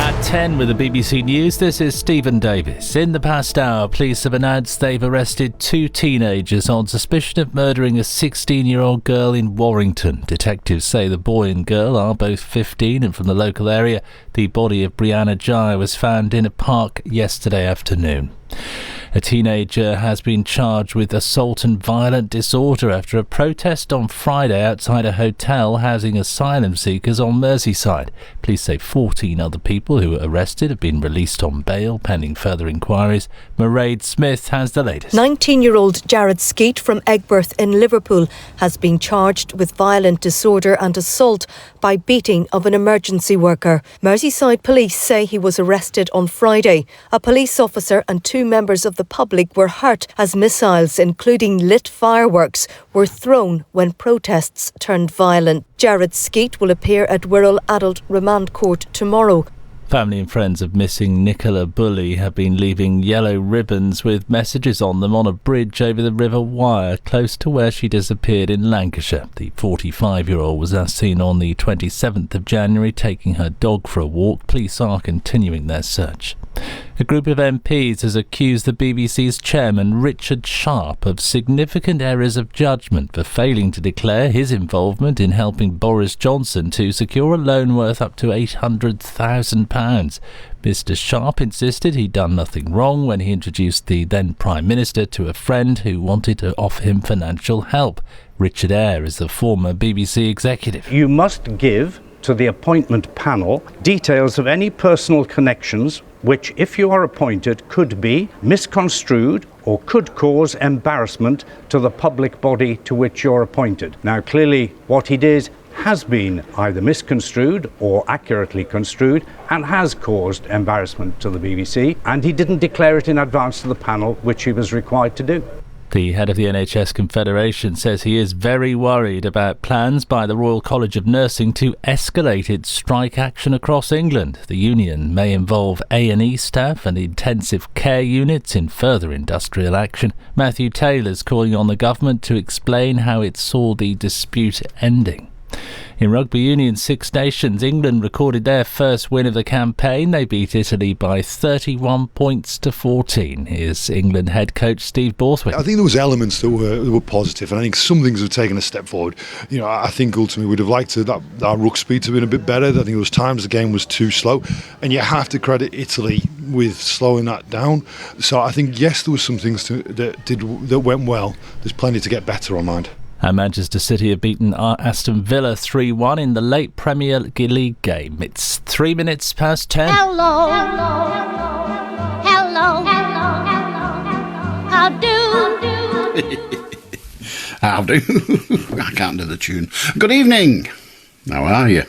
At 10 with the BBC News, this is Stephen Davis. In the past hour, police have announced they've arrested 2 teenagers on suspicion of murdering a 16-year-old girl in Warrington. Detectives say the boy and girl are both 15 and from the local area. The body of Brianna Jai was found in a park yesterday afternoon. A teenager has been charged with assault and violent disorder after a protest on Friday outside a hotel housing asylum seekers on Merseyside. Police say 14 other people who were arrested have been released on bail pending further inquiries. Mairead Smith has the latest. 19-year-old Jared Skeet from Egberth in Liverpool has been charged with violent disorder and assault by beating of an emergency worker. Merseyside police say he was arrested on Friday. A police officer and 2 members of the public were hurt as missiles, including lit fireworks, were thrown when protests turned violent. Jared Skeet will appear at Wirral Adult Remand Court tomorrow. Family and friends of missing Nicola Bully have been leaving yellow ribbons with messages on them on a bridge over the River Wyre, close to where she disappeared in Lancashire. The 45-year-old was last seen on the 27th of January taking her dog for a walk. Police are continuing their search. A group of MPs has accused the BBC's chairman, Richard Sharp, of significant errors of judgment for failing to declare his involvement in helping Boris Johnson to secure a loan worth up to £800,000. Mr Sharp insisted he'd done nothing wrong when he introduced the then Prime Minister to a friend who wanted to offer him financial help. Richard Eyre is the former BBC executive. You must give to the appointment panel details of any personal connections which, if you are appointed, could be misconstrued or could cause embarrassment to the public body to which you're appointed. Now, clearly, what he did has been either misconstrued or accurately construed and has caused embarrassment to the BBC, and he didn't declare it in advance to the panel, which he was required to do. The head of the NHS Confederation says he is very worried about plans by the Royal College of Nursing to escalate its strike action across England. The union may involve A&E staff and intensive care units in further industrial action. Matthew Taylor's calling on the government to explain how it saw the dispute ending. In Rugby Union Six Nations, England recorded their first win of the campaign. They beat Italy by 31 points to 14. Here's England head coach Steve Borthwick. I think there was elements that were positive, and I think some things have taken a step forward. You know, I think ultimately we'd have liked that ruck speed to have been a bit better. I think there was times the game was too slow, and you have to credit Italy with slowing that down. So I think, yes, there was some things that went well. There's plenty to get better on mind. And Manchester City have beaten Aston Villa 3-1 in the late Premier League game. It's 3 minutes past 10. Hello, hello, hello, how do? How do? I can't do the tune. Good evening. How are you?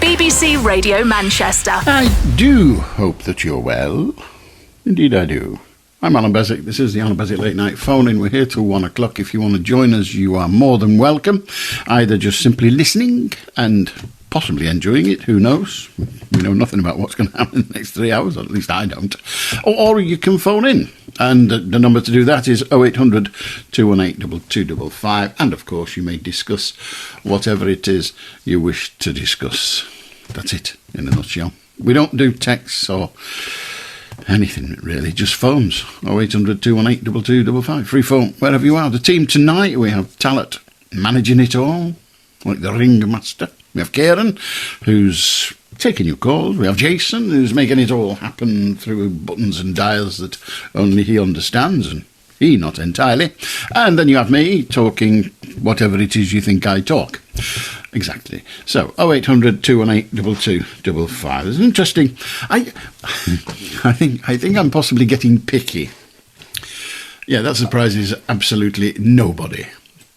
BBC Radio Manchester. I do hope that you're well. Indeed I do. I'm Alan Beswick. This is the Alan Beswick Late Night Phone-In. We're here till 1 o'clock. If you want to join us, you are more than welcome. Either just simply listening and possibly enjoying it. Who knows? We know nothing about what's going to happen in the next 3 hours, or at least I don't. Or you can phone in. And the number to do that is 0800 218 2255. And, of course, you may discuss whatever it is you wish to discuss. That's it, in a nutshell. We don't do texts or anything really, just phones. 0800 218 2255. Free phone wherever you are. The team tonight, we have Talat managing it all, like the ringmaster. We have Kieran, who's taking your calls. We have Jason, who's making it all happen through buttons and dials that only he understands, and he not entirely. And then you have me talking whatever it is you think I talk. Exactly. So 0800 218 2255. It's interesting. I think I'm possibly getting picky. Yeah, that surprises absolutely nobody.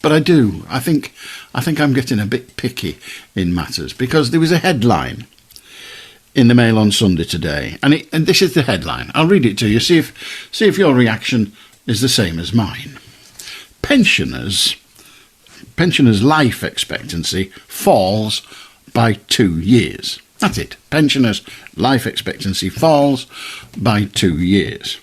But I do. I think I'm getting a bit picky in matters, because there was a headline in the Mail on Sunday today, and this is the headline. I'll read it to you. See if your reaction is the same as mine. Pensioners' life expectancy falls by 2 years. That's it. Pensioners' life expectancy falls by 2 years.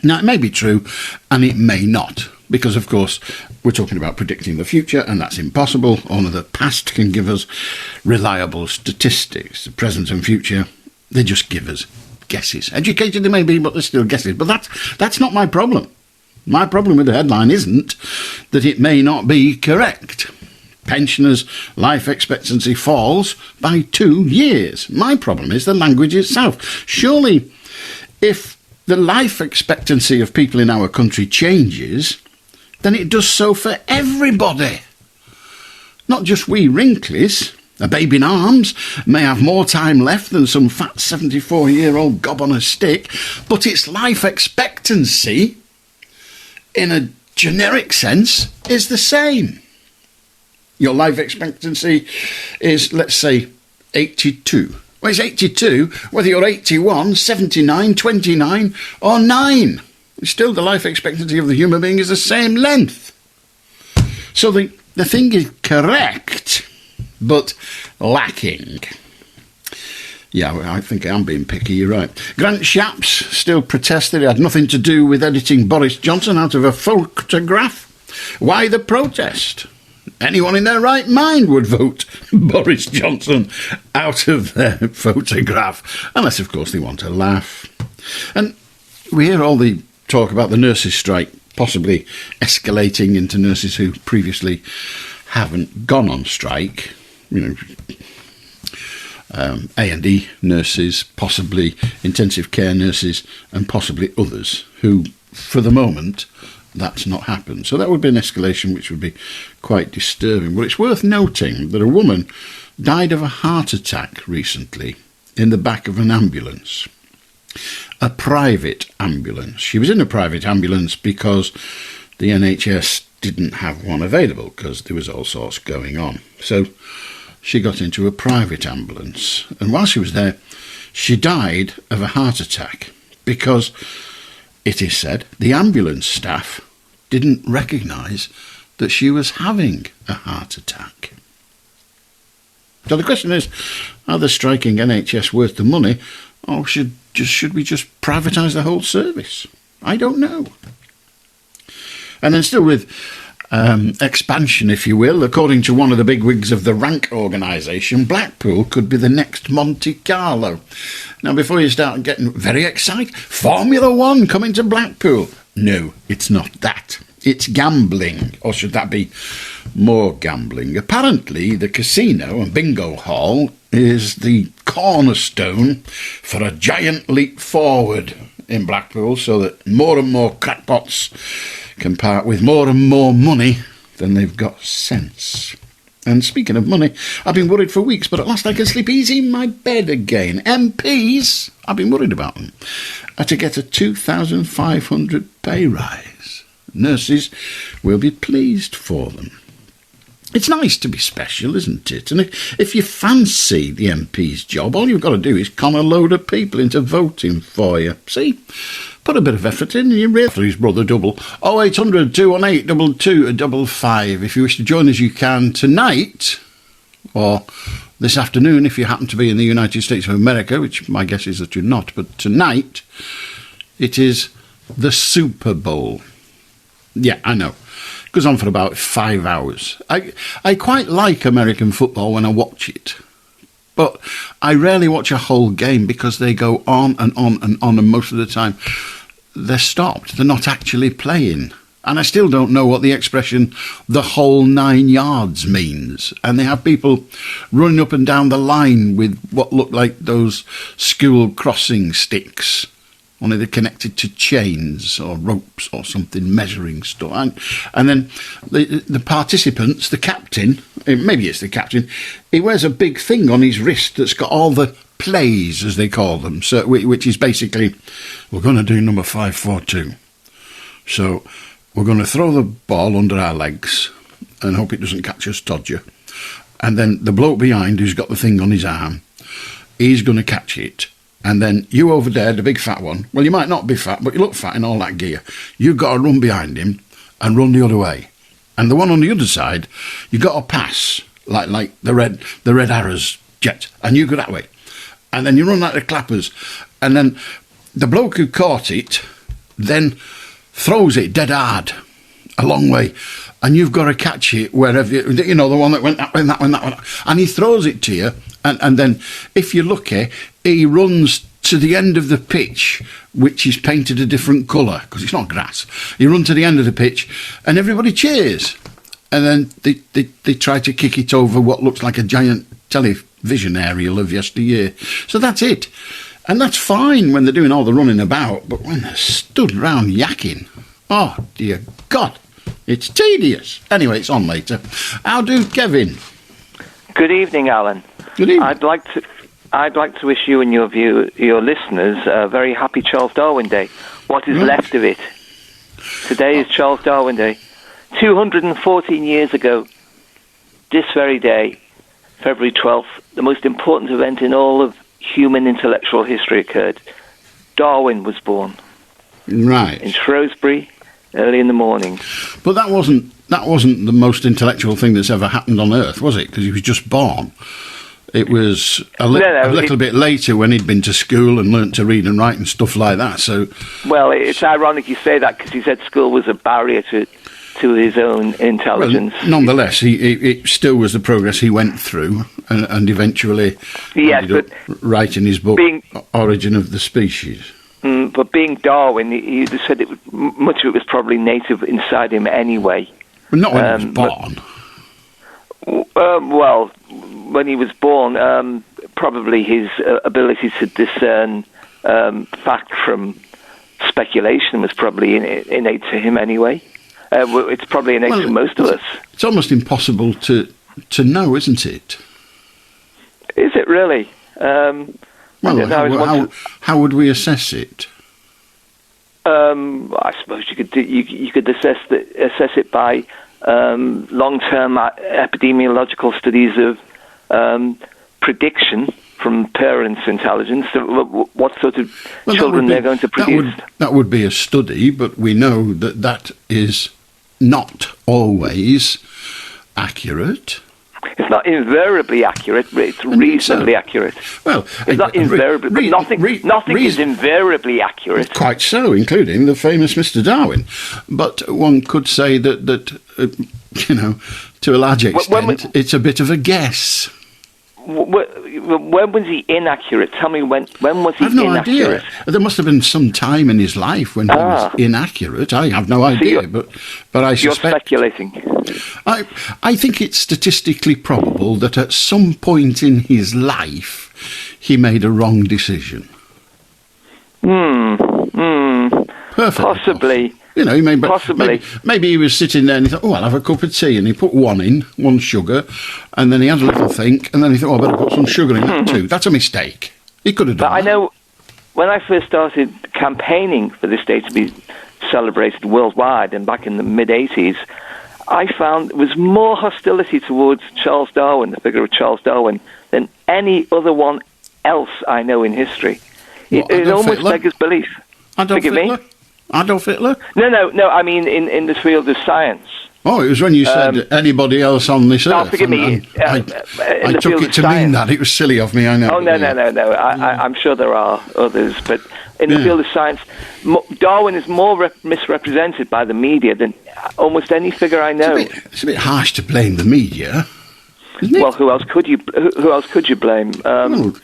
Now, it may be true and it may not. because, of course, we're talking about predicting the future, and that's impossible. Only the past can give us reliable statistics. The present and future, they just give us guesses. Educated they may be, but they're still guesses. But that's not my problem. My problem with the headline isn't that it may not be correct. Pensioners' life expectancy falls by 2 years. My problem is the language itself. Surely, if the life expectancy of people in our country changes, then it does so for everybody. Not just we wrinklies. A baby in arms may have more time left than some fat 74-year-old gob on a stick, but its life expectancy, in a generic sense, is the same. Your life expectancy is, let's say, 82. Well, it's 82, whether you're 81, 79, 29 or 9. Still, the life expectancy of the human being is the same length. So the thing is correct, but lacking. Yeah, I think I am being picky, you're right. Grant Shapps still protested it had nothing to do with editing Boris Johnson out of a photograph. Why the protest? Anyone in their right mind would vote Boris Johnson out of their photograph, unless, of course, they want to laugh. And we hear all the talk about the nurses' strike possibly escalating into nurses who previously haven't gone on strike. A&E nurses, possibly intensive care nurses, and possibly others who, for the moment, that's not happened. So that would be an escalation which would be quite disturbing. But it's worth noting that a woman died of a heart attack recently in the back of an ambulance. A private ambulance. She was in a private ambulance because the NHS didn't have one available because there was all sorts going on. So she got into a private ambulance. And while she was there, she died of a heart attack because, it is said, the ambulance staff didn't recognise that she was having a heart attack. So the question is, are the striking NHS worth the money, or should we just privatise the whole service? I don't know. And then still with expansion, if you will, according to one of the bigwigs of the rank organisation, Blackpool could be the next Monte Carlo. Now, before you start getting very excited, Formula One coming to Blackpool. No, it's not that. It's gambling, or should that be more gambling? Apparently, the casino and bingo hall is the cornerstone for a giant leap forward in Blackpool, so that more and more crackpots can part with more and more money than they've got sense. And speaking of money, I've been worried for weeks, but at last I can sleep easy in my bed again. MPs, I've been worried about them, are to get a 2,500 pay rise. Nurses will be pleased for them. It's nice to be special, isn't it? And if you fancy the MP's job, all you've got to do is con a load of people into voting for you. See? Put a bit of effort in and you're ready for his brother double. 0800 218 2255. If you wish to join us, you can tonight, or this afternoon if you happen to be in the United States of America, which my guess is that you're not, but tonight it is the Super Bowl. Yeah, I know. It goes on for about 5 hours. I quite like American football when I watch it. But I rarely watch a whole game because they go on and on and on, and most of the time they're stopped. They're not actually playing. And I still don't know what the expression "the whole 9 yards" means. And they have people running up and down the line with what look like those school crossing sticks. Only they're connected to chains or ropes or something, measuring stuff. And then the participants, the captain, maybe it's the captain, he wears a big thing on his wrist that's got all the plays, as they call them, so which is basically, we're going to do number 5-4-2. So we're going to throw the ball under our legs and hope it doesn't catch us dodger. And then the bloke behind who's got the thing on his arm, he's going to catch it. And then you over there, the big fat one, well, you might not be fat, but you look fat in all that gear. You've got to run behind him and run the other way. And the one on the other side, you've got to pass, like the red arrows jet, and you go that way. And then you run like the clappers. And then the bloke who caught it then throws it dead hard a long way, and you've got to catch it wherever, you know, the one that went that way, that one, that one. And he throws it to you, and then, if you're lucky, he runs to the end of the pitch, which is painted a different colour, because it's not grass. You run to the end of the pitch, and everybody cheers. And then they try to kick it over what looks like a giant television aerial of yesteryear. So that's it. And that's fine when they're doing all the running about, but when they're stood round yakking, oh, dear God, it's tedious. Anyway, it's on later. How do Kevin? Good evening, Alan. Good evening. I'd like to wish you and your listeners a very happy Charles Darwin Day. What is left of it? Today is Charles Darwin Day. 214 years ago, this very day, February 12th, the most important event in all of human intellectual history occurred. Darwin was born. Right. In Shrewsbury, early in the morning. But that wasn't the most intellectual thing that's ever happened on Earth, was it? Because he was just born. It was a little bit later when he'd been to school and learnt to read and write and stuff like that. So, well, it's ironic you say that, because he said school was a barrier to his own intelligence. Well, nonetheless, it still was the progress he went through, and eventually ended up writing his book, Origin of the Species. But being Darwin, he just said much of it was probably native inside him anyway. But not when he was born. Well, when he was born, probably his ability to discern fact from speculation was probably innate to him anyway. It's probably innate to most of us. It's almost impossible to know, isn't it? Is it really? How would we assess it? I suppose you could assess it by long-term epidemiological studies of prediction from parents' intelligence, what sort of children they're going to produce. That would be a study, but we know that is not always accurate. It's not invariably accurate, but it's reasonably accurate. Well, it's not invariably, but nothing is invariably accurate. Quite so, including the famous Mr. Darwin. But one could say that to a large extent, it's a bit of a guess. When was he inaccurate? Tell me when was he inaccurate? I have no idea. There must have been some time in his life when he was inaccurate. I have no idea, but I suspect... You're speculating. I think it's statistically probable that at some point in his life he made a wrong decision. Perfectly possibly. Possible. He made possibly. Maybe he was sitting there and he thought, I'll have a cup of tea, and he put one sugar, and then he had a little think, and then he thought, I better put some sugar in that too. That's a mistake. He could have done that. I know when I first started campaigning for this day to be celebrated worldwide, and back in the mid-'80s, I found there was more hostility towards Charles Darwin, the figure of Charles Darwin, than any other one else I know in history. It almost beggars belief. Forgive me? Adolf Hitler? No, I mean in the field of science. Oh, it was when you said anybody else on this earth. Forgive me. I took it to mean that. It was silly of me, I know. Oh, no. I'm sure there are others, but in the field of science, Darwin is more misrepresented by the media than almost any figure I know. It's a bit harsh to blame the media, isn't it? Well, who else could you blame?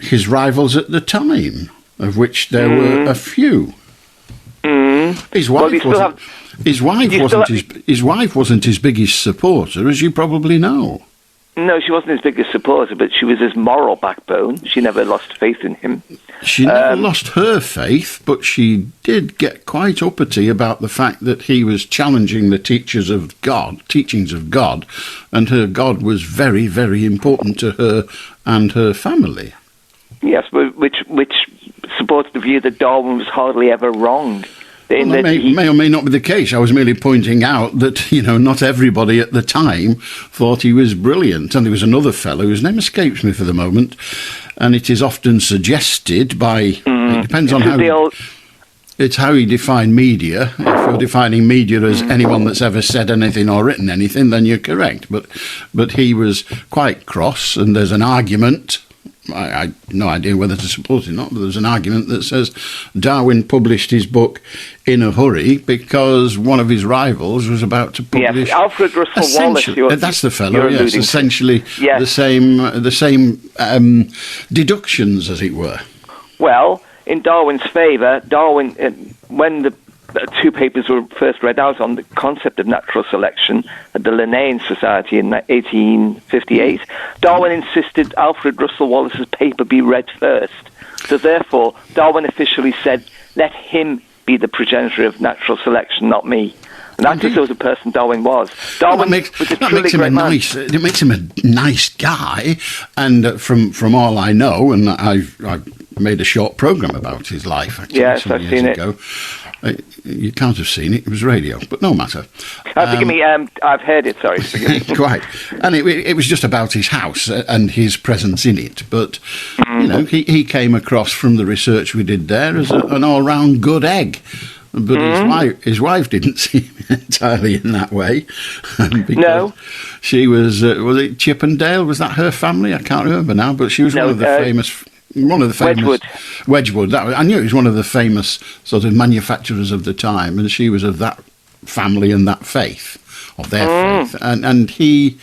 His rivals at the time, of which there were a few. His wife wasn't his biggest supporter, as you probably know. No, she wasn't his biggest supporter, but she was his moral backbone. She never lost faith in him. She never lost her faith, but she did get quite uppity about the fact that he was challenging the teachings of God, and her God was very, very important to her and her family. Yes, which supports the view that Darwin was hardly ever wrong. That may or may not be the case. I was merely pointing out that, not everybody at the time thought he was brilliant. And there was another fellow whose name escapes me for the moment, and it is often suggested by... It depends on how... It's how you define media. If you're defining media as anyone that's ever said anything or written anything, then you're correct. But he was quite cross, and there's an argument I no idea whether to support it or not, but there's an argument that says Darwin published his book in a hurry because one of his rivals was about to publish. Yes, Alfred Russel Wallace. That's the fellow. Yes, essentially the same deductions, as it were. Well, in Darwin's favour, when the two papers were first read out on the concept of natural selection at the Linnean Society in 1858, Darwin insisted Alfred Russel Wallace's paper be read first. So therefore, Darwin officially said, let him be the progenitor of natural selection, not me. And that's the sort of person Darwin was. Darwin was a truly great man. It makes him a nice guy, and from all I know, and I've made a short programme about his life, actually, yes, I've seen it. You can't have seen it. It was radio, but no matter. Forgive me, I've heard it, sorry. Quite. And it was just about his house and his presence in it. But, you know, he came across from the research we did there as an all-round good egg. But his wife didn't see him entirely in that way. No. She was it Chippendale? Was that her family? I can't remember now, but she was one of the famous... Wedgwood. I knew it was one of the famous sort of manufacturers of the time, and she was of that family and that faith, of their faith, and he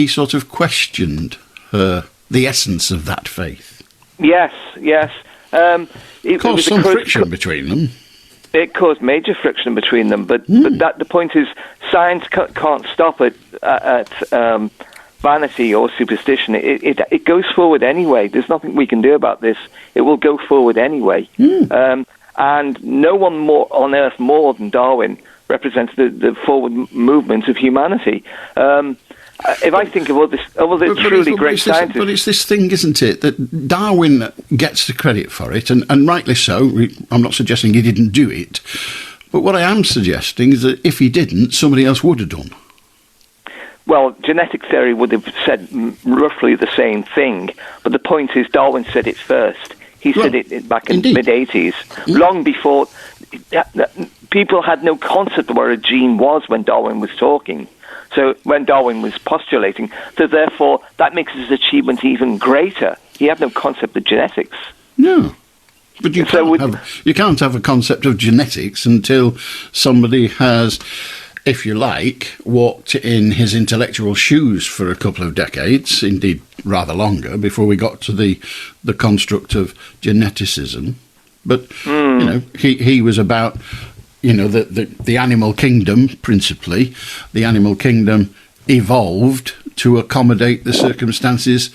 sort of questioned the essence of that faith. Yes. It caused some friction between them. It caused major friction between them, but the point is, science can't stop at vanity or superstition. It goes forward anyway. There's nothing we can do about this. It will go forward anyway. And no one more on earth more than Darwin represents the forward movement of humanity. If I think of all the truly great scientists... But it's this thing, isn't it, that Darwin gets the credit for it, and rightly so. I'm not suggesting he didn't do it, but what I am suggesting is that if he didn't, somebody else would have done. Well, genetic theory would have said roughly the same thing, but the point is Darwin said it first. He said it back in the mid-80s, long before... People had no concept of where a gene was when Darwin was talking. So when Darwin was postulating, so therefore that makes his achievement even greater. He had no concept of genetics. No. But you can't have a concept of genetics until somebody has... if you like, walked in his intellectual shoes for a couple of decades, indeed rather longer, before we got to the construct of geneticism. But, you know, he was about, you know, the animal kingdom, principally. The animal kingdom evolved to accommodate the circumstances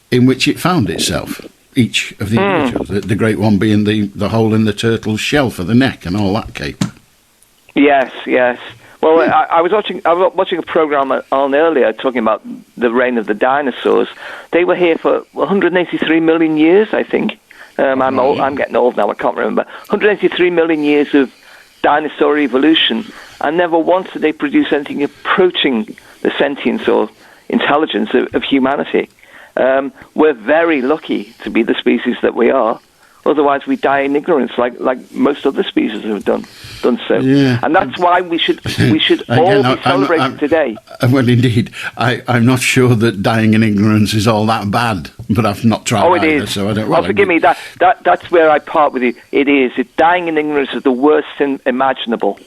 in which it found itself. Each of the individuals, the great one being the hole in the turtle's shell for the neck and all that caper. Yes. Well, I was watching a program on earlier talking about the reign of the dinosaurs. They were here for 183 million years, I think. I'm getting old now, I can't remember. 183 million years of dinosaur evolution, and never once did they produce anything approaching the sentience or intelligence of humanity. We're very lucky to be the species that we are. Otherwise, we die in ignorance, like most other species have done so. Yeah. And that's why we should all be celebrating today. Well, indeed, I'm not sure that dying in ignorance is all that bad, but I've not tried. Oh, it is. So I don't. Well, forgive me. That's where I part with you. It is. Dying in ignorance is the worst sin imaginable.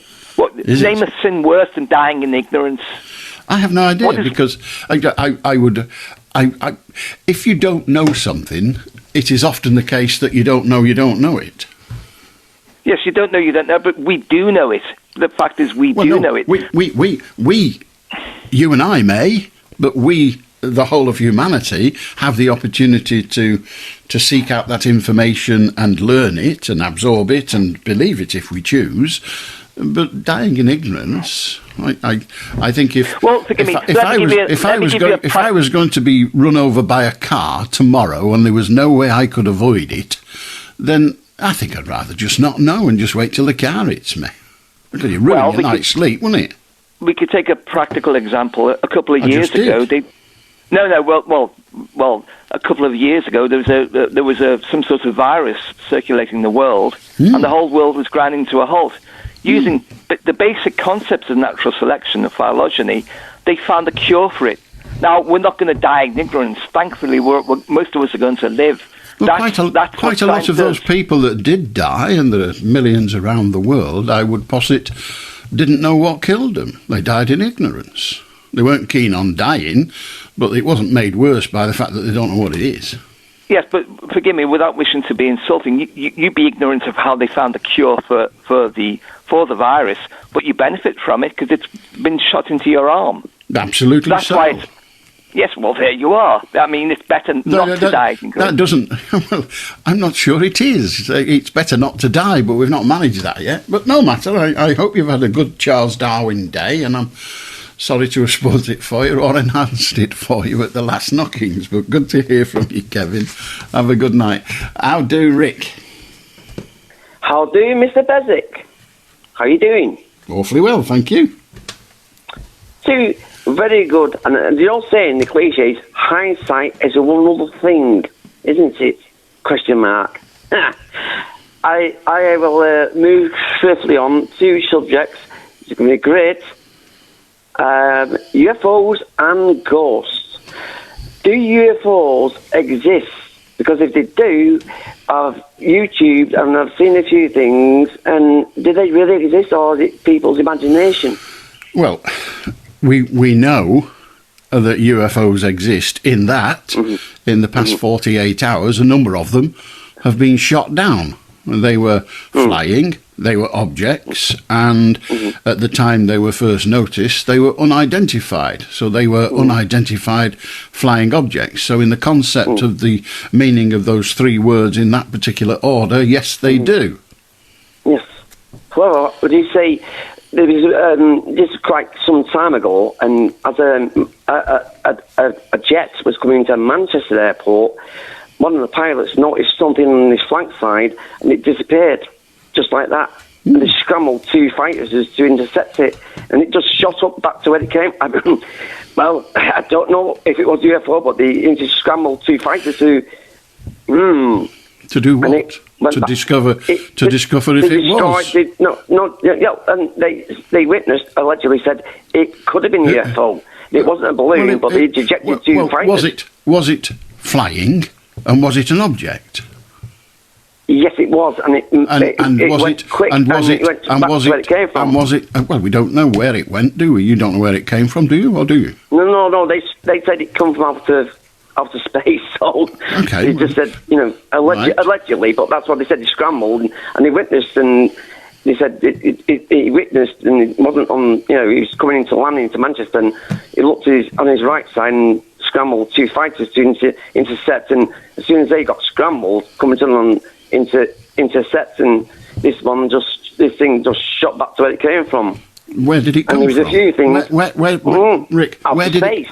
Name a sin worse than dying in ignorance? I have no idea, because I would. If you don't know something, it is often the case that you don't know know it. Yes, you don't know, but we do know it. The fact is, we know it. We, you and I may, but we, the whole of humanity, have the opportunity to seek out that information and learn it and absorb it and believe it if we choose. But dying in ignorance, I think if I was going to be run over by a car tomorrow and there was no way I could avoid it, then I think I'd rather just not know and just wait till the car hits me. Because you ruin your night's sleep, wouldn't it? We could take a practical example. A couple of years ago, a couple of years ago, there was some sort of virus circulating the world, and the whole world was grinding to a halt. Using the basic concepts of natural selection and phylogeny, they found a cure for it. Now, we're not going to die in ignorance. Thankfully, most of us are going to live. Well, quite a lot of those people that did die, and there are millions around the world, I would posit, didn't know what killed them. They died in ignorance. They weren't keen on dying, but it wasn't made worse by the fact that they don't know what it is. Yes, but forgive me, without wishing to be insulting, you'd be ignorant of how they found a cure for the virus, but you benefit from it because it's been shot into your arm. Absolutely. That's so. why yes, well, there you are. I mean, it's better not to die. That doesn't... Well, I'm not sure it is. It's better not to die, but we've not managed that yet. But no matter, I hope you've had a good Charles Darwin day, and I'm sorry to have spoiled it for you or enhanced it for you at the last knockings, but good to hear from you, Kevin. Have a good night. How do, Rick? How do, Mr. Beswick? How are you doing? Awfully well, thank you. Too very good. And the old saying, the cliche is, hindsight is a wonderful thing, isn't it? Question mark. I will move swiftly on to subjects. It's going to be great. UFOs and ghosts. Do UFOs exist? Because if they do, I've YouTubed and I've seen a few things, and do they really exist, or is it people's imagination? Well, we know that UFOs exist in that, in the past 48 hours, a number of them have been shot down. They were flying, they were objects, and at the time they were first noticed, they were unidentified. So they were unidentified flying objects. So in the concept of the meaning of those three words in that particular order, yes, they do. Yes. Well, would you say there was just quite some time ago, and as a jet was coming into Manchester Airport, one of the pilots noticed something on his flank side, and it disappeared, just like that. And they scrambled two fighters to intercept it, and it just shot up back to where it came. Well, I don't know if it was UFO, but they scrambled two fighters to do what? To discover if it was. And they witnessed, allegedly said it could have been UFO. It wasn't a balloon, but they ejected two fighters. Was it flying, and was it an object? Yes, it was, and it went quick, and it went back to where it came from. And was it? Well, we don't know where it went, do we? You don't know where it came from, do you, or do you? No. They said it come from outer space. So okay, they just said, allegedly, but that's what they said. They scrambled, and they witnessed, and they said he witnessed, and it wasn't on. He was coming into landing into Manchester, and he looked on his right side and scrambled two fighters to intercept, and as soon as they got scrambled, coming to intercept, and this thing just shot back to where it came from. Where did it come from? And there was a few things. Where Rick? Out where of did space.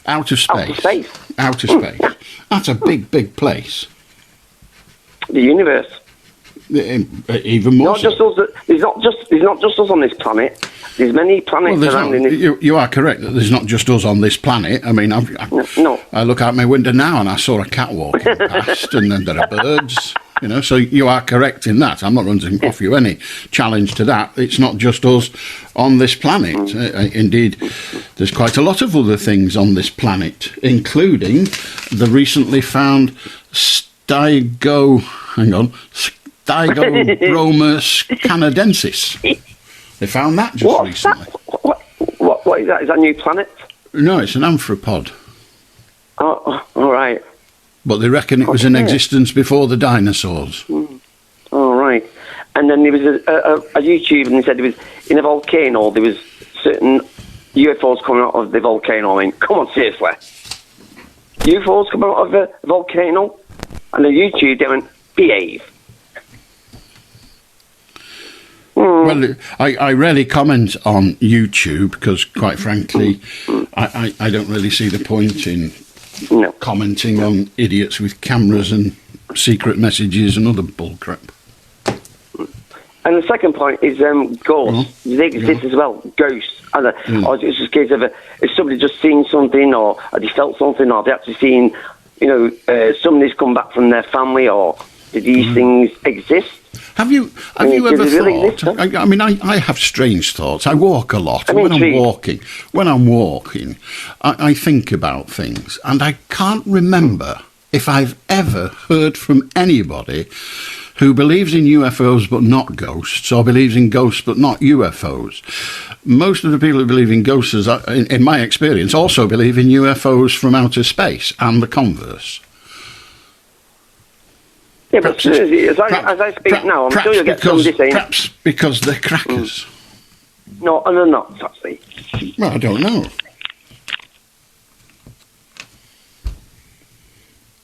Out of space. Out of space. Out of space. That's a big place. The universe. Even more. Not just us. There's not just us on this planet. There's many planets around. You are correct that there's not just us on this planet. I mean, I look out my window now and I saw a cat walking past, and then there are birds. So you are correct in that. I'm not going to offer you any challenge to that. It's not just us on this planet. Indeed, there's quite a lot of other things on this planet, including the recently found Stygobromus canadensis. They found that just recently. What is that? Is that a new planet? No, it's an amphropod. Oh, all right. But they reckon it was in existence before the dinosaurs. All right. And then there was a YouTube, and they said there was in a volcano, there was certain UFOs coming out of the volcano. I mean, come on, seriously. UFOs coming out of a volcano? And the YouTube, they went, behave. Well, I rarely comment on YouTube because, quite frankly, I don't really see the point in commenting on idiots with cameras and secret messages and other bullcrap. And the second point is ghosts. They exist as well, ghosts. Or it's just a case of if somebody just seen something, or they felt something, or they actually seen, somebody's come back from their family, or Did these things exist? Have you ever really thought? I have strange thoughts. I walk a lot. I'm When intrigued. I'm walking, I think about things, and I can't remember if I've ever heard from anybody who believes in UFOs but not ghosts, or believes in ghosts but not UFOs. Most of the people who believe in ghosts, in my experience, also believe in UFOs from outer space, and the converse. Yeah, but seriously, as I speak now, I'm sure you'll get somebody saying... Perhaps because they're crackers. No, they're not, actually. Well, I don't know.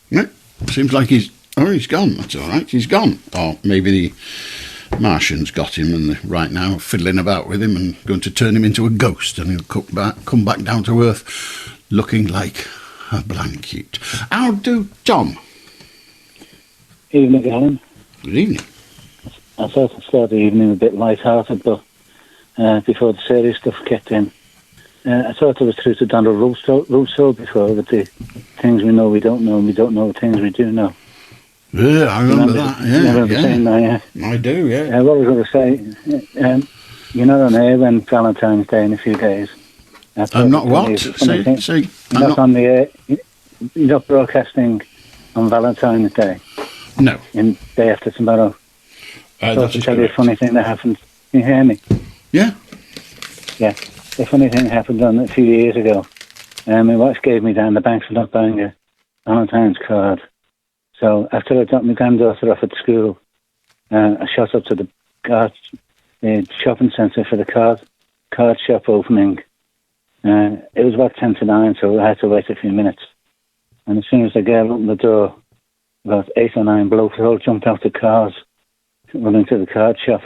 Yeah, seems like he's gone. That's all right. He's gone. Or maybe the Martians got him and they're right now fiddling about with him and going to turn him into a ghost, and he'll come back down to earth looking like a blanket. How do, Tom? Evening, Alan. Good evening. I thought I'd start the evening a bit light-hearted, but before the serious stuff kicked in, I thought I was through to Donald Rousseau before, with the things we know we don't know, and we don't know the things we do know. Yeah, I remember that. Yeah, saying that, I do, yeah. What was I going to say? You're not on air when Valentine's Day in a few days. I'm not what? Say, you're not on the air. You're not broadcasting on Valentine's Day. No. In day after tomorrow. That's to tell you a funny thing that happened. Can you hear me? Yeah. Yeah. The funny thing happened a few years ago. My wife gave me down the bank for not buying a Valentine's card. So after I dropped my granddaughter off at school, I shot up to the shopping centre for the card shop opening. It was about 10 to 9, so I had to wait a few minutes. And as soon as the girl opened the door, about 8 or 9 blokes all jumped out of cars, running to the card shop,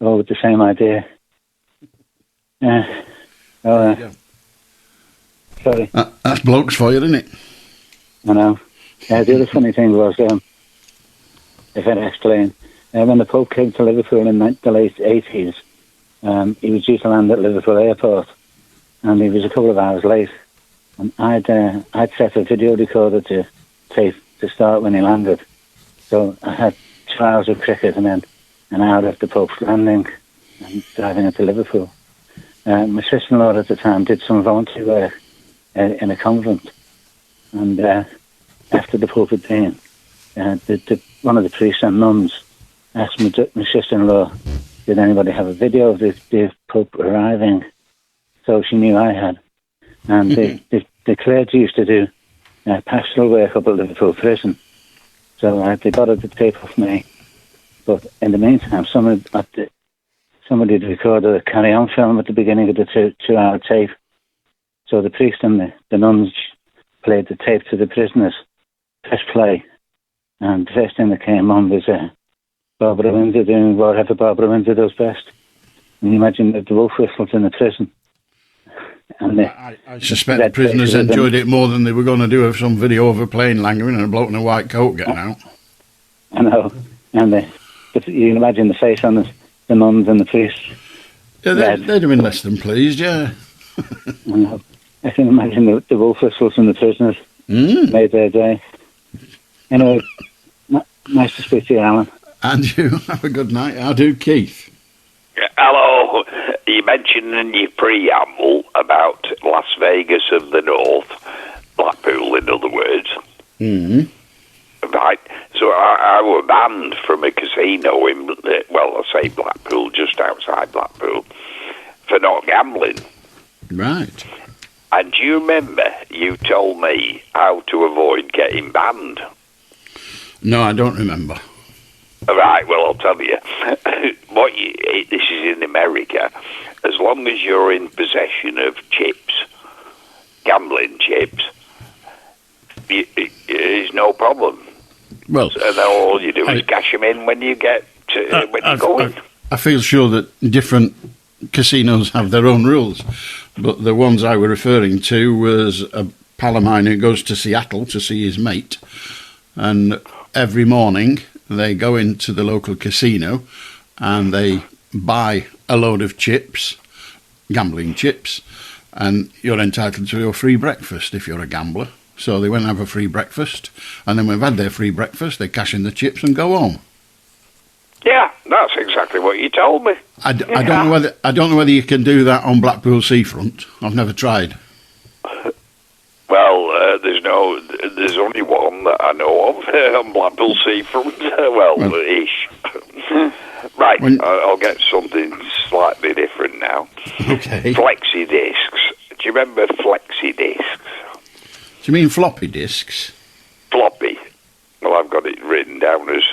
all with the same idea. Sorry. That's blokes for you, isn't it? I know. The other funny thing was, if I explain, when the Pope came to Liverpool in the late 80s, he was due to land at Liverpool Airport, and he was a couple of hours late. And I'd set a video recorder to tape to start when he landed. So I had 2 hours of cricket and then an hour after Pope's landing and driving into Liverpool. My sister-in-law at the time did some volunteer work in a convent, and after the Pope had been, one of the priests and nuns asked my sister-in-law, did anybody have a video of the Pope arriving? So she knew I had. And the clergy used to do pastoral work up at Liverpool Prison. So they borrowed the tape off me. But in the meantime, somebody had recorded a carry-on film at the beginning of the 2-hour tape. So the priest and the nuns played the tape to the prisoners. Press play. And the first thing that came on was Barbara Windsor doing whatever Barbara Windsor does best. And you imagine the wolf whistles in the prison. And I suspect the prisoners enjoyed it more than they were going to do of some video of a plane landing and a bloke in a white coat getting out. I know. And you can imagine the face on the nuns and the priests. Yeah, they'd have been less than pleased, yeah. I know. I can imagine the wolf whistles and the prisoners made their day. Anyway, nice to speak to you, Alan. And you, have a good night. How do, Keith? Hello. You mentioned in your preamble about Las Vegas of the North, Blackpool in other words. Right. So I was banned from a casino in, I say Blackpool, just outside Blackpool, for not gambling. Right. And do you remember you told me how to avoid getting banned? No, I don't remember. Right, well, I'll tell you. This is in America. As long as you're in possession of chips, gambling chips, there's no problem. Well, so then all you do is cash them in when you get when you go in. I feel sure that different casinos have their own rules, but the ones I were referring to was a pal of mine who goes to Seattle to see his mate, and every morning they go into the local casino and they buy a load of chips, gambling chips, and you're entitled to a free breakfast if you're a gambler. So they went and have a free breakfast, and then when they've had their free breakfast, they cash in the chips and go home. Yeah, that's exactly what you told me. I don't know whether you can do that on Blackpool seafront. I've never tried. Well, there's only one that I know of on Blackpool seafront. Ish. Right, I'll get something slightly different now. Okay. Flexi discs. Do you remember flexi discs? Do you mean floppy discs? Floppy. Well, I've got it written down as.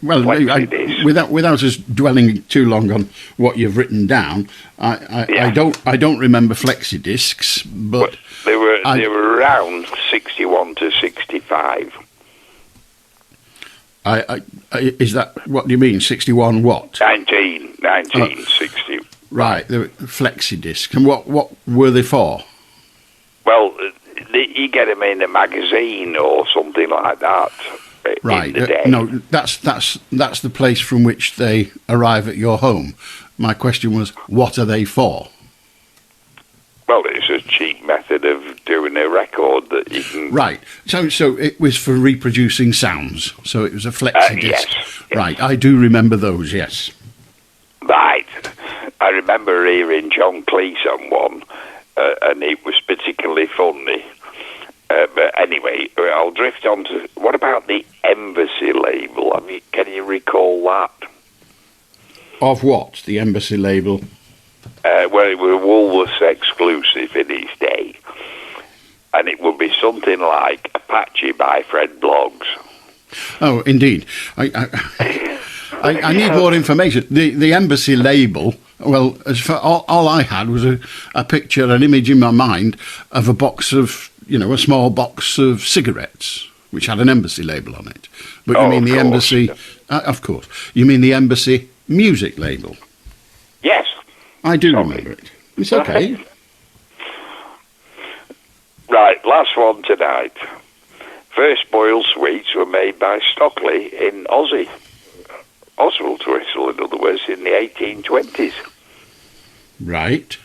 Without us dwelling too long on what you've written down, I don't remember flexi discs, but they were around 61 to 65. Is that what do you mean? 61 what? 1960. Right, they were flexi discs, and what were they for? Well, you get them in a magazine or something like that. Right. No, that's the place from which they arrive at your home. My question was, what are they for? Well, it's a cheap method of doing a record that you can... Right. So it was for reproducing sounds. So it was a flexi disc. Yes. Right. I do remember those, yes. Right. I remember hearing John Cleese on one, and it was particularly funny. But anyway, I'll drift on to... What about the embassy label? Can you recall that? Of what? The embassy label? Well, it was Woolworths exclusive in its day. And it would be something like Apache by Fred Bloggs. Oh, indeed. I need more information. The embassy label... Well, as for all I had was a picture, an image in my mind of a box of... a small box of cigarettes, which had an embassy label on it. But you mean the embassy... of course. You mean the embassy music label? Yes. I do remember it. It's okay. Right, last one tonight. First boiled sweets were made by Stockley in Aussie. Oswald Twistle, in other words, in the 1820s. Right.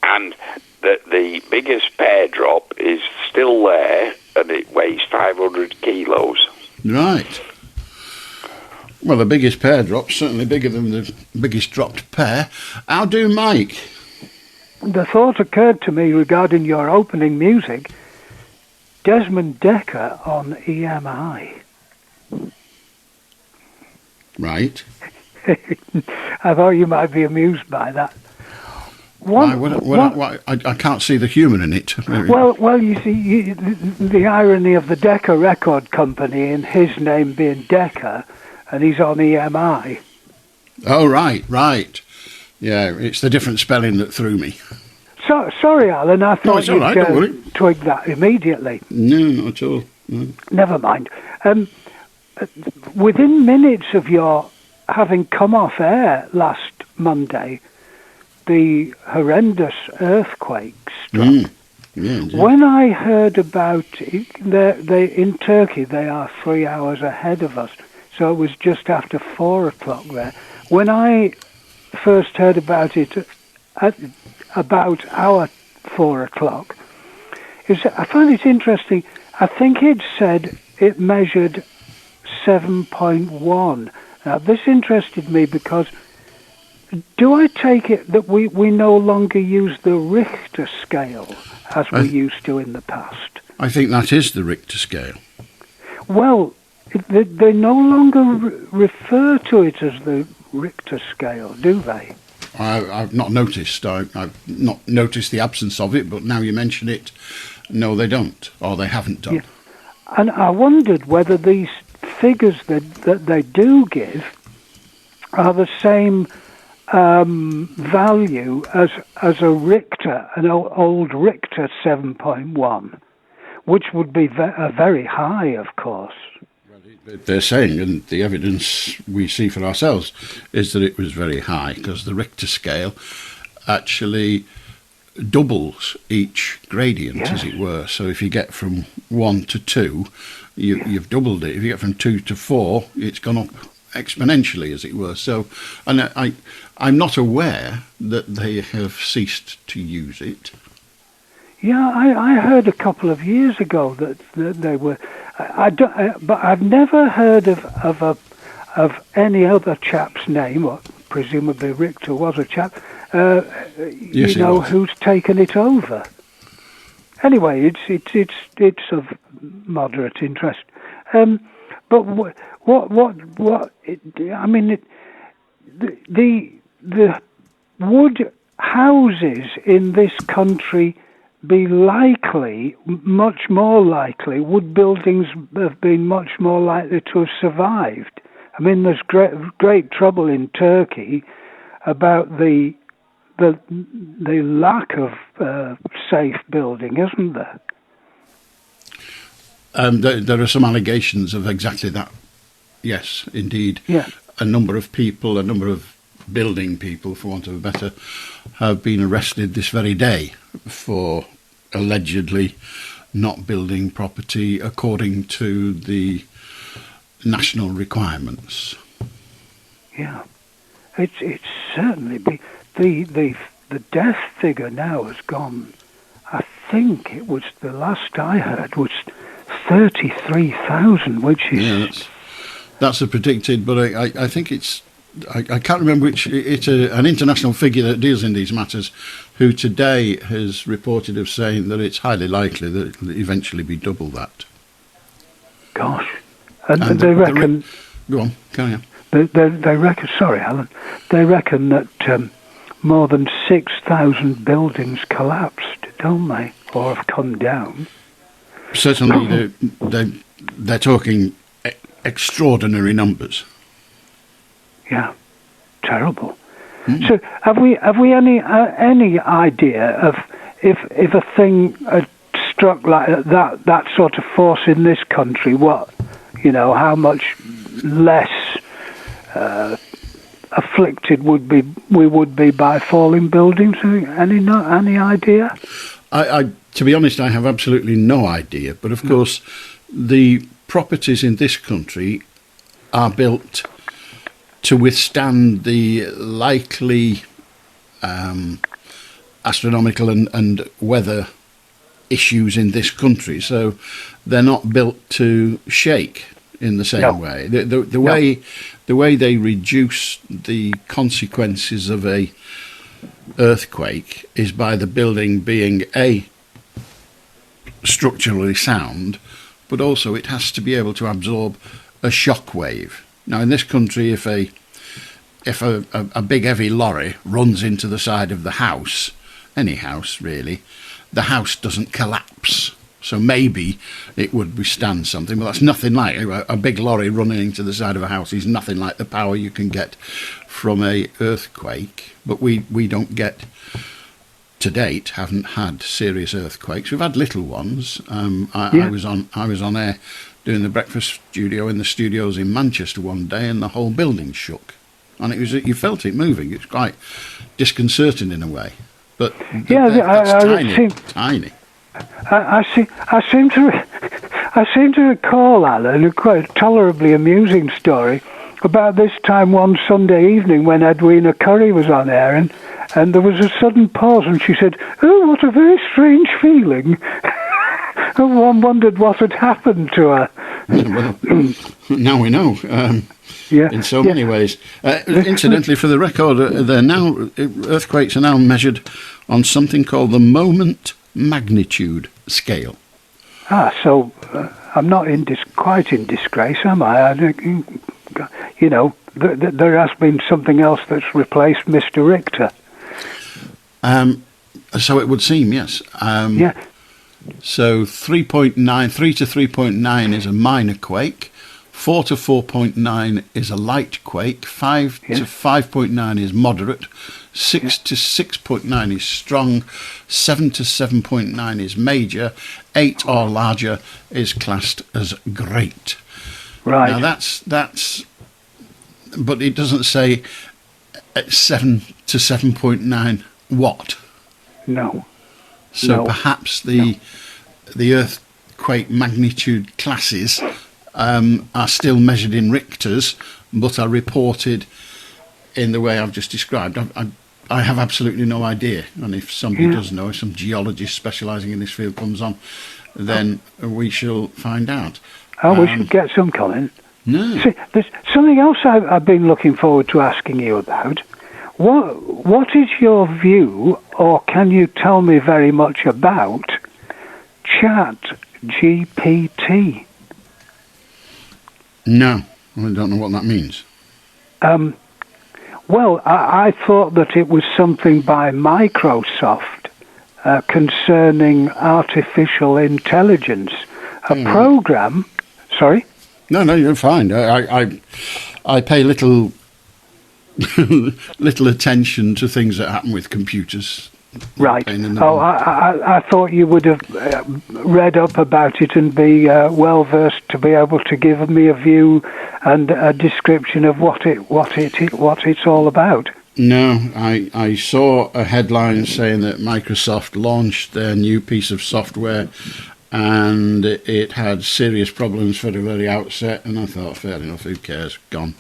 And the biggest pear drop is still there, and it weighs 500 kilos. Right. Well, the biggest pear drop's certainly bigger than the biggest dropped pear. How do, Mike? The thought occurred to me regarding your opening music, Desmond Dekker on EMI. Right. I thought you might be amused by that. I can't see the humour in it. Well, you see, the irony of the Dekker Record Company and his name being Dekker, and he's on EMI. Oh, right. Yeah, it's the different spelling that threw me. So, sorry, Alan, I thought you'd twig that immediately. No, not at all. No. Never mind. Within minutes of your having come off air last Monday, the horrendous earthquake struck. When I heard about it, in Turkey, they are 3 hours ahead of us, so it was just after 4 o'clock there. When I first heard about it at about our 4 o'clock, I find it interesting. I think it said it measured 7.1. Now, this interested me because do I take it that we no longer use the Richter scale as we used to in the past? I think that is the Richter scale. Well, they no longer refer to it as the Richter scale, do they? I've not noticed. I've not noticed the absence of it, but now you mention it, no, they don't, or they haven't done. Yeah. And I wondered whether these figures that they do give are the same value as a Richter, an old Richter 7.1, which would be very high, of course. They're saying, and the evidence we see for ourselves, is that it was very high, because the Richter scale actually doubles each gradient, as it were. So if you get from 1 to 2, you've doubled it. If you get from 2 to 4, it's gone up exponentially, as it were. So, and I'm not aware that they have ceased to use it. Yeah, I heard a couple of years ago that they were. I don't, but I've never heard of any other chap's name. Or presumably Richter was a chap. Yes, you know, was. who's taken it over. Anyway, it's of moderate interest. But what? I mean, the would houses in this country be likely, much more likely, would buildings have been much more likely to have survived? I mean, there's great trouble in Turkey about the lack of safe building, isn't there? There are some allegations of exactly that. Yes, indeed. Yeah. A number of building people, for want of a better, have been arrested this very day for allegedly not building property according to the national requirements. Yeah, it's certainly the death figure now has gone. I think it was, the last I heard was 33,000, which is that's a predicted, but I think it's. I can't remember which. It's an international figure that deals in these matters, who today has reported of saying that it's highly likely that it will eventually be double that. Gosh, and they reckon. Go on, carry on. They reckon. Sorry, Alan. They reckon that more than 6,000 buildings collapsed, don't they, or have come down? Certainly, they're talking extraordinary numbers. Yeah, terrible. So, have we any idea of if a thing had struck like that sort of force in this country, what, how much less afflicted we would be by falling buildings? Any idea? I to be honest, I have absolutely no idea. But of course, the properties in this country are built to withstand the likely astronomical and weather issues in this country. So they're not built to shake in the same way. The way they reduce the consequences of a earthquake is by the building being structurally sound, but also it has to be able to absorb a shock wave. Now, in this country, if a big heavy lorry runs into the side of the house, any house really, the house doesn't collapse. So maybe it would withstand something, but that's nothing like a big lorry running into the side of a house is nothing like the power you can get from a earthquake. But we don't get, to date, haven't had serious earthquakes. We've had little ones. I was on air doing the breakfast studio in the studios in Manchester one day, and the whole building shook, and you felt it moving. It's quite disconcerting in a way, but that's tiny. I seem to recall, Alan, a quite tolerably amusing story about this time one Sunday evening when Edwina Curry was on air, and there was a sudden pause, and she said, "Oh, what a very strange feeling." And one wondered what had happened to her. Well, now we know. In so many ways. Incidentally, for the record, earthquakes are now measured on something called the moment magnitude scale. So I'm not quite in disgrace, am I? There has been something else that's replaced Mr. Richter. So it would seem, yes. So 3 to 3.9 is a minor quake, 4 to 4.9 is a light quake, 5 to 5.9 is moderate, 6 to 6.9 is strong, 7 to 7.9 is major, 8 or larger is classed as great. Right. Now that's, but it doesn't say 7 to 7.9 what? No. So perhaps the earthquake magnitude classes are still measured in Richters, but are reported in the way I've just described. I have absolutely no idea. And if somebody does know, if some geologist specialising in this field comes on, then we shall find out. Oh, we should get some, Colin. No. See, there's something else I've been looking forward to asking you about. What is your view, or can you tell me very much about Chat GPT? No, I don't know what that means. Well, I thought that it was something by Microsoft concerning artificial intelligence. A program. Sorry? No, you're fine. I pay little attention to things that happen with computers. Right. Oh, I thought you would have read up about it and be well versed to be able to give me a view and a description of what it's all about. No, I saw a headline saying that Microsoft launched their new piece of software and it had serious problems for the very outset, and I thought, fair enough, who cares? Gone.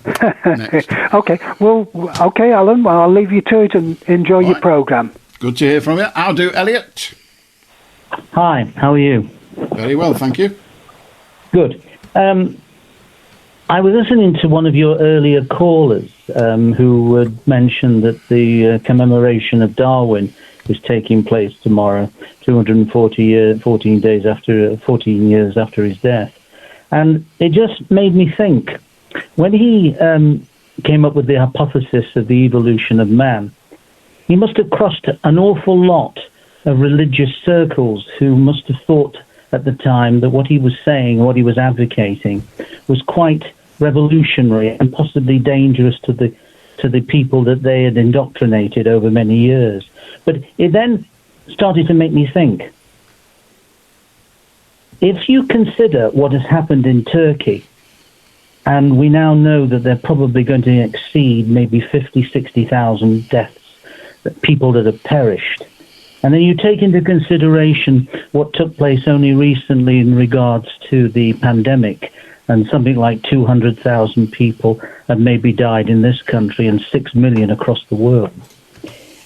Next. Okay, Alan, well, I'll leave you to it and enjoy your programme. Good to hear from you. I'll do, Elliot. Hi, how are you? Very well, thank you. Good. I was listening to one of your earlier callers who had mentioned that the commemoration of Darwin is taking place tomorrow, 14 years after his death. And it just made me think, when he came up with the hypothesis of the evolution of man, he must have crossed an awful lot of religious circles who must have thought at the time that what he was saying, what he was advocating, was quite revolutionary and possibly dangerous to the people that they had indoctrinated over many years. But it then started to make me think, if you consider what has happened in Turkey, and we now know that they're probably going to exceed maybe 50, 60,000 deaths, people that have perished, and then you take into consideration what took place only recently in regards to the pandemic, and something like 200,000 people have maybe died in this country and 6 million across the world.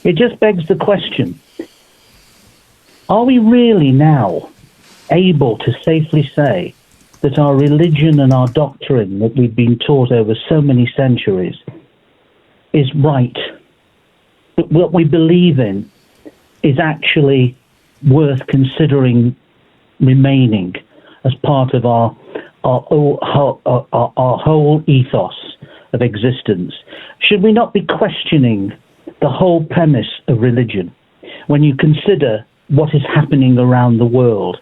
It just begs the question, are we really now able to safely say that our religion and our doctrine that we've been taught over so many centuries is right? That what we believe in is actually worth considering remaining as part of our whole ethos of existence? Should we not be questioning the whole premise of religion when you consider what is happening around the world?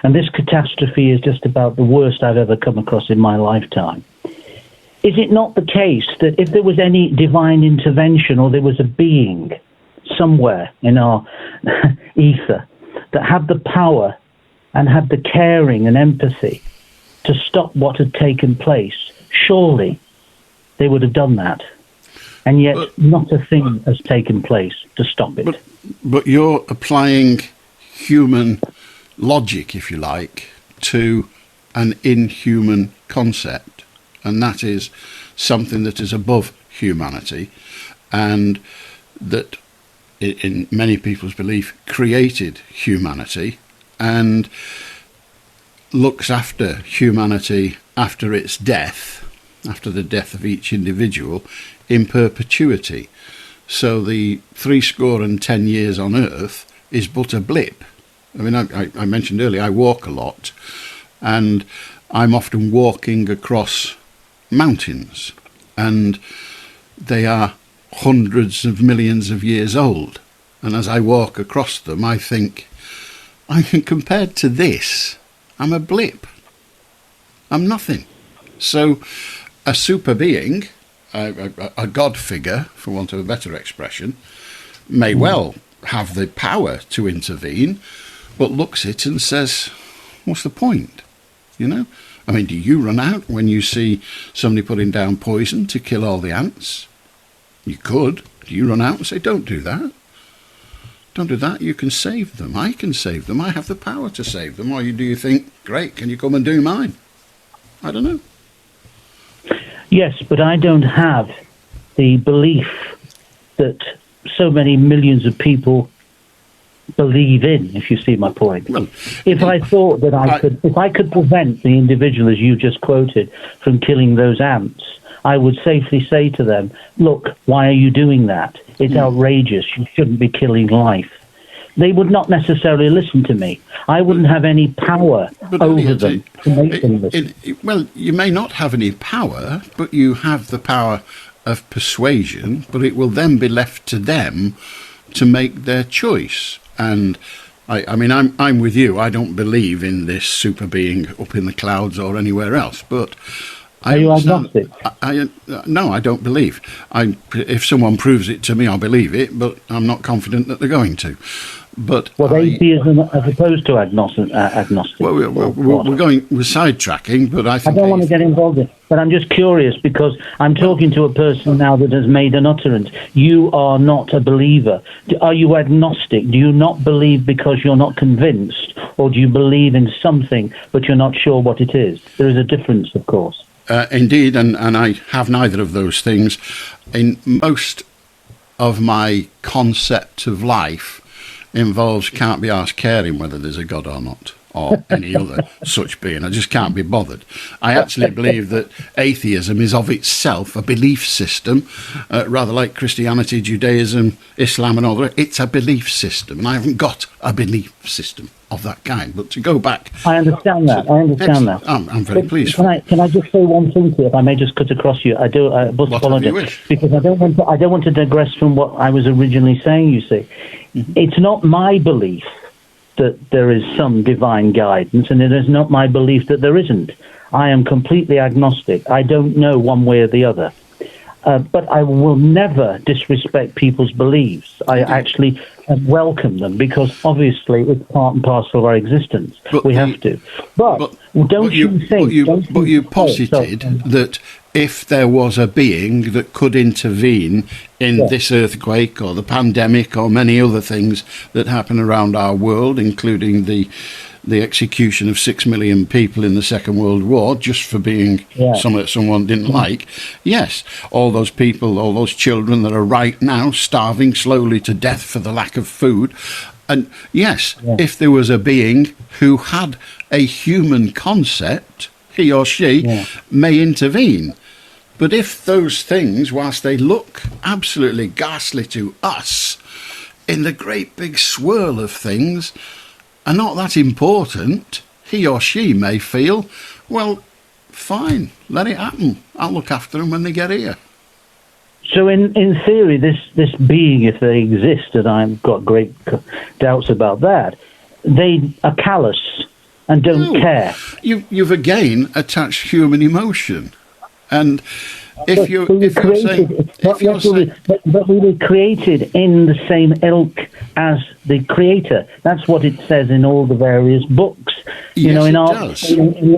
And this catastrophe is just about the worst I've ever come across in my lifetime. Is it not the case that if there was any divine intervention, or there was a being somewhere in our ether that had the power and had the caring and empathy to stop what had taken place, surely they would have done that. And yet not a thing has taken place to stop it. But you're applying human logic, if you like, to an inhuman concept. And that is something that is above humanity, and that, in many people's belief, created humanity and looks after humanity after its death, after the death of each individual, in perpetuity. So the 70 years on Earth is but a blip. I mean, I mentioned earlier, I walk a lot, and I'm often walking across mountains, and they are hundreds of millions of years old. And as I walk across them, I think, compared to this, I'm a blip. I'm nothing. So a super being, a God figure, for want of a better expression, may well have the power to intervene, but looks at it and says, what's the point? You know? I mean, do you run out when you see somebody putting down poison to kill all the ants? You could. Do you run out and say, don't do that? Don't do that. You can save them. I can save them. I have the power to save them. Or do you think, great, can you come and do mine? I don't know. Yes, but I don't have the belief that so many millions of people believe in, if you see my point. Well, if I thought that if I could prevent the individual, as you just quoted, from killing those ants, I would safely say to them, look, why are you doing that? It's outrageous. You shouldn't be killing life. They would not necessarily listen to me. I wouldn't have any power over them to make them listen. Well, you may not have any power, but you have the power of persuasion, but it will then be left to them to make their choice. And I mean, I'm with you. I don't believe in this super being up in the clouds or anywhere else, but are you agnostic? No, I don't believe. If someone proves it to me, I'll believe it, but I'm not confident that they're going to. But atheism as opposed to agnostic. Well, we're sidetracking, but I think I don't want to get involved in. But I'm just curious because I'm talking to a person now that has made an utterance. You are not a believer. Are you agnostic? Do you not believe because you're not convinced, or do you believe in something but you're not sure what it is? There is a difference, of course. Indeed, and I have neither of those things. In most of my concept of life involves can't be asked caring whether there's a God or not, or any other such being. I just can't be bothered. I actually believe that atheism is of itself a belief system, rather like Christianity, Judaism, Islam and all that. It's a belief system, and I haven't got a belief system of that kind. But to go back... I understand that. I'm very pleased. Can I just say one thing to you, if I may just cut across you? I apologize, because I don't want to digress from what I was originally saying, you see. Mm-hmm. It's not my belief that there is some divine guidance, and it is not my belief that there isn't. I am completely agnostic. I don't know one way or the other. But I will never disrespect people's beliefs. I actually welcome them because obviously it's part and parcel of our existence. We have to. But you posited that if there was a being that could intervene in this earthquake or the pandemic or many other things that happen around our world, including the execution of 6 million people in the Second World War just for being something that someone didn't like. Yes, all those people, all those children that are right now starving slowly to death for the lack of food. And yes, if there was a being who had a human concept, he or she may intervene. But if those things, whilst they look absolutely ghastly to us, in the great big swirl of things, are not that important, he or she may feel, well, fine, let it happen. I'll look after them when they get here. So in theory, this being, if they exist, and I've got great doubts about that, they are callous and don't care. You've again attached human emotion. And if you're saying... But we were created in the same ilk as the Creator. That's what it says in all the various books. Yes, in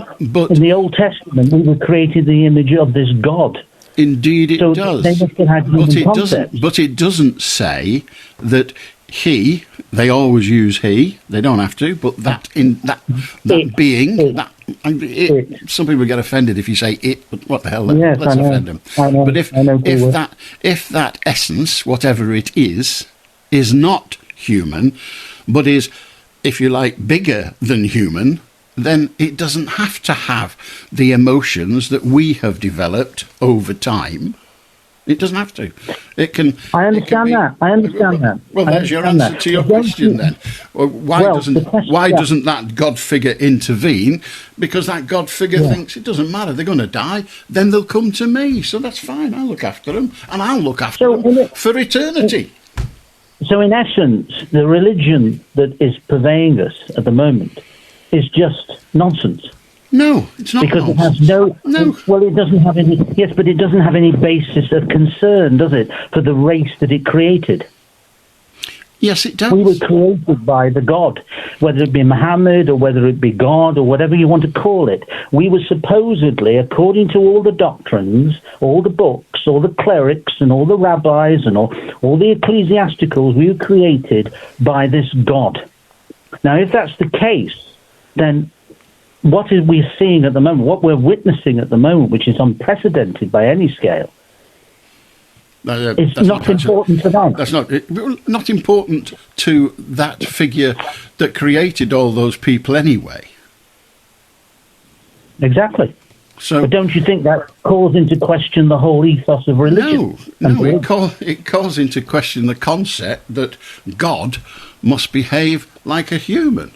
the Old Testament, we were created the image of this God. Indeed it does. But it doesn't say that he, they always use he, they don't have to, but that being, some people get offended if you say it, but what the hell, let's offend them. But if that essence, whatever it is not human, but is, if you like, bigger than human, then it doesn't have to have the emotions that we have developed over time. It doesn't have to. It can. I understand that. Well, there's your answer to your question then. Why doesn't that God figure intervene? Because that God figure thinks it doesn't matter. They're going to die. Then they'll come to me. So that's fine. I'll look after them, and I'll look after them for eternity. So in essence, the religion that is purveying us at the moment is just nonsense. No, it's not. Because it has no. Well, it doesn't have any. Yes, but it doesn't have any basis of concern, does it, for the race that it created? Yes, it does. We were created by the God, whether it be Muhammad or whether it be God or whatever you want to call it. We were supposedly, according to all the doctrines, all the books, all the clerics and all the rabbis and all the ecclesiasticals, we were created by this God. Now, if that's the case, then what are we seeing at the moment, what we're witnessing at the moment, which is unprecedented by any scale, It's not important to them. That's not important to that figure that created all those people anyway. Exactly. So, but don't you think that calls into question the whole ethos of religion? No, it calls into question the concept that God must behave like a human.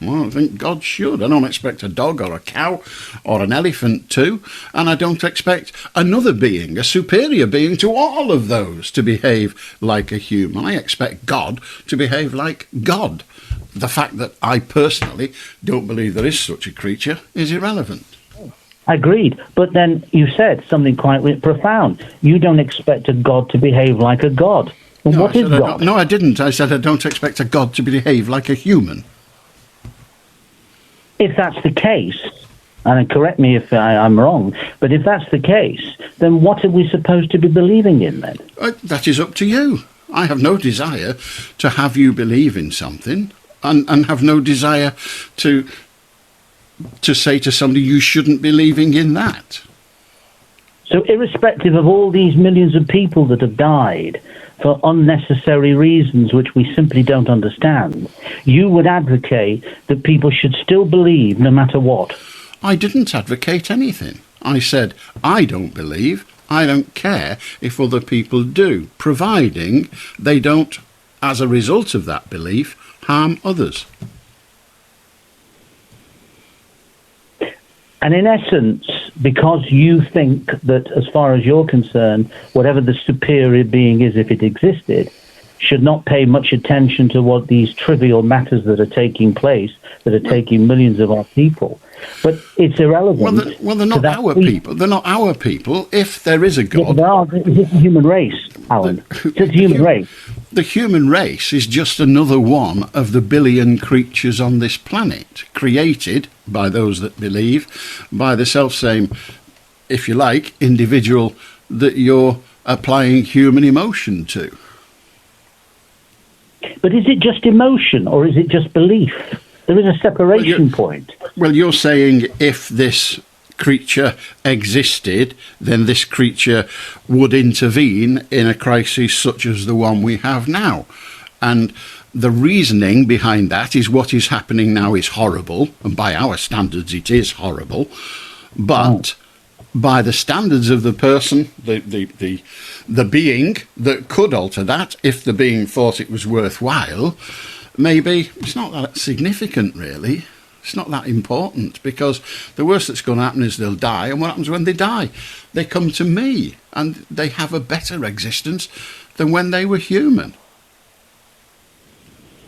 Well, I think God should. I don't expect a dog or a cow or an elephant to, and I don't expect another being, a superior being to all of those, to behave like a human. I expect God to behave like God. The fact that I personally don't believe there is such a creature is irrelevant. Agreed. But then you said something quite profound. You don't expect a God to behave like a God. Well, what is God? No, I didn't. I said I don't expect a God to behave like a human. If that's the case, and correct me if I'm wrong, but if that's the case, then what are we supposed to be believing in then? That is up to you. I have no desire to have you believe in something, and have no desire to say to somebody you shouldn't be believing in that. So irrespective of all these millions of people that have died for unnecessary reasons which we simply don't understand, you would advocate that people should still believe no matter what? I didn't advocate anything. I said, I don't believe, I don't care if other people do, providing they don't, as a result of that belief, harm others. And in essence, because you think that, as far as you're concerned, whatever the superior being is, if it existed, should not pay much attention to what these trivial matters that are taking place, that are taking millions of our people. But it's irrelevant. Well, they're not our people. They're not our people. If there is a God... It's a human race, Alan. It's a human race. The human race is just another one of the billion creatures on this planet, created by those that believe, by the self-same, if you like, individual that you're applying human emotion to. But is it just emotion, or is it just belief? There is a separation point. Well, you're saying if this creature existed, then this creature would intervene in a crisis such as the one we have now. And the reasoning behind that is what is happening now is horrible, and by our standards it is horrible, but by the standards of the person, the being that could alter that, if the being thought it was worthwhile, maybe it's not that significant, really. It's not that important, because the worst that's going to happen is they'll die, and what happens when they die? They come to me, and they have a better existence than when they were human.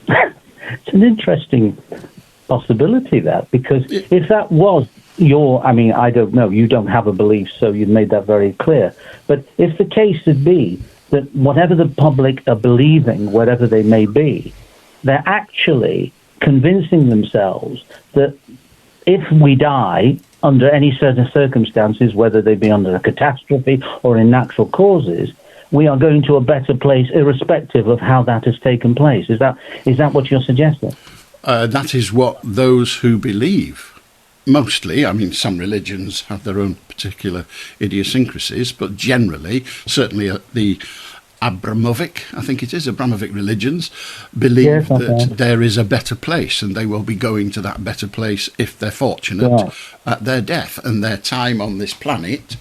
It's an interesting possibility, that, because if that was I don't know, you don't have a belief, so you've made that very clear. But if the case would be that whatever the public are believing, whatever they may be, they're actually convincing themselves that if we die under any certain circumstances, whether they be under a catastrophe or in natural causes, we are going to a better place irrespective of how that has taken place. Is that what you're suggesting? That is what those who believe. Mostly, I mean, some religions have their own particular idiosyncrasies, but generally, certainly the Abramovic religions believe that there is a better place, and they will be going to that better place if they're fortunate at their death, and their time on this planet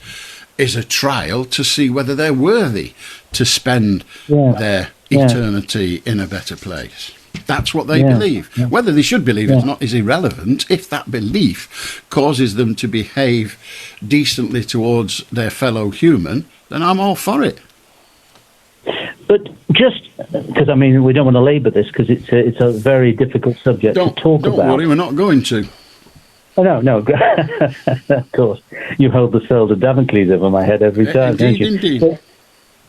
is a trial to see whether they're worthy to spend their eternity in a better place. That's what they believe. Whether they should believe it or not is irrelevant. If that belief causes them to behave decently towards their fellow human, then I'm all for it. But just because, we don't want to labour this, because it's a very difficult subject to talk about. Don't worry, we're not going to. Oh, no. Of course. You hold the sword of Damocles over my head every time, don't you? Indeed. But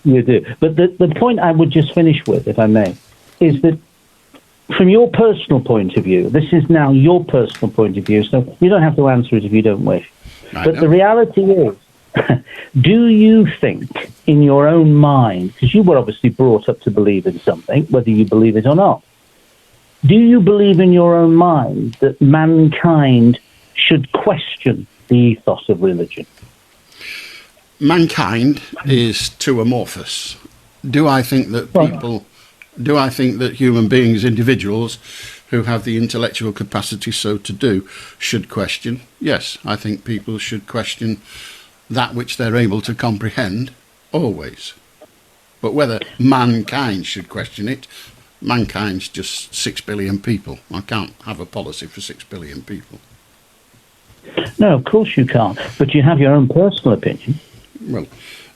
you do. But the point I would just finish with, if I may, is that from your personal point of view, this is now your personal point of view, so you don't have to answer it if you don't wish. But the reality is, do you think in your own mind, because you were obviously brought up to believe in something, whether you believe it or not, do you believe in your own mind that mankind should question the ethos of religion? mankind is too amorphous. Do I think that human beings, individuals who have the intellectual capacity so to do, should question? Yes, I think people should question that which they're able to comprehend, always. But whether mankind should question it, mankind's just 6 billion people. I can't have a policy for 6 billion people. No, of course you can't. But you have your own personal opinion. Well,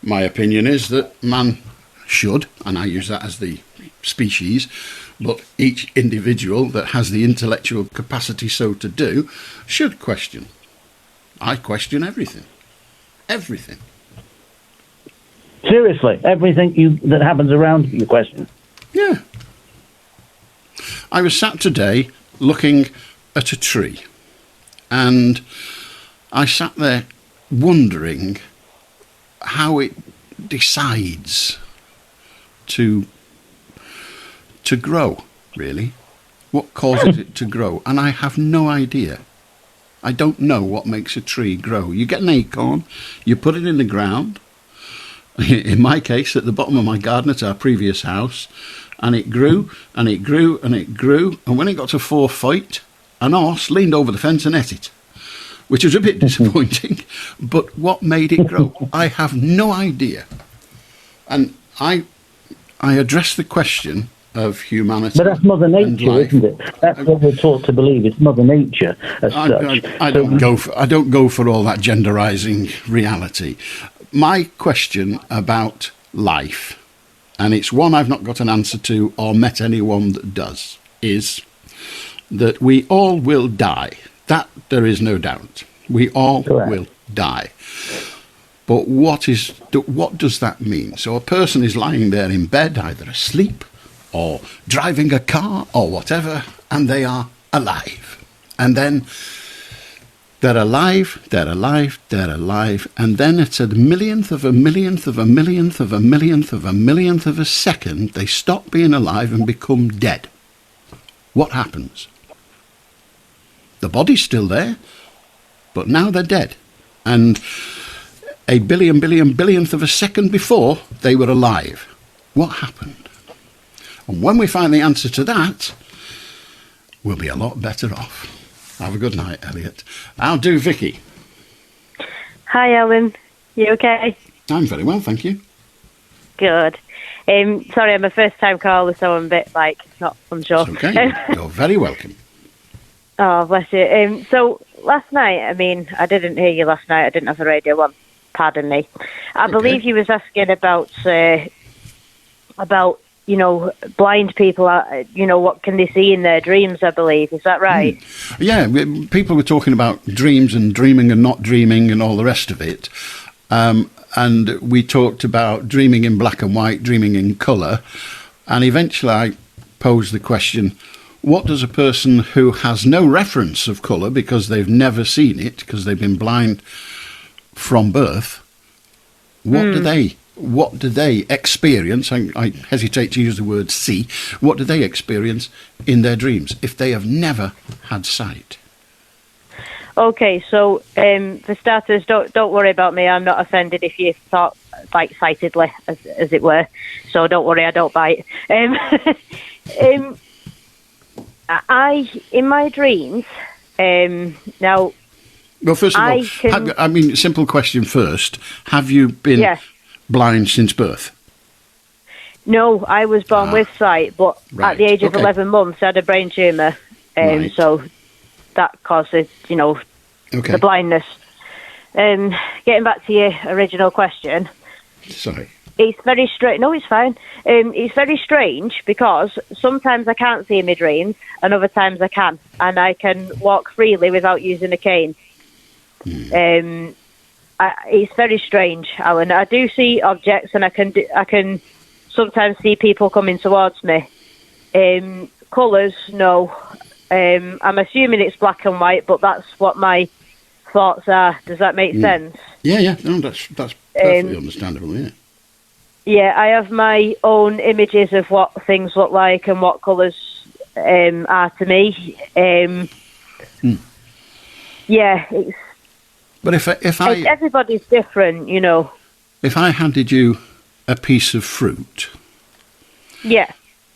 my opinion is that man should, and I use that as the species, but each individual that has the intellectual capacity so to do should question. I question everything. Everything. Seriously, everything that happens around you question? Yeah. I was sat today looking at a tree, and I sat there wondering how it decides to grow, really. What causes it to grow? And I have no idea. I don't know what makes a tree grow. You get an acorn, you put it in the ground. In my case, at the bottom of my garden at our previous house, and it grew, and it grew, and it grew, and when it got to 4 feet, an horse leaned over the fence and ate it, which was a bit disappointing, but what made it grow? I have no idea. And I address the question of humanity. But that's Mother Nature, isn't it? That's what we're taught to believe. It's Mother Nature as such. I don't go for all that genderising reality. My question about life, and it's one I've not got an answer to or met anyone that does, is that we all will die. That there is no doubt. We all will die. But what does that mean? So a person is lying there in bed, either asleep or driving a car or whatever, and they are alive. And then they're alive, they're alive, they're alive, and then it's a millionth of a millionth of a millionth of a millionth of a millionth of a second, they stop being alive and become dead. What happens? The body's still there, but now they're dead. And a billionth of a second before, they were alive. What happened? And when we find the answer to that, we'll be a lot better off. Have a good night, Elliot. How do, Vicki? Hi, Allan. You okay? I'm very well, thank you. Good. Sorry, I'm a first-time caller, so I'm a bit, not unsure. It's okay. You're very welcome. Oh, bless you. So, last night, I didn't hear you last night. I didn't have the radio on. Pardon me. I believe you was asking about blind people, what can they see in their dreams, I believe. Is that right? Yeah, people were talking about dreams and dreaming and not dreaming and all the rest of it. And we talked about dreaming in black and white, dreaming in colour. And eventually I posed the question, what does a person who has no reference of colour because they've never seen it, because they've been blind from birth, what do they experience? I hesitate to use the word see. What do they experience in their dreams if they have never had sight? Okay, so for starters, don't worry about me. I'm not offended if you thought sightedly, as it were. So don't worry, I don't bite. In my dreams, now. Well, first of all, simple question first. Have you been blind since birth? No, I was born with sight, but at the age of 11 months, I had a brain tumour. So that causes, the blindness. Getting back to your original question. Sorry. It's very strange. No, it's fine. It's very strange because sometimes I can't see in my dreams and other times I can. And I can walk freely without using a cane. It's very strange, Allan. I do see objects, and I can sometimes see people coming towards me. Colours, no. I'm assuming it's black and white, but that's what my thoughts are. Does that make sense? Yeah. No, that's perfectly understandable. Yeah. Yeah, I have my own images of what things look like and what colours are to me. Yeah, it's. But if I everybody's different, if I handed you a piece of fruit, Yeah.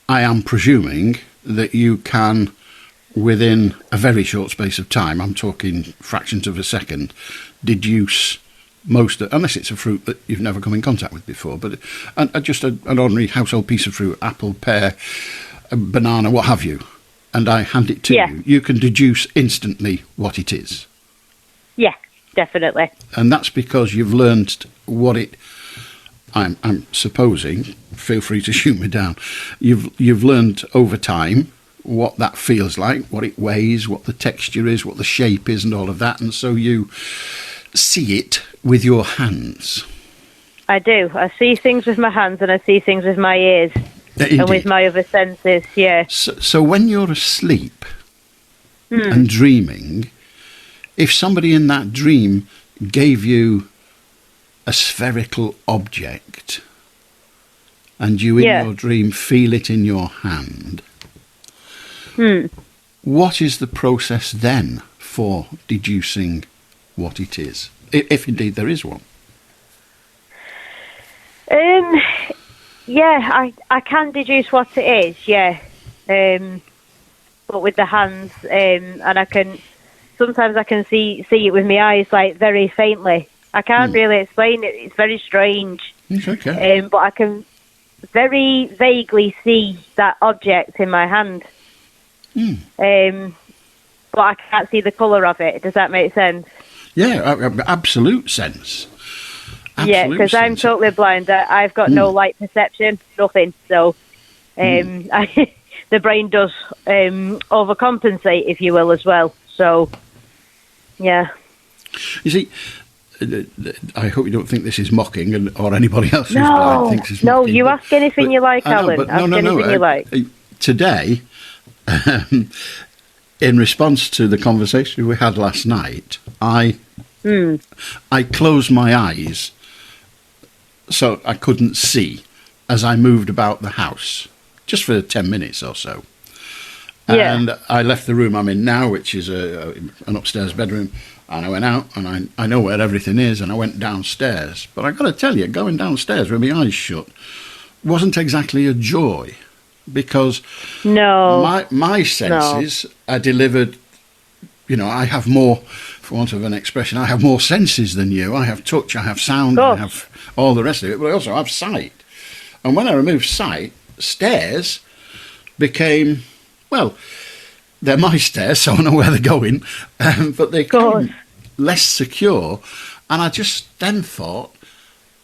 I am presuming that you can, within a very short space of time, I'm talking fractions of a second, deduce most, unless it's a fruit that you've never come in contact with before, but just an ordinary household piece of fruit, apple, pear, a banana, what have you, and I hand it to you, you can deduce instantly what it is. Yeah, definitely. And that's because you've learned what it... I'm supposing, feel free to shoot me down, you've learned over time what that feels like, what it weighs, what the texture is, what the shape is, and all of that, and so you see it with your hands. I do. I see things with my hands and I see things with my ears. Indeed. And with my other senses, yeah. So when you're asleep and dreaming, if somebody in that dream gave you a spherical object and you in your dream feel it in your hand, what is the process then for deducing what it is, if indeed there is one? Yeah, I can deduce what it is, yeah. But with the hands, and sometimes I can see it with my eyes, like, very faintly. I can't really explain it. It's very strange. It's okay. But I can very vaguely see that object in my hand. But I can't see the colour of it. Does that make sense? Yeah, absolute sense. Yeah, because I'm totally blind. I've got no light perception, nothing. So the brain does overcompensate, if you will, as well. So, yeah. You see, I hope you don't think this is mocking, or anybody else who's blind thinks it's mocking. No, you ask anything you like, Alan. Ask anything you like. Today, in response to the conversation we had last night, I closed my eyes so I couldn't see as I moved about the house, just for 10 minutes or so. And I left the room I'm in now, which is an upstairs bedroom, and I went out, and I know where everything is, and I went downstairs. But I got to tell you, going downstairs with my eyes shut wasn't exactly a joy, because my senses are delivered. You know, I have more, for want of an expression, I have more senses than you. I have touch, I have sound, I have all the rest of it, but I also have sight. And when I removed sight, stairs became, well, they're my stairs, so I know where they're going, but they became less secure. And I just then thought,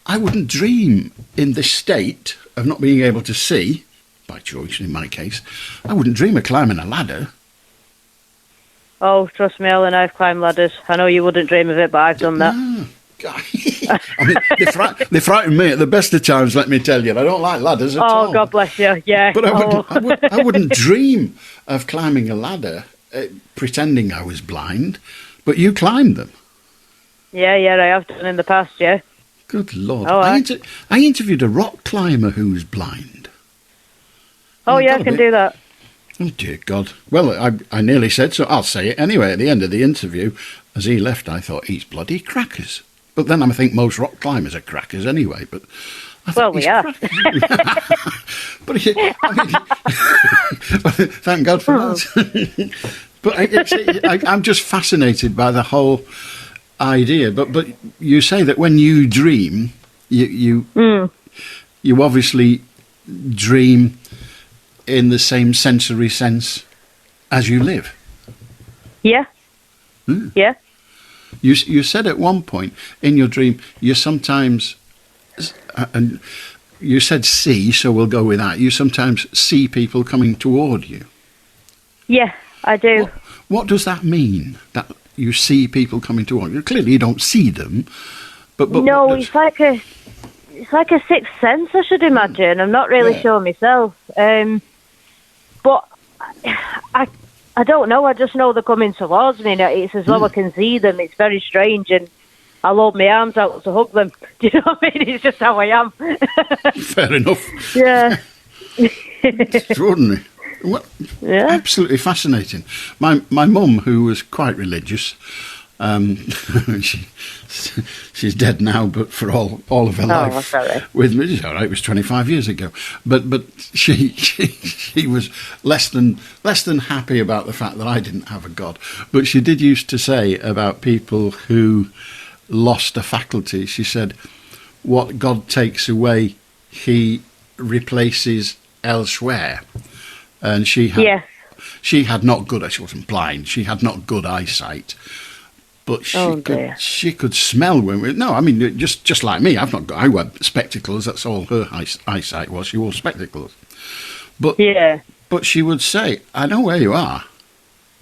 I wouldn't dream in this state of not being able to see, by choice in my case, I wouldn't dream of climbing a ladder. Oh, trust me, Ellen, I've climbed ladders. I know you wouldn't dream of it, but I've done that. I mean, they frighten me at the best of times, let me tell you. I don't like ladders at all. Oh, God bless you, yeah. But I wouldn't dream of climbing a ladder, pretending I was blind, but you climbed them. Yeah, I have done in the past, yeah. Good Lord. Oh, I interviewed a rock climber who was blind. Oh, yeah, I can do that. Oh, dear God. Well, I nearly said so. I'll say it anyway. At the end of the interview, as he left, I thought, he's bloody crackers. But then I think most rock climbers are crackers anyway. But I thought, we are. But thank God for that. But I'm just fascinated by the whole idea. But you say that when you dream, you obviously dream in the same sensory sense as you live. Yeah. Yeah. You said at one point in your dream, you sometimes, and you said see, so we'll go with that. You sometimes see people coming toward you. Yeah, I do. What does that mean? That you see people coming toward you? Clearly, you don't see them, but no, it's like a sixth sense, I should imagine. I'm not really sure myself, but I don't know. I just know they're coming towards me. It's as though I can see them. It's very strange, and I'll hold my arms out to hug them. Do you know what I mean? It's just how I am. Fair enough. Yeah. Extraordinary. Well, absolutely fascinating. My mum, who was quite religious, She's dead now, but for all of her life sorry. with me, it's all right. It was 25 years ago, but she was less than happy about the fact that I didn't have a God. But she did used to say about people who lost a faculty. She said, "What God takes away, He replaces elsewhere." And she had not good. She wasn't blind. She had not good eyesight. But she could smell when we... No, I mean, just like me. I wear spectacles. That's all her eyesight was. She wore spectacles. But she would say, "I know where you are."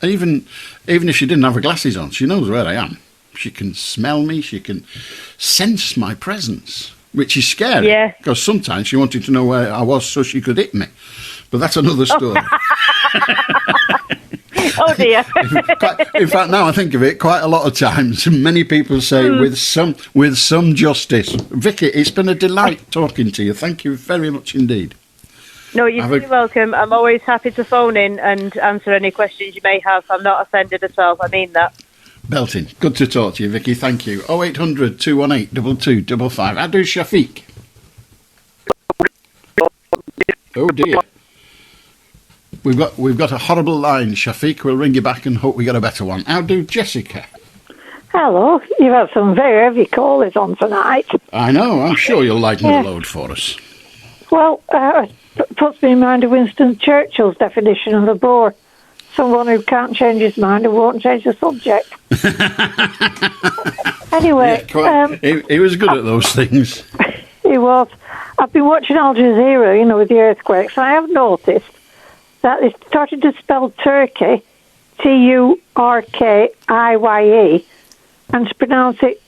Even if she didn't have her glasses on, she knows where I am. She can smell me. She can sense my presence, which is scary. Yeah. Because sometimes she wanted to know where I was so she could hit me. But that's another story. Oh dear! In fact, now I think of it, quite a lot of times, many people say with some justice. Vicki, it's been a delight talking to you. Thank you very much indeed. No, you're very welcome. I'm always happy to phone in and answer any questions you may have. I'm not offended at all. I mean that. Belting. Good to talk to you, Vicki. Thank you. 0800 218 2255. How do Shafiq? Oh dear. We've got a horrible line, Shafiq. We'll ring you back and hope we get a better one. How do Jessica? Hello. You've had some very heavy callers on tonight. I know. I'm sure you'll lighten the load for us. Well, puts me in mind of Winston Churchill's definition of a bore. Someone who can't change his mind and won't change the subject. Anyway. Yeah, he was good at those things. He was. I've been watching Al Jazeera, with the earthquakes. I have noticed that they started to spell Turkey, Turkiye, and to pronounce it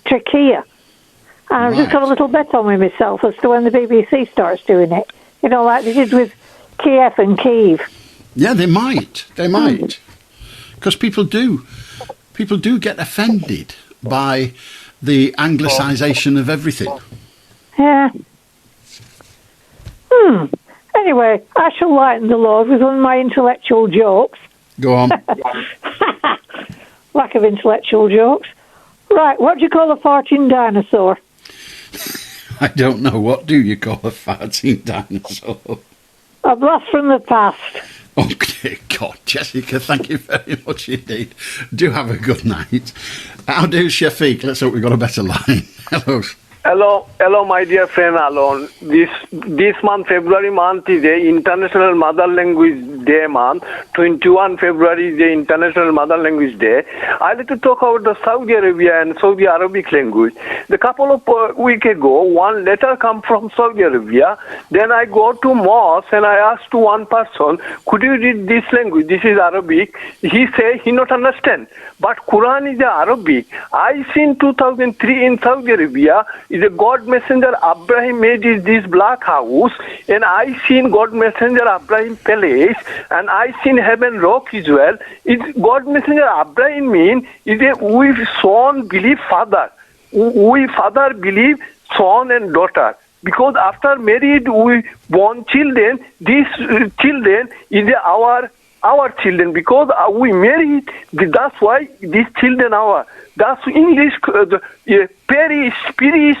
Turkiye. And I've just got a little bet on with myself as to when the BBC starts doing it. Like they did with Kiev and Kyiv. Yeah, they might. Because people do get offended by the anglicisation of everything. Yeah. Anyway, I shall lighten the load with one of my intellectual jokes. Go on. Lack of intellectual jokes. Right, what do you call a farting dinosaur? I don't know. What do you call a farting dinosaur? A blast from the past. Okay, God, Jessica, thank you very much indeed. Do have a good night. How do Shafiq? Let's hope we've got a better line. Hello, my dear friend Allan. This month, February month, is the International Mother Language Day month. 21 February is the International Mother Language Day. I'd like to talk about the Saudi Arabia and Saudi Arabic language. The couple of weeks ago, one letter come from Saudi Arabia. Then I go to mosque and I ask to one person, could you read this language? This is Arabic. He say he not understand. But Quran is the Arabic. I seen 2003 in Saudi Arabia. The God Messenger Abraham made this black house, and I seen God Messenger Abraham palace, and I seen heaven rock as well. God Messenger Abraham mean we son believe father. We father believe son and daughter. Because after married we born children, these children is our children. Because we married, that's why these children are. That's English, parish,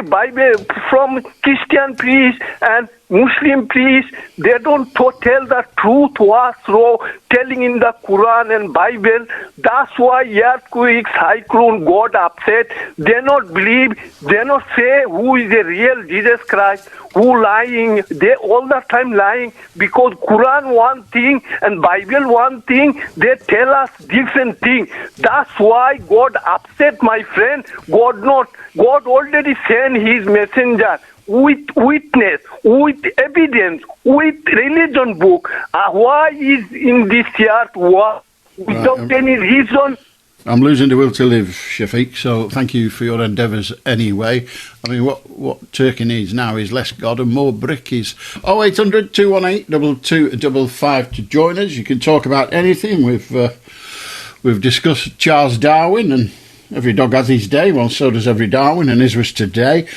Bible from Christian priest and Muslim priest. They don't tell the truth to us, telling in the Quran and Bible. That's why earthquake, cyclone, God upset. They not believe, they not say who is the real Jesus Christ, who lying. They all the time lying because Quran one thing and Bible one thing. They tell us different thing. That's why God upset, my friend. God already sent his messenger with witness, with evidence, with religion book. Why is in this earth war without any reason? I'm losing the will to live, Shafiq, so thank you for your endeavours anyway. I mean, what Turkey needs now is less God and more brickies. 0800 218 2255 to join us. You can talk about anything. We've discussed Charles Darwin, and every dog has his day. Well, so does every Darwin, and his was today.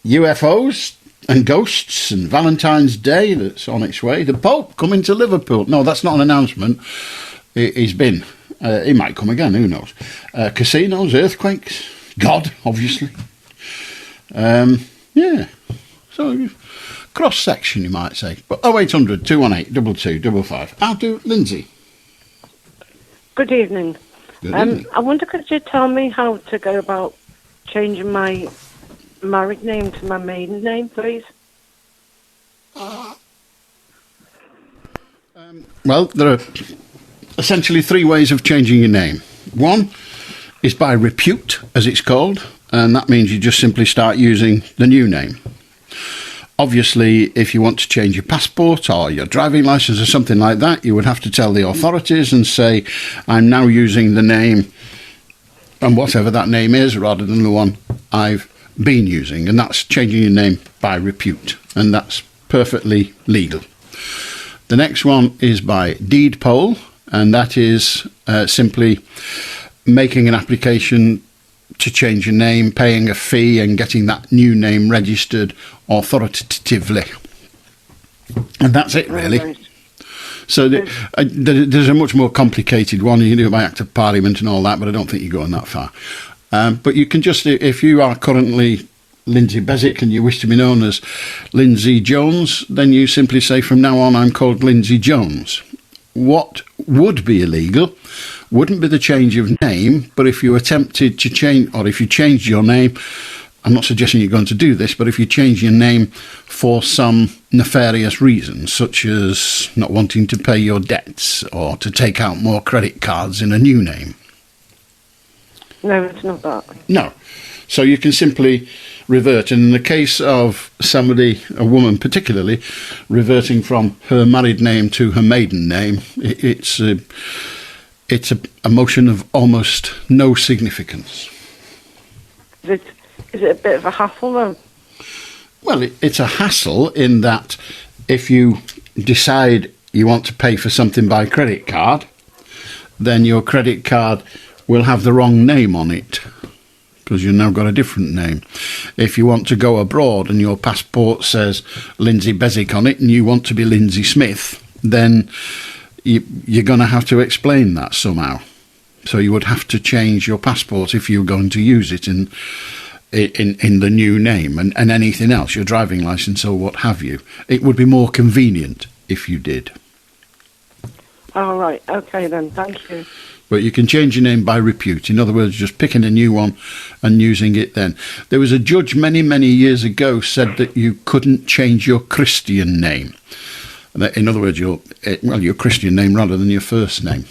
UFOs and ghosts and Valentine's Day that's on its way. The Pope coming to Liverpool. No, that's not an announcement. He's been. He might come again, who knows? Casinos, earthquakes, God, obviously. Yeah. So, cross-section, you might say. But 0800 218 2255. I'll do Lindsay. Good evening. Good evening. I wonder, could you tell me how to go about changing my married name to my maiden name, please? Well, there are essentially 3 ways of changing your name. One is by repute, as it's called, and that means you just simply start using the new name. Obviously, if you want to change your passport or your driving licence or something like that, you would have to tell the authorities and say, I'm now using the name, and whatever that name is, rather than the one I've been using. And that's changing your name by repute, and that's perfectly legal. The next one is by deed poll, and that is simply making an application to change your name, paying a fee and getting that new name registered authoritatively. And that's it, really. Right. So there's a much more complicated one. You can do it by Act of Parliament and all that, but I don't think you're going that far. But you can just, if you are currently Lindsay Beswick and you wish to be known as Lindsay Jones, then you simply say, from now on I'm called Lindsay Jones. What would be illegal wouldn't be the change of name, but if you attempted to change, or if you changed your name, I'm not suggesting you're going to do this, but if you change your name for some nefarious reasons, such as not wanting to pay your debts or to take out more credit cards in a new name. No, it's not that. No. So you can simply revert. And in the case of somebody, a woman particularly, reverting from her married name to her maiden name, it's a motion of almost no significance. Is it a bit of a hassle, though? Well, it's a hassle in that if you decide you want to pay for something by credit card, then your credit card will have the wrong name on it, because you've now got a different name. If you want to go abroad and your passport says Lindsay Beswick on it and you want to be Lindsay Smith, then you're going to have to explain that somehow. So you would have to change your passport if you're going to use it in the new name, and anything else, your driving licence or what have you. It would be more convenient if you did. All right, okay then, thank you. But you can change your name by repute. In other words, just picking a new one and using it then. There was a judge many, many years ago said that you couldn't change your Christian name. In other words, your Christian name rather than your first name.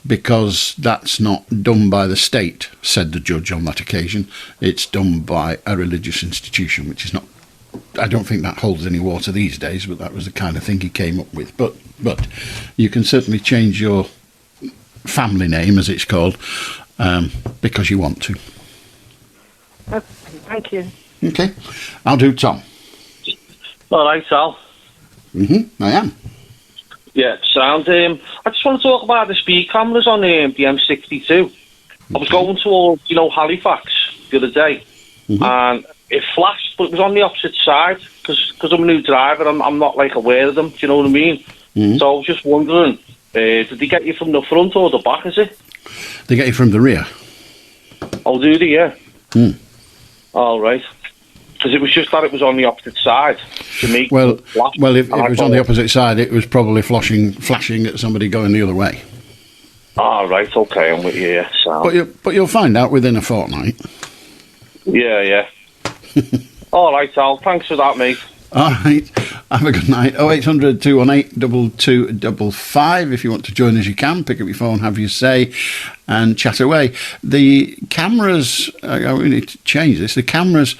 Because that's not done by the state, said the judge on that occasion. It's done by a religious institution, which is not... I don't think that holds any water these days, but that was the kind of thing he came up with. But you can certainly change your family name, as it's called, because you want to. Okay, thank you. Okay. I'll do Tom. All right, Sal. I am. Yeah, sound. I just want to talk about the speed cameras on the M62. I was going towards, Halifax the other day, and it flashed, but it was on the opposite side, because I'm a new driver, I'm not, aware of them, do you know what I mean? So I was just wondering, did they get you from the front or the back, is it? They get you from the rear. Oh, do they, yeah? All right. Because it was just that it was on the opposite side. To me, well, if it was on the opposite side, it was probably flashing at somebody going the other way. All right, okay, I'm with you. Yeah, so. But you'll find out within a fortnight. Yeah. All right, Al. Thanks for that, mate. All right. Have a good night. 0800 218 2255. If you want to join us, you can. Pick up your phone, have your say, and chat away. The cameras, we need to change this. The cameras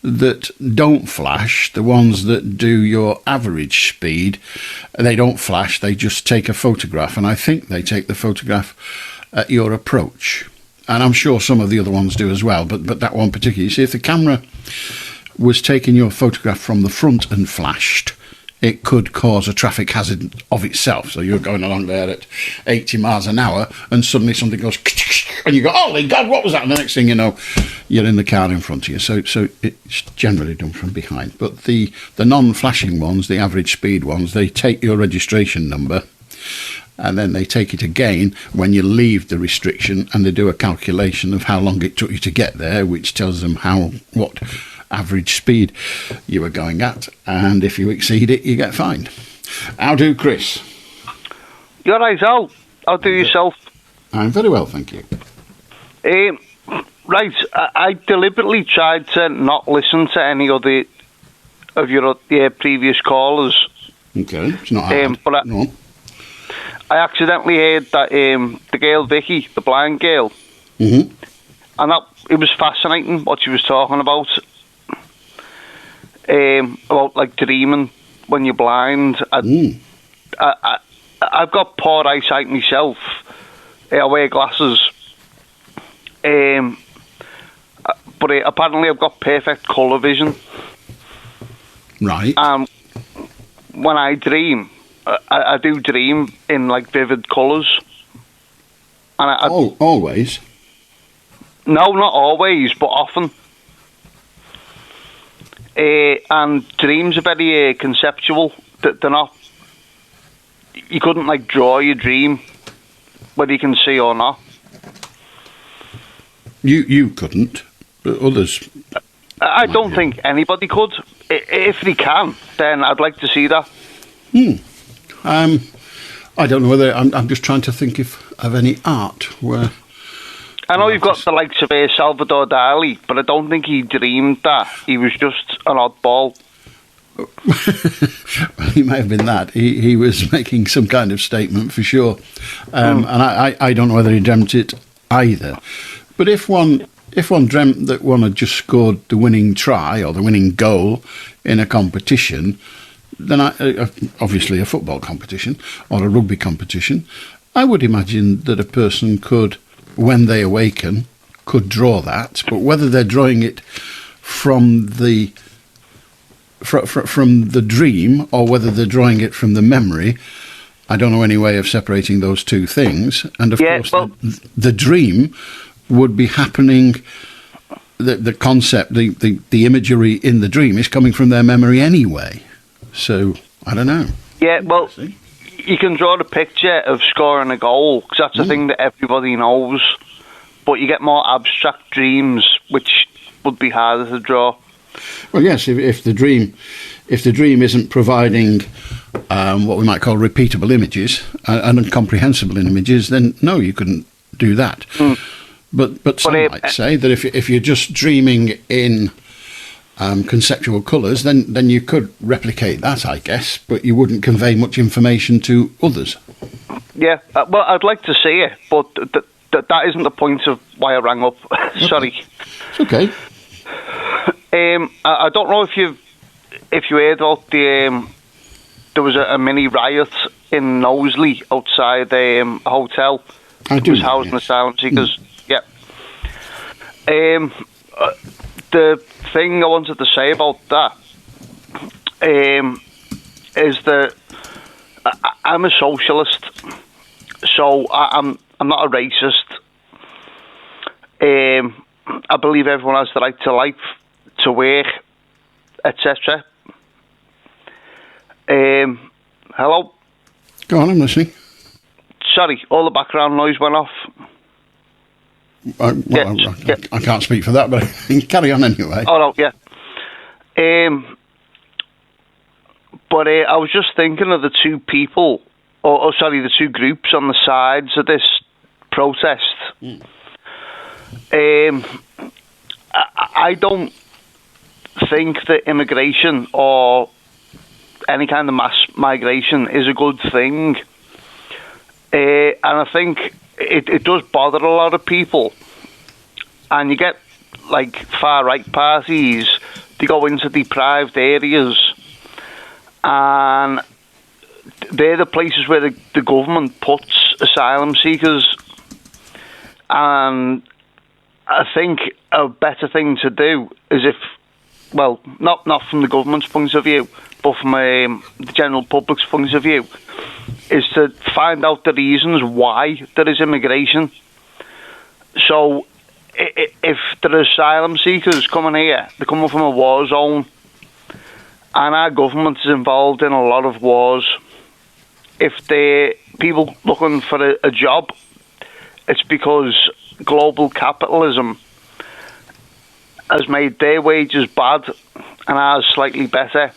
that don't flash, the ones that do your average speed, they don't flash. They just take a photograph, and I think they take the photograph at your approach. And I'm sure some of the other ones do as well, but that one particularly. You see, if the camera was taking your photograph from the front and flashed, it could cause a traffic hazard of itself. So you're going along there at 80 miles an hour and suddenly something goes and you go, holy God, what was that? And the next thing you know, you're in the car in front of you. So it's generally done from behind. But the non-flashing ones, the average speed ones, they take your registration number and then they take it again when you leave the restriction, and they do a calculation of how long it took you to get there, which tells them what average speed you were going at, and if you exceed it, you get fined. How do, Chris? You're right, Al. How do yourself? I'm very well, thank you. Right, I deliberately tried to not listen to any of your previous callers. Okay, it's not hard. But I accidentally heard that the girl Vicki, the blind girl, and it was fascinating what she was talking about like dreaming when you're blind. I've got poor eyesight myself. I wear glasses. But apparently I've got perfect colour vision. Right. When I dream, I do dream in like vivid colours. And always? No, not always, but often. And dreams are very conceptual. They're not. You couldn't like draw your dream, whether you can see or not. You couldn't, but others. I don't think anybody could. If they can, then I'd like to see that. I don't know whether I'm just trying to think of any art where. I know you've got the likes of Salvador Dali, but I don't think he dreamed that. He was just an oddball. Well, he may have been that. He was making some kind of statement for sure, and I don't know whether he dreamt it either. But if one dreamt that one had just scored the winning try or the winning goal in a competition, then obviously a football competition or a rugby competition, I would imagine that a person could, when they awaken, could draw that. But whether they're drawing it from the dream or whether they're drawing it from the memory, I don't know any way of separating those two things. And of course, the dream would be happening. The concept, the imagery in the dream is coming from their memory anyway. So I don't know. Yeah, well, you can draw the picture of scoring a goal because that's a thing that everybody knows. But you get more abstract dreams, which would be harder to draw. Well, yes, if the dream isn't providing what we might call repeatable images and incomprehensible images, then no, you couldn't do that. But some might say that if you're just dreaming in conceptual colours, then you could replicate that, I guess, but you wouldn't convey much information to others. Yeah, well, I'd like to see it, but that isn't the point of why I rang up. Sorry. It's okay. I don't know if you heard about there was a mini riot in Knowsley outside a hotel. I do. It was housing asylum seekers. Yeah. The thing I wanted to say about that is that I'm a socialist, so I'm not a racist. I believe everyone has the right to life, to work, etc. Hello? Go on, I'm listening. Sorry, all the background noise went off. I can't speak for that, but carry on anyway. Oh, no, yeah. But I was just thinking of the two people, the two groups on the sides of this protest. I don't think that immigration or any kind of mass migration is a good thing. And I think it does bother a lot of people. And you get, like, far-right parties, they go into deprived areas, and they're the places where the government puts asylum seekers. And I think a better thing to do is not from the government's point of view, but from the general public's point of view, is to find out the reasons why there is immigration. So if there are asylum seekers coming here, they're coming from a war zone, and our government is involved in a lot of wars. If they're people looking for a job, it's because global capitalism has made their wages bad and ours slightly better.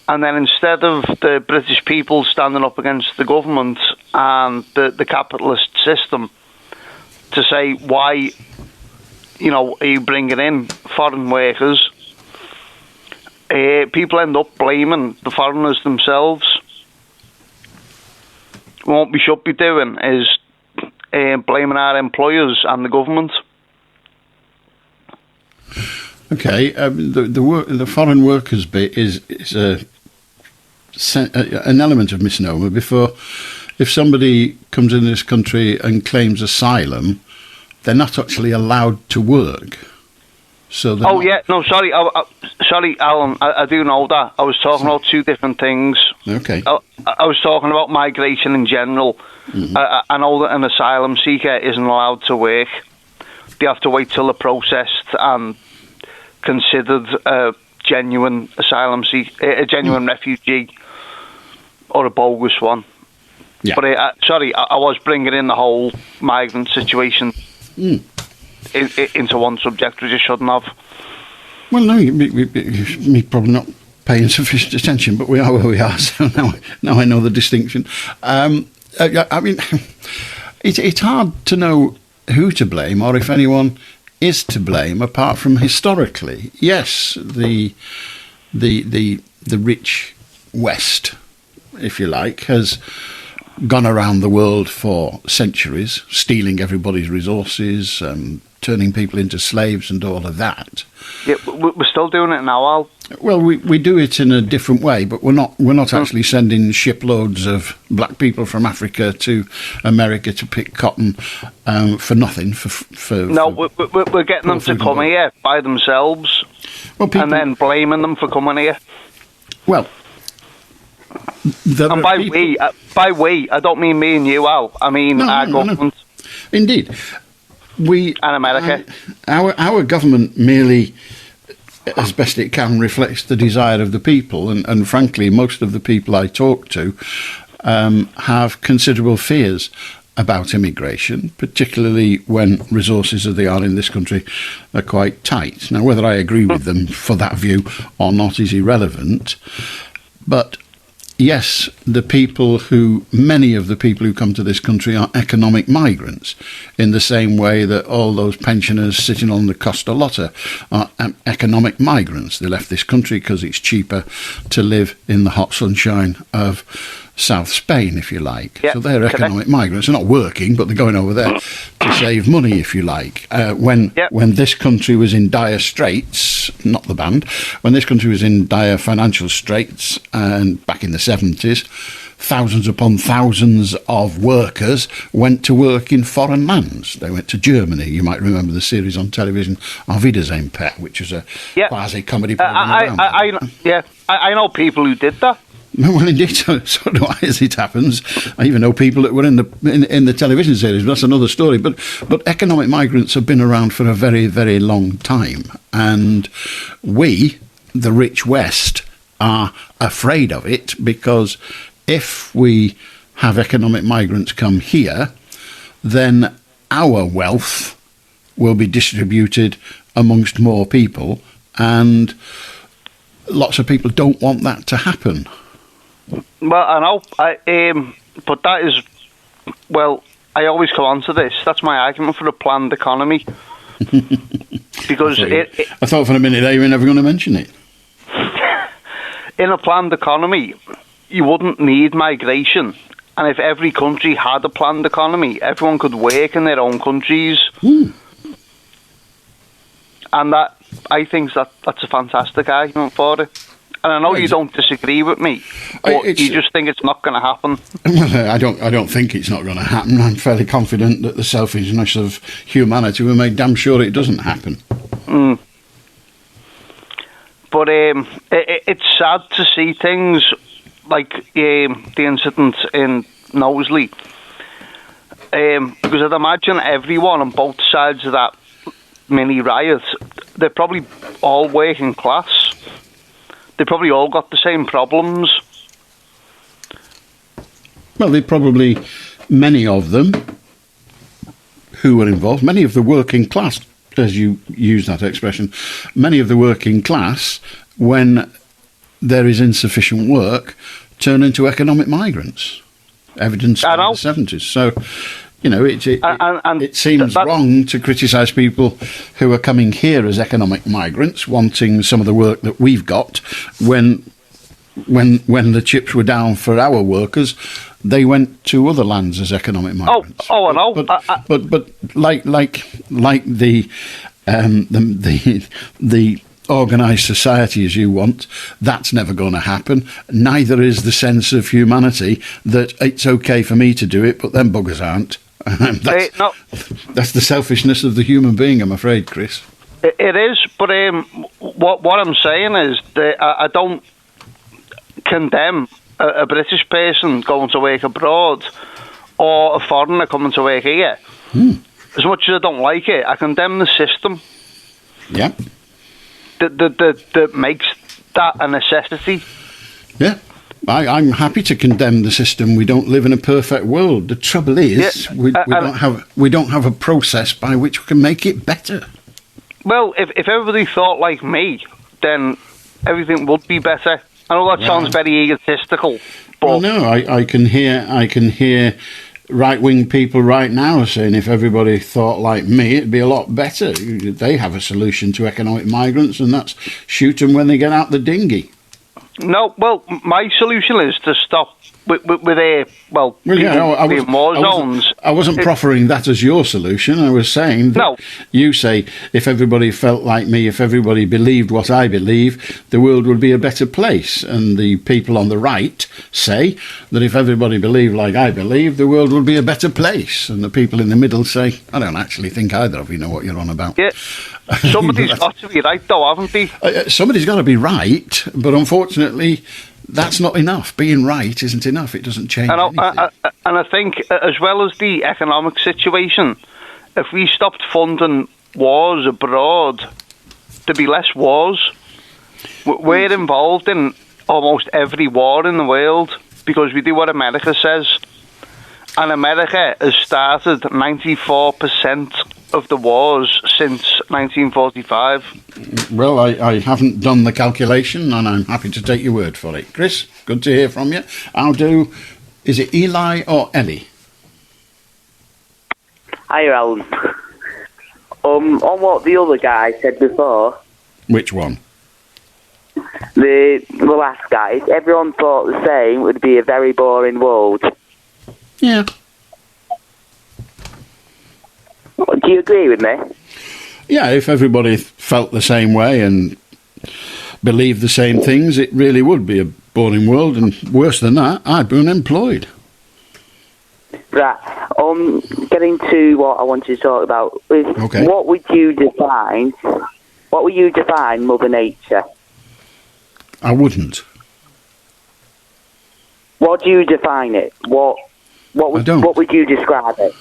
And then instead of the British people standing up against the government and the capitalist system to say, why, are you bringing in foreign workers, people end up blaming the foreigners themselves. What we should be doing is blaming our employers and the government. Okay, the foreign workers bit is an element of misnomer. If somebody comes in this country and claims asylum, they're not actually allowed to work. So sorry, Alan, I do know that. I was talking about two different things. Okay. I was talking about migration in general. Mm-hmm. I know that an asylum seeker isn't allowed to work. They have to wait till they're processed and considered a genuine asylum seeker, a genuine refugee, or a bogus one. Yeah. But I was bringing in the whole migrant situation into one subject which I shouldn't have. Well, no, me probably not paying sufficient attention, but we are where we are. So now I know the distinction. I mean, it's hard to know who to blame or if anyone is to blame, apart from historically. Yes, the rich West, if you like, has gone around the world for centuries, stealing everybody's resources, turning people into slaves and all of that. Yeah, we're still doing it now, Al. Well, we do it in a different way, but we're not actually sending shiploads of black people from Africa to America to pick cotton for nothing. We're getting them to come here by themselves, and then blaming them for coming here. Well, and by we, I don't mean me and you, Al. I mean our government. No. Indeed, and America. Our government merely, as best it can, reflects the desire of the people, and frankly, most of the people I talk to have considerable fears about immigration, particularly when resources as they are in this country are quite tight. Now, whether I agree with them for that view or not is irrelevant, but yes, many of the people who come to this country are economic migrants, in the same way that all those pensioners sitting on the Costa Lotta are economic migrants. They left this country because it's cheaper to live in the hot sunshine of South Spain, if you like. Yep. So they're economic migrants. They're not working, but they're going over there to save money, if you like. When this country was in dire straits, not the band, when this country was in dire financial straits, and back in the 70s, thousands upon thousands of workers went to work in foreign lands. They went to Germany. You might remember the series on television, Auf Wiedersehen, Pet, which was a quasi-comedy program. I know people who did that. Well, indeed, so do I, as it happens. I even know people that were in the television series, but that's another story. But economic migrants have been around for a very, very long time. And we, the rich West, are afraid of it, because if we have economic migrants come here, then our wealth will be distributed amongst more people, and lots of people don't want that to happen. Well, I know, but that is, well, I always come on to this. That's my argument for a planned economy. Because I thought for a minute you were never going to mention it. In a planned economy, you wouldn't need migration. And if every country had a planned economy, everyone could work in their own countries. And I think that's a fantastic argument for it. And I know you don't disagree with me, but you just think it's not going to happen. Well, I don't think it's not going to happen. I'm fairly confident that the selfishness of humanity will make damn sure it doesn't happen. But it's sad to see things like the incident in Knowsley, because I'd imagine everyone on both sides of that mini riot, they're probably all working class. They probably all got the same problems. Well, they probably, many of them who were involved, many of the working class, as you use that expression, many of the working class, when there is insufficient work, turn into economic migrants. Evidenced in the 70s. So, you know, it seems wrong to criticise people who are coming here as economic migrants, wanting some of the work that we've got, when the chips were down for our workers, they went to other lands as economic migrants. I know. But like the organised society as you want, that's never going to happen. Neither is the sense of humanity that it's okay for me to do it, but them buggers aren't. That's the selfishness of the human being, I'm afraid, Chris. It is, but what I'm saying is that I don't condemn a British person going to work abroad or a foreigner coming to work here. As much as I don't like it, I condemn the system. Yeah. That makes that a necessity. Yeah. I'm happy to condemn the system. We don't live in a perfect world. The trouble is, we don't have a process by which we can make it better. Well, if everybody thought like me, then everything would be better. I know that sounds very egotistical, but well, no, I can hear right-wing people right now saying if everybody thought like me, it'd be a lot better. They have a solution to economic migrants, and that's shoot them when they get out the dinghy. No, well, my solution is to stop with war zones. I wasn't proffering that as your solution. I was saying that you say if everybody felt like me, if everybody believed what I believe, the world would be a better place. And the people on the right say that if everybody believed like I believe, the world would be a better place. And the people in the middle say, I don't actually think either of you know what you're on about. Yeah. Somebody's got to be right, though, haven't they? Somebody's got to be right, but unfortunately, that's not enough. Being right isn't enough. It doesn't change anything. And I think, as well as the economic situation, if we stopped funding wars abroad, there'd be less wars. We're involved in almost every war in the world because we do what America says. And America has started 94% of the wars since 1945. Well, I haven't done the calculation, and I'm happy to take your word for it. Chris, good to hear from you. Is it Eli or Ellie? Hi, Alan. On what the other guy said before. Which one? The last guy. Everyone thought the same. It would be a very boring world. Yeah. Do you agree with me? Yeah, if everybody felt the same way and believed the same things, it really would be a boring world, and worse than that, I'd be unemployed. Right. Getting to what I wanted to talk about is what would you define Mother Nature? I wouldn't. What do you define it? What would you describe it?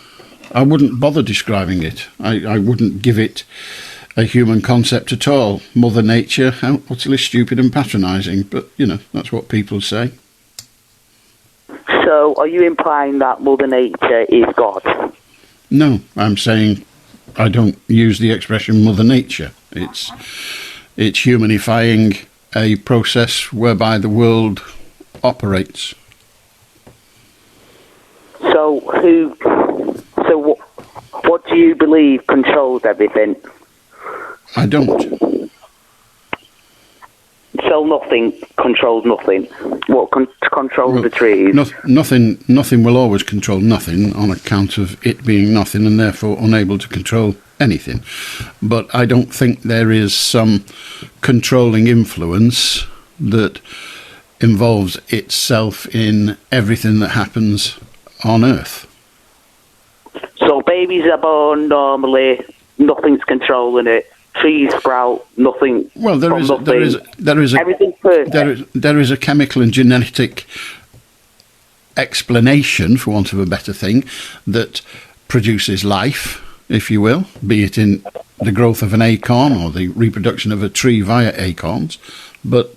I wouldn't bother describing it. I wouldn't give it a human concept at all. Mother Nature, how utterly stupid and patronising, but, you know, that's what people say. So, are you implying that Mother Nature is God? No, I'm saying I don't use the expression Mother Nature. It's humanifying a process whereby the world operates. So what do you believe controls everything? I don't. So nothing controls nothing. What controls the trees? Nothing will always control nothing on account of it being nothing and therefore unable to control anything. But I don't think there is some controlling influence that involves itself in everything that happens on Earth. So babies are born normally, nothing's controlling it. Trees sprout, nothing. Well, there is a chemical and genetic explanation, for want of a better thing, that produces life, if you will, be it in the growth of an acorn or the reproduction of a tree via acorns. But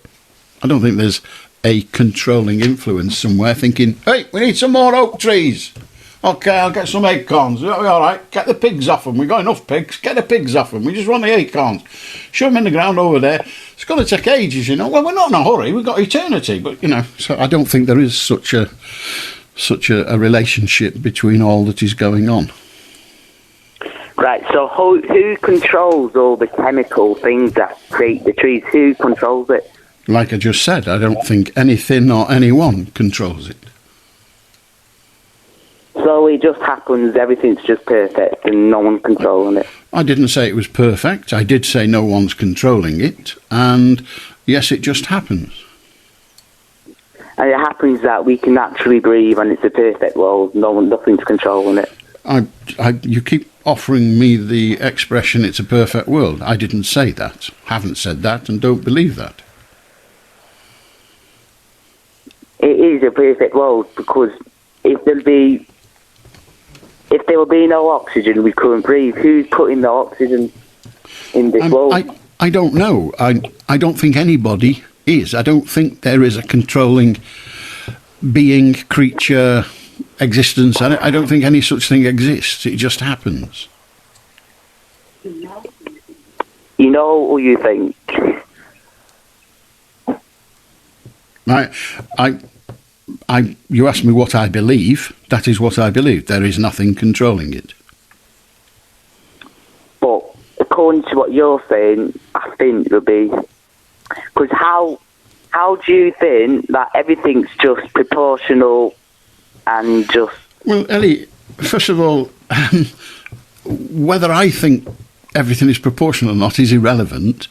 I don't think there's a controlling influence somewhere thinking, hey, we need some more oak trees. OK, I'll get some acorns. All right, get the pigs off them. We've got enough pigs. Get the pigs off them. We just want the acorns. Shove them in the ground over there. It's going to take ages, you know. Well, we're not in a hurry. We've got eternity. But, you know, so I don't think there is such a relationship between all that is going on. Right, so who controls all the chemical things that create the trees? Who controls it? Like I just said, I don't think anything or anyone controls it. So it just happens, everything's just perfect and no one's controlling it. I didn't say it was perfect. I did say no one's controlling it. And yes, it just happens. And it happens that we can naturally breathe and it's a perfect world, nothing's controlling it. You keep offering me the expression, it's a perfect world. I didn't say that, haven't said that, and don't believe that. It is a perfect world because if there would be no oxygen, we couldn't breathe. Who's putting the oxygen in this world? I don't know. I don't think anybody is. I don't think there is a controlling being, creature, existence. I don't think any such thing exists. It just happens. You know what you think? You asked me what I believe. That is what I believe. There is nothing controlling it. But according to what you're saying, I think it would be... Because how do you think that everything's just proportional and just... Well, Ellie, first of all, whether I think everything is proportional or not is irrelevant.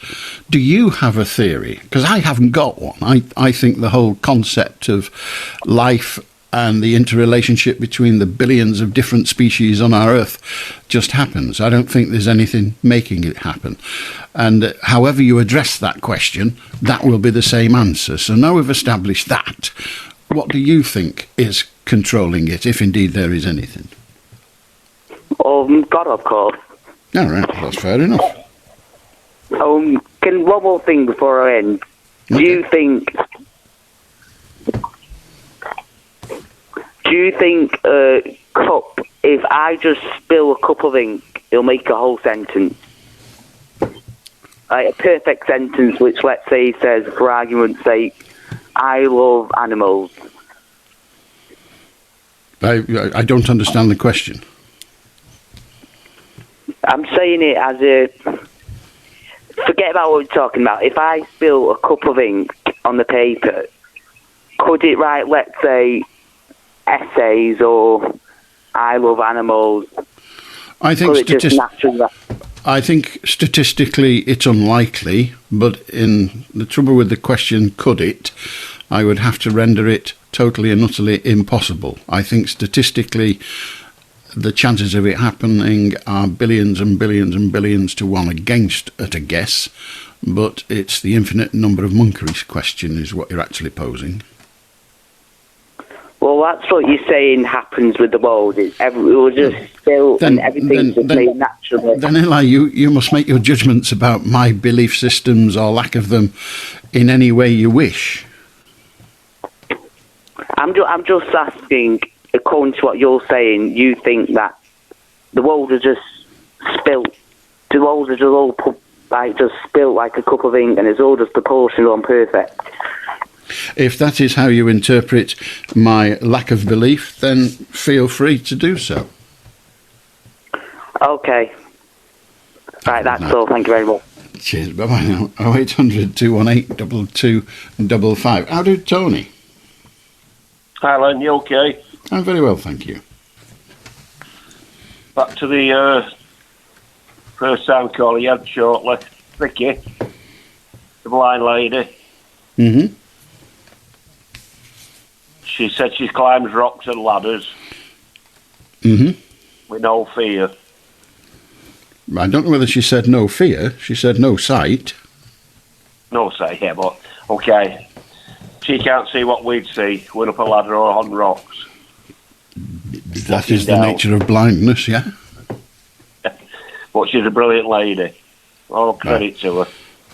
Do you have a theory? Because I haven't got one. I think the whole concept of life and the interrelationship between the billions of different species on our Earth just happens. I don't think there's anything making it happen. And however you address that question, that will be the same answer. So now we've established that. What do you think is controlling it, if indeed there is anything? God, of course. All right, that's fair enough. One more thing before I end. Okay. Do you think a cup, if I just spill a cup of ink, it'll make a whole sentence? Like a perfect sentence, which let's say says, for argument's sake, I love animals. I don't understand the question. I'm saying it as a... Forget about what we're talking about. If I spill a cup of ink on the paper, could it write, let's say, essays or I love animals? I think statistically it's unlikely, but in the trouble with the question, could it, I would have to render it totally and utterly impossible. I think statistically the chances of it happening are billions and billions and billions to one against at a guess, but it's the infinite number of monkeys question is what you're actually posing. Well, that's what you're saying happens with the world. It will just spill and everything's just made naturally. Then, Eli, you must make your judgments about my belief systems or lack of them in any way you wish. I'm just asking, according to what you're saying, you think that the world is just spilt. The world is just all just spilt like a cup of ink, and it's all just proportional and perfect. If that is how you interpret my lack of belief, then feel free to do so. Okay. Right, that's all. Thank you very much. Cheers. Bye-bye now. 0800 218 2255. How do Tony? Hi, Alan. You okay? I'm very well, thank you. Back to the first time call you had shortly. Vicki, the blind lady. Mm-hmm. She said she climbs rocks and ladders. Mm-hmm. With no fear. I don't know whether she said no fear. She said no sight. No sight, yeah, but okay. She can't see what we'd see going up a ladder or on rocks. That is the nature of blindness, yeah. But she's a brilliant lady. All credit to her.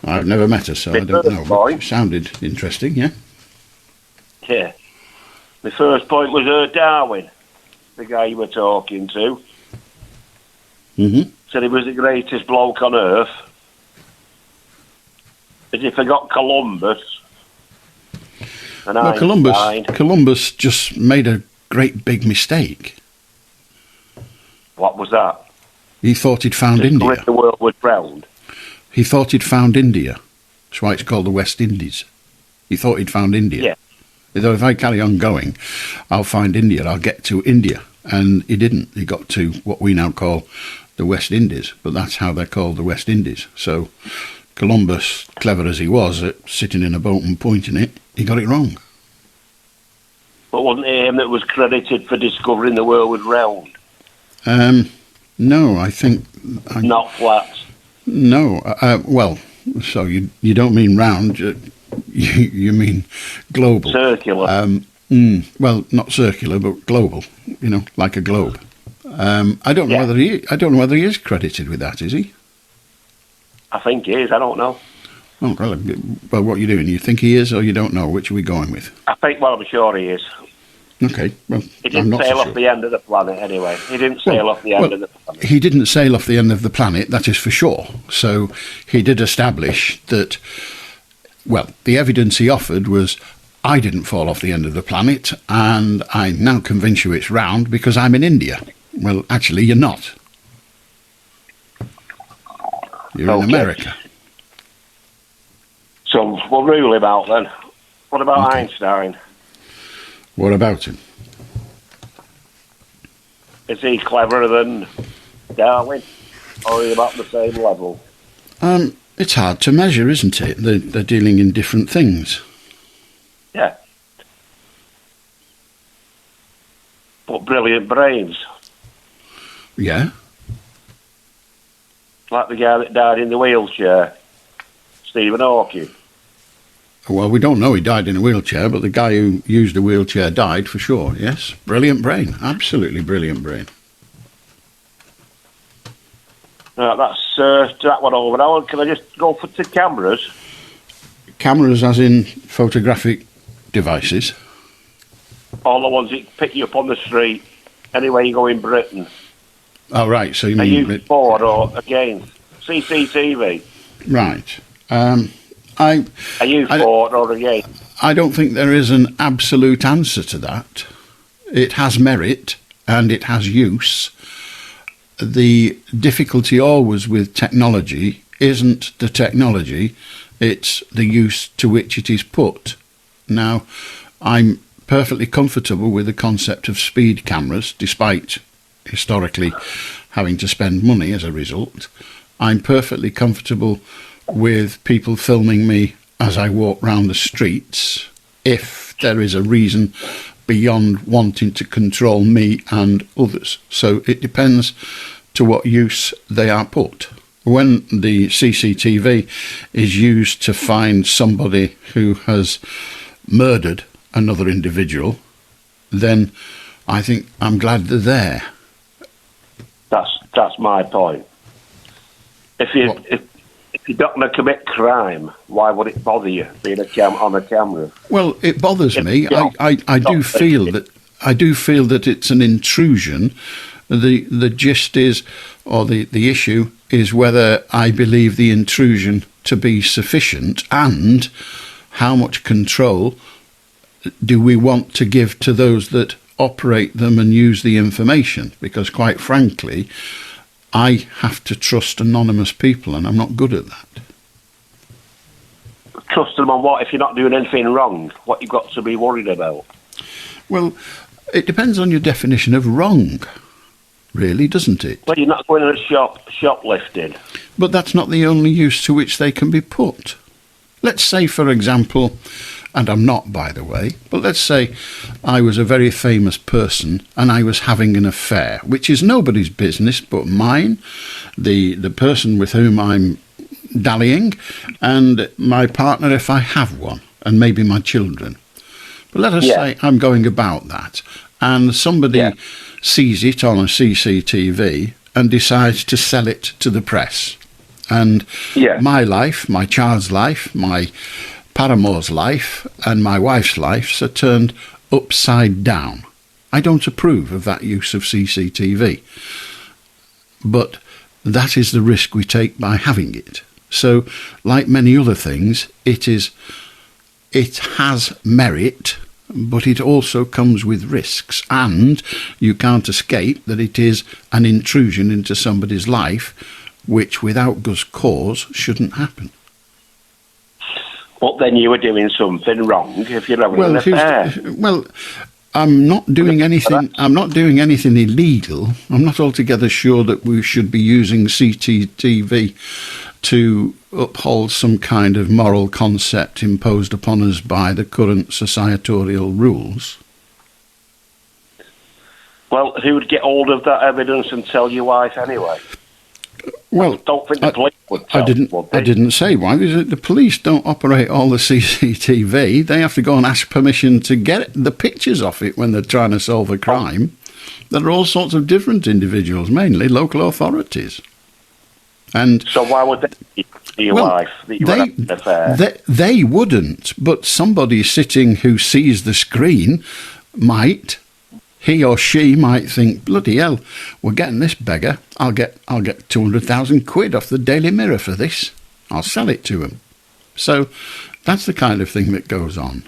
I've never met her, so I don't know. But she sounded interesting, yeah. Yeah. My first point was Darwin, the guy you were talking to. Mm-hmm. Said he was the greatest bloke on earth. As if I got Columbus. And Well, Columbus just made a great big mistake. What was that? He thought he'd found India. The world was round. He thought he'd found India. That's why it's called the West Indies. He thought he'd found India. Yeah. He thought, if I carry on going, I'll find India, I'll get to India. And he didn't. He got to what we now call the West Indies, but that's how they're called, the West Indies. So Columbus, clever as he was at sitting in a boat and pointing it, he got it wrong. But wasn't it him that was credited for discovering the world was round? No, I think... Not flat. No, well, so you don't mean round, you mean global. Circular. Well, not circular, but global, like a globe. I don't know whether he is credited with that, is he? I think he is, I don't know. Oh, well, what are you doing? You think he is, or you don't know? Which are we going with? I'm sure he is. Okay, well, he didn't sail off the end of the planet anyway. He didn't sail off the end of the planet. He didn't sail off the end of the planet, that is for sure. So he did establish that, well, the evidence he offered was, I didn't fall off the end of the planet, and I now convince you it's round because I'm in India. Well, actually, you're not. You're in America. So we'll rule him out then. What about Einstein? What about him? Is he cleverer than Darwin? Or are they about the same level? It's hard to measure, isn't it? They're dealing in different things. Yeah. But brilliant brains. Yeah. Like the guy that died in the wheelchair, Stephen Hawking. Well, we don't know he died in a wheelchair, but the guy who used a wheelchair died for sure, yes. Brilliant brain, absolutely brilliant brain. That's that one over now. Can I just go to cameras? Cameras as in photographic devices? All the ones that pick you up on the street, anywhere you go in Britain. Oh, right, so you Are mean... you for or against? CCTV? Right. Are you for or against? I don't think there is an absolute answer to that. It has merit and it has use. The difficulty always with technology isn't the technology, it's the use to which it is put. Now, I'm perfectly comfortable with the concept of speed cameras, despite historically having to spend money as a result. I'm perfectly comfortable with people filming me as I walk round the streets, if there is a reason beyond wanting to control me and others. So it depends to what use they are put. When the CCTV is used to find somebody who has murdered another individual, then I think I'm glad they're there. That's my point. If you're not going to commit crime, why would it bother you being on a camera? Well, it bothers me. I do feel that it's an intrusion. The gist is, or the issue is, whether I believe the intrusion to be sufficient, and how much control do we want to give to those that operate them and use the information? Because quite frankly, I have to trust anonymous people, and I'm not good at that. Trust them on what? If you're not doing anything wrong, what you've got to be worried about? Well, it depends on your definition of wrong, really, doesn't it? Well, you're not going to shoplifting. But that's not the only use to which they can be put. Let's say, for example, and I'm not, by the way, but let's say I was a very famous person and I was having an affair, which is nobody's business but mine, the person with whom I'm dallying, and my partner if I have one, and maybe my children. But let us say I'm going about that, and somebody sees it on a CCTV and decides to sell it to the press. And my life, my child's life, my paramour's life and my wife's lives are turned upside down. I don't approve of that use of CCTV. But that is the risk we take by having it. So, like many other things, it has merit, but it also comes with risks, and you can't escape that it is an intrusion into somebody's life, which without good cause shouldn't happen. But then you were doing something wrong if you're having an affair. I'm not doing anything. I'm not doing anything illegal. I'm not altogether sure that we should be using CCTV to uphold some kind of moral concept imposed upon us by the current societal rules. Well, who would get hold of that evidence and tell your wife anyway? Well, I don't think the police would tell. I didn't say why. Because the police don't operate all the CCTV. They have to go and ask permission to get the pictures off it when they're trying to solve a crime. There are all sorts of different individuals, mainly local authorities. And so why would they tell your wife that you were having an affair? They wouldn't, but somebody sitting who sees the screen might. He or she might think, bloody hell, we're getting this beggar. I'll get 200,000 quid off the Daily Mirror for this. I'll sell it to him. So that's the kind of thing that goes on.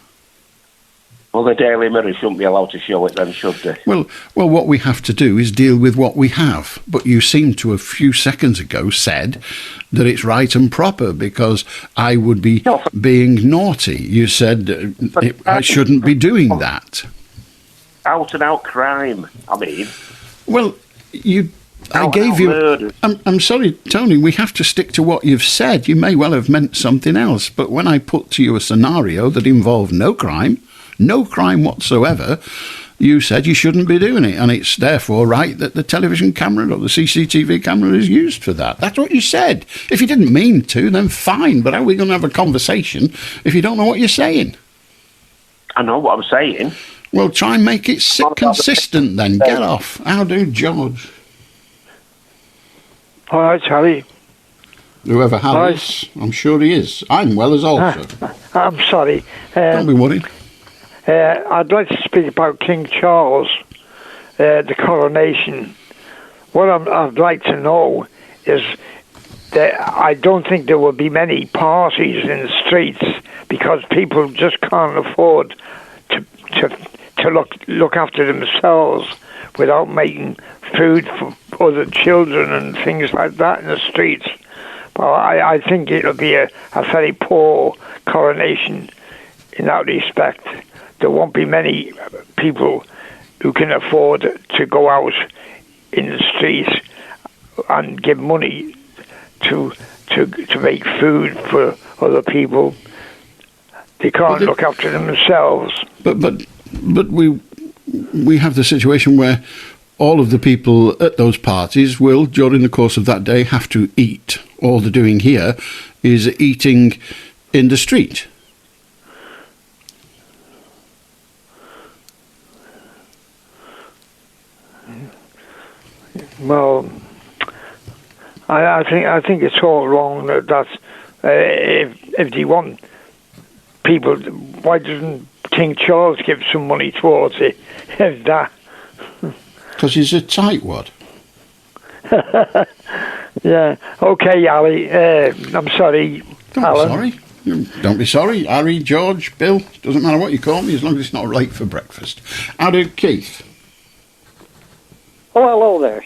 Well, the Daily Mirror shouldn't be allowed to show it then, should they? Well, what we have to do is deal with what we have. But you seem to, a few seconds ago, said that it's right and proper because I would be being naughty. You said I shouldn't be doing that. Out and out crime, I mean. Well, I gave you... I'm sorry, Tony, we have to stick to what you've said. You may well have meant something else, but when I put to you a scenario that involved no crime whatsoever, you said you shouldn't be doing it, and it's therefore right that the television camera or the CCTV camera is used for that. That's what you said. If you didn't mean to, then fine, but how are we going to have a conversation if you don't know what you're saying? I know what I'm saying. Well, try and make it consistent then. Get off. How do, George? All right, Charlie. Whoever has, I'm sure he is. I'm well as also. I'm sorry. Don't be worried. I'd like to speak about King Charles, the coronation. What I'd like to know is that I don't think there will be many parties in the streets because people just can't afford to look after themselves without making food for other children and things like that in the streets. Well, I think it'll be a very poor coronation in that respect. There won't be many people who can afford to go out in the streets and give money to make food for other people. They can't look after themselves. But we have the situation where all of the people at those parties will, during the course of that day, have to eat. All they're doing here is eating in the street. Well, I think it's all wrong. That if they want people, why doesn't King Charles give some money towards it? If that. Because he's a tightwad. Yeah. Okay, Ali. I'm sorry, Allan. Don't be sorry. Harry, George, Bill. Doesn't matter what you call me as long as it's not late for breakfast. How do Keith? Oh, hello there.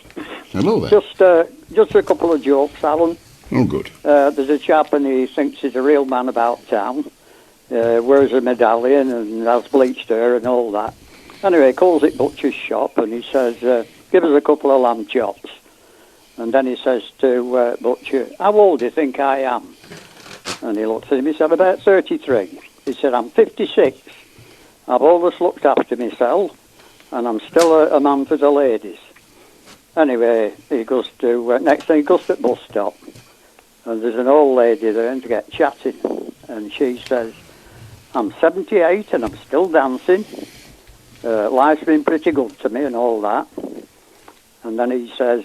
Hello there. Just a couple of jokes, Allan. Oh, good. There's a chap and he thinks he's a real man about town. Wears a medallion and has bleached hair and all that. Anyway, he calls it Butcher's Shop and he says, give us a couple of lamb chops. And then he says to Butcher, how old do you think I am? And he looks at him, he said, about 33. He said, I'm 56. I've always looked after myself and I'm still a man for the ladies. Anyway, he goes to, next thing he goes to the bus stop. And there's an old lady there and to get chatting. And she says, I'm 78 and I'm still dancing. Life's been pretty good to me and all that. And then he says,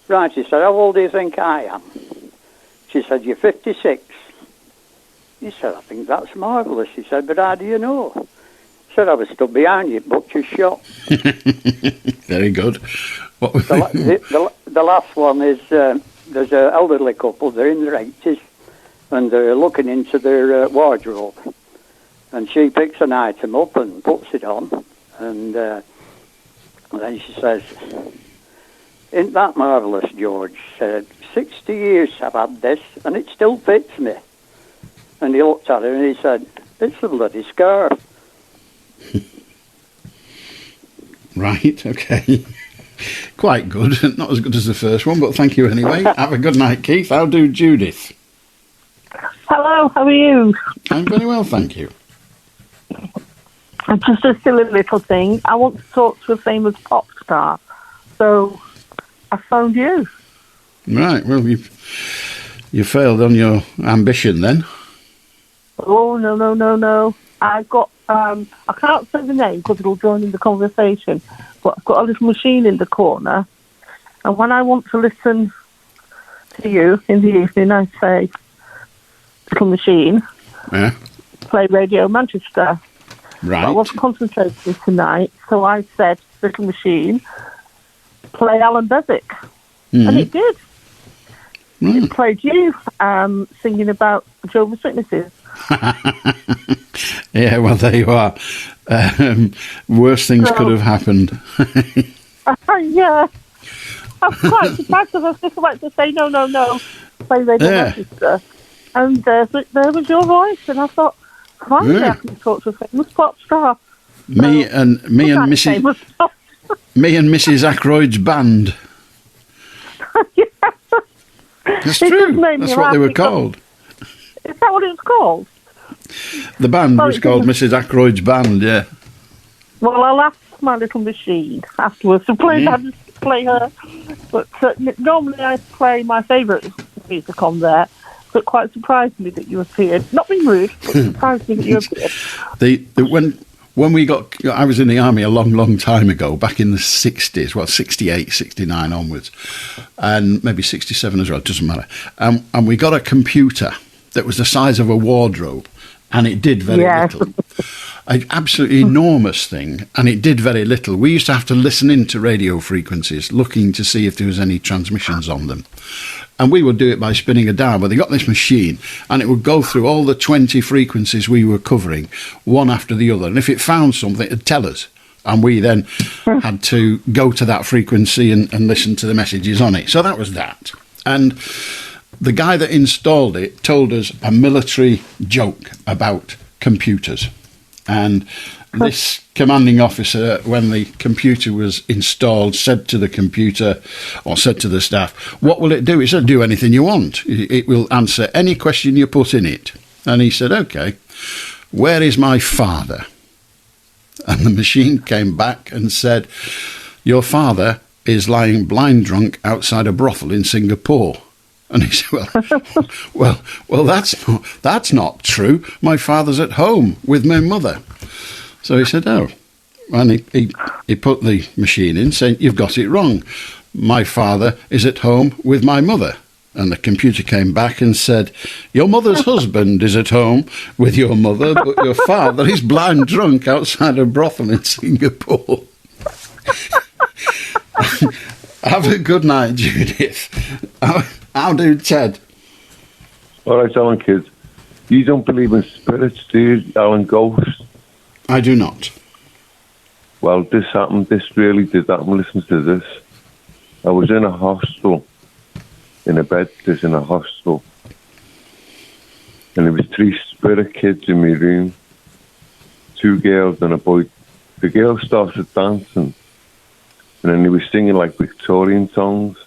right, he said, how old do you think I am? She said, you're 56. He said, I think that's marvellous. He said, but how do you know? He said, I was stood behind you, butcher's shop. Very good. What was the last one is, there's an elderly couple, they're in their 80s, and they're looking into their wardrobe. And she picks an item up and puts it on, and then she says, isn't that marvellous, George? She said, 60 years I've had this, and it still fits me. And he looked at her and he said, it's a bloody scarf. Right, okay. Quite good. Not as good as the first one, but thank you anyway. Have a good night, Keith. How do Judith? Hello, how are you? I'm very well, thank you. Just a silly little thing. I want to talk to a famous pop star, so I phoned you. Right, well, you failed on your ambition then. Oh, no. I got, I can't say the name because it'll join in the conversation, but I've got a little machine in the corner, and when I want to listen to you in the evening, I say, little machine, play Radio Manchester. Right. But I wasn't concentrating tonight, so I said, little machine, play Alan Beswick. And it did. It played you singing about Jehovah's Witnesses. Yeah, well, there you are. Worse things could have happened. Yeah. I was quite surprised because I was just about to say, no, play Radio Manchester. And there was your voice, and I thought, finally I can talk to a famous pop star. Me and Mrs. Ackroyd's band. Yeah. It's true. That's what they were called. Is that what it was called? The band was called Mrs. Ackroyd's Band, yeah. Well, I'll ask my little machine afterwards to play her. But normally I play my favourite music on there. But quite surprised me that you appeared. Not being rude, but surprised me that you appeared. When we got, I was in the army a long time ago, back in the 60s, well, 68, 69 onwards, and maybe 67 as well, it doesn't matter. And we got a computer that was the size of a wardrobe, and it did very little. An absolutely enormous thing, and it did very little. We used to have to listen into radio frequencies, looking to see if there was any transmissions on them. And we would do it by spinning a dial. But they got this machine, and it would go through all the 20 frequencies we were covering, one after the other. And if it found something, it'd tell us. And we then had to go to that frequency and listen to the messages on it. So that was that. And the guy that installed it told us a military joke about computers. And this commanding officer, when the computer was installed, said to the computer, or said to the staff, what will it do? It said, do anything you want. It will answer any question you put in it. And he said, OK, where is my father? And the machine came back and said, your father is lying blind drunk outside a brothel in Singapore. And he said, well, that's not true. My father's at home with my mother. So he said, oh. And he put the machine in, saying, you've got it wrong. My father is at home with my mother. And the computer came back and said, your mother's husband is at home with your mother, but your father is blind drunk outside a brothel in Singapore. Have a good night, Judith. How do Ted? All right, Alan, kids. You don't believe in spirits, do you, Alan? Ghosts? I do not. Well, this happened. This really did happen. Listen to this. I was in a hostel, in a bed in a hostel, and there was 3 spirit kids in my room, 2 girls and a boy. The girl started dancing, and then they were singing like Victorian songs.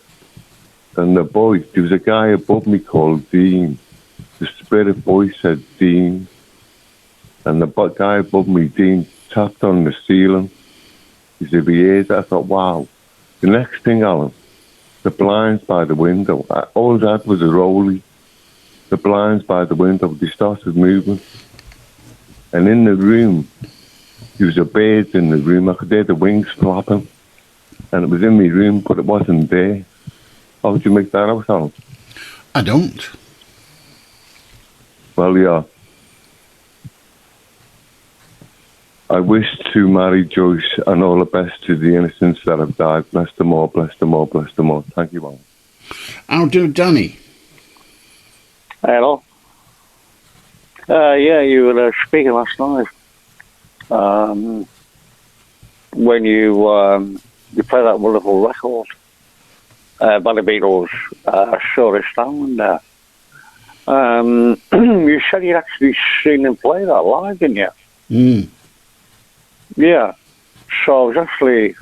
And the boy, there was a guy above me called Dean. The spirit boy said Dean. And the guy above me, Dean, tapped on the ceiling. He said, we heard that. I thought, wow. The next thing, Alan, the blinds by the window, all that was a rollie. The blinds by the window, they started moving. And in the room, there was a bird in the room. I could hear the wings flapping. And it was in my room, but it wasn't there. How would you make that out, Alan? I don't. Well, yeah. I wish to Mary Joyce and all the best to the innocents that have died. Bless them all, bless them all, bless them all. Thank you, Alan. How do Danny? Hello. Yeah, you were speaking last night. When you play that wonderful record by the Beatles, Shortest Down there. You said you'd actually seen them play that live, didn't you? Mm. Yeah. So I was actually,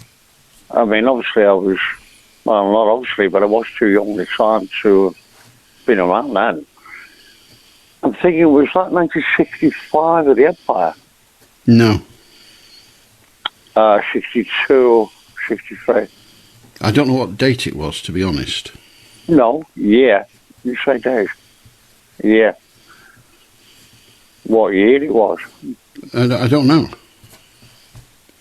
obviously I was, well, not obviously, but I was too young at the time to have been around then. I'm thinking, was that 1965 at the Empire? No. 62, 63. I don't know what date it was, to be honest. No, yeah. You say days. Yeah. What year it was? I don't know.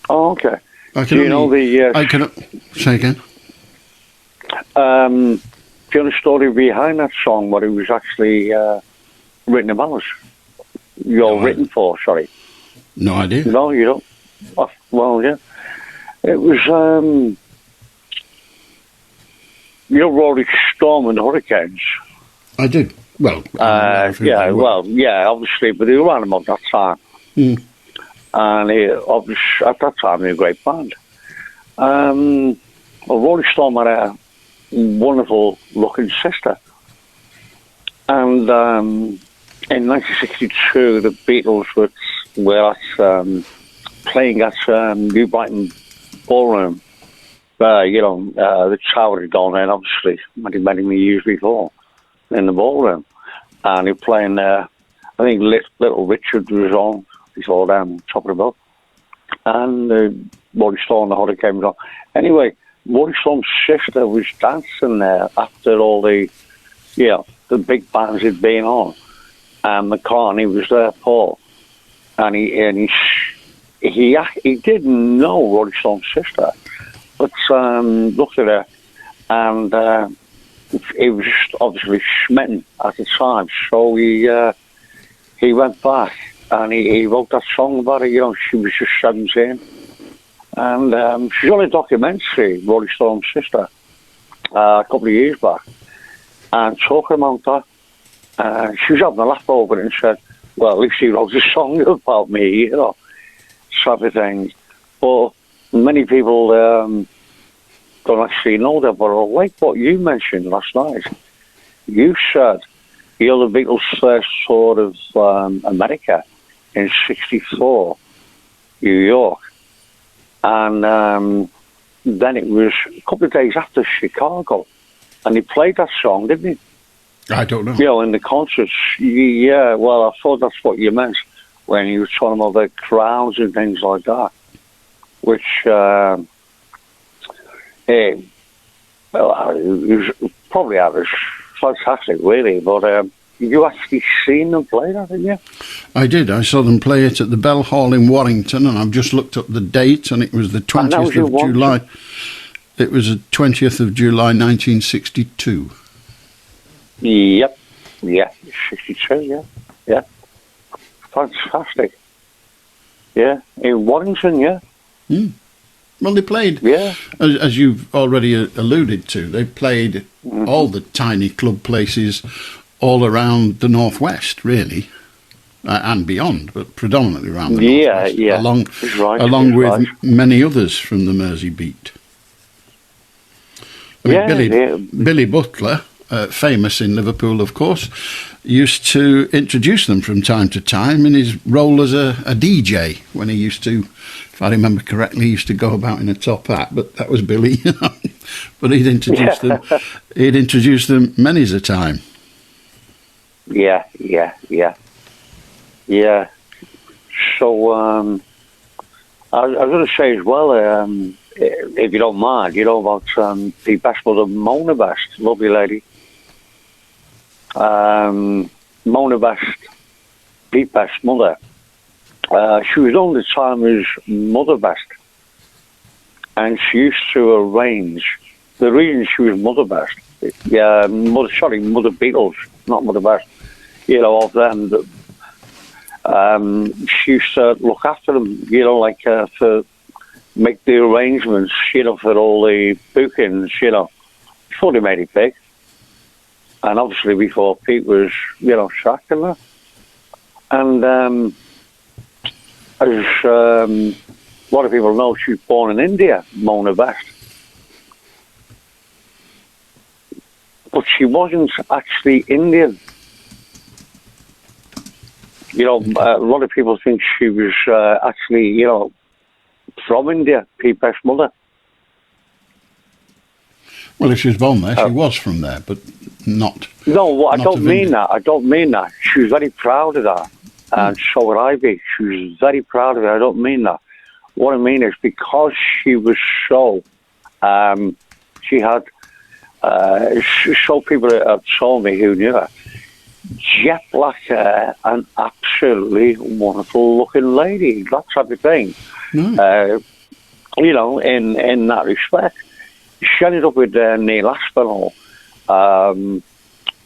Oh, okay. Do you know the... I can... Say again? Do you know the story behind that song, what it was actually written about? Written for, sorry. No idea. No, you don't? Oh, well, yeah. It was, Rolling Storm and Hurricanes. I do. Well, yeah, well, yeah, obviously, but they were around about that time. Mm. And obviously, at that time, they were a great band. Well, Rolling Storm had a wonderful looking sister. And in 1962, the Beatles were at, playing at New Brighton Ballroom. The tower had gone in, obviously, many years before, in the ballroom. And they were playing there. I think Little Richard was on before them, Top of the Bill. And Rolling Stone, the Hurricane was on. Anyway, Rolling Stone's sister was dancing there after all the big bands had been on. And McCartney was there, Paul. And he didn't know Rolling Stone's sister, but looked at her, and he was just obviously smitten at the time. So he went back and he wrote that song about her. She was just 17, and she's on a documentary, Rolling Stone's sister, a couple of years back, and talking about that. She was having a laugh over it and said, well, at least he wrote a song about me, type of thing. But many people don't actually know that. But like what you mentioned last night, you said the Beatles first toured of America in '64, New York. And then it was a couple of days after Chicago. And he played that song, didn't he? I don't know. In the concerts. Yeah, well, I thought that's what you meant when you were talking about the crowds and things like that. Which, well, it was probably was fantastic, really. But you actually seen them play that, didn't you? I did. I saw them play it at the Bell Hall in Warrington, and I've just looked up the date, and it was the 20th of July. It was the 20th of July, 1962. Yep. Yeah. 62, yeah. Fantastic. Yeah. In Warrington, yeah. Mm. Well, they played, as you've already alluded to, they played all the tiny club places all around the northwest, really, and beyond, but predominantly around the northwest. Yeah. Along with many others from the Mersey beat. Billy Butler, famous in Liverpool, of course, used to introduce them from time to time in his role as a DJ, when he used to, if I remember correctly, he used to go about in a top hat, but that was Billy. But he'd introduce them. He'd introduce them many a time. Yeah. So I was going to say as well, if you don't mind, about the best mother, Mona Best, lovely lady. Mona Best, the best mother. She was known at the time as Mother Best, and she used to arrange. The reason she was Mother Best, Mother Beatles, not Mother Best. Of them. she used to look after them, like to make the arrangements, for all the bookings, before they made it big. And obviously before Pete was, sacked and that. And as a lot of people know, she was born in India, Mona Best. But she wasn't actually Indian. A lot of people think she was actually, from India, Pete Best's mother. Well, if she was born there, she was from there, but not. No, I don't mean that. I don't mean that. She was very proud of that, and so would I be. She was very proud of it. I don't mean that. What I mean is because she was so, she had, so people have told me who knew her, jet black hair and absolutely wonderful looking lady, that type of thing. In that respect. She ended up with Neil Aspinall, the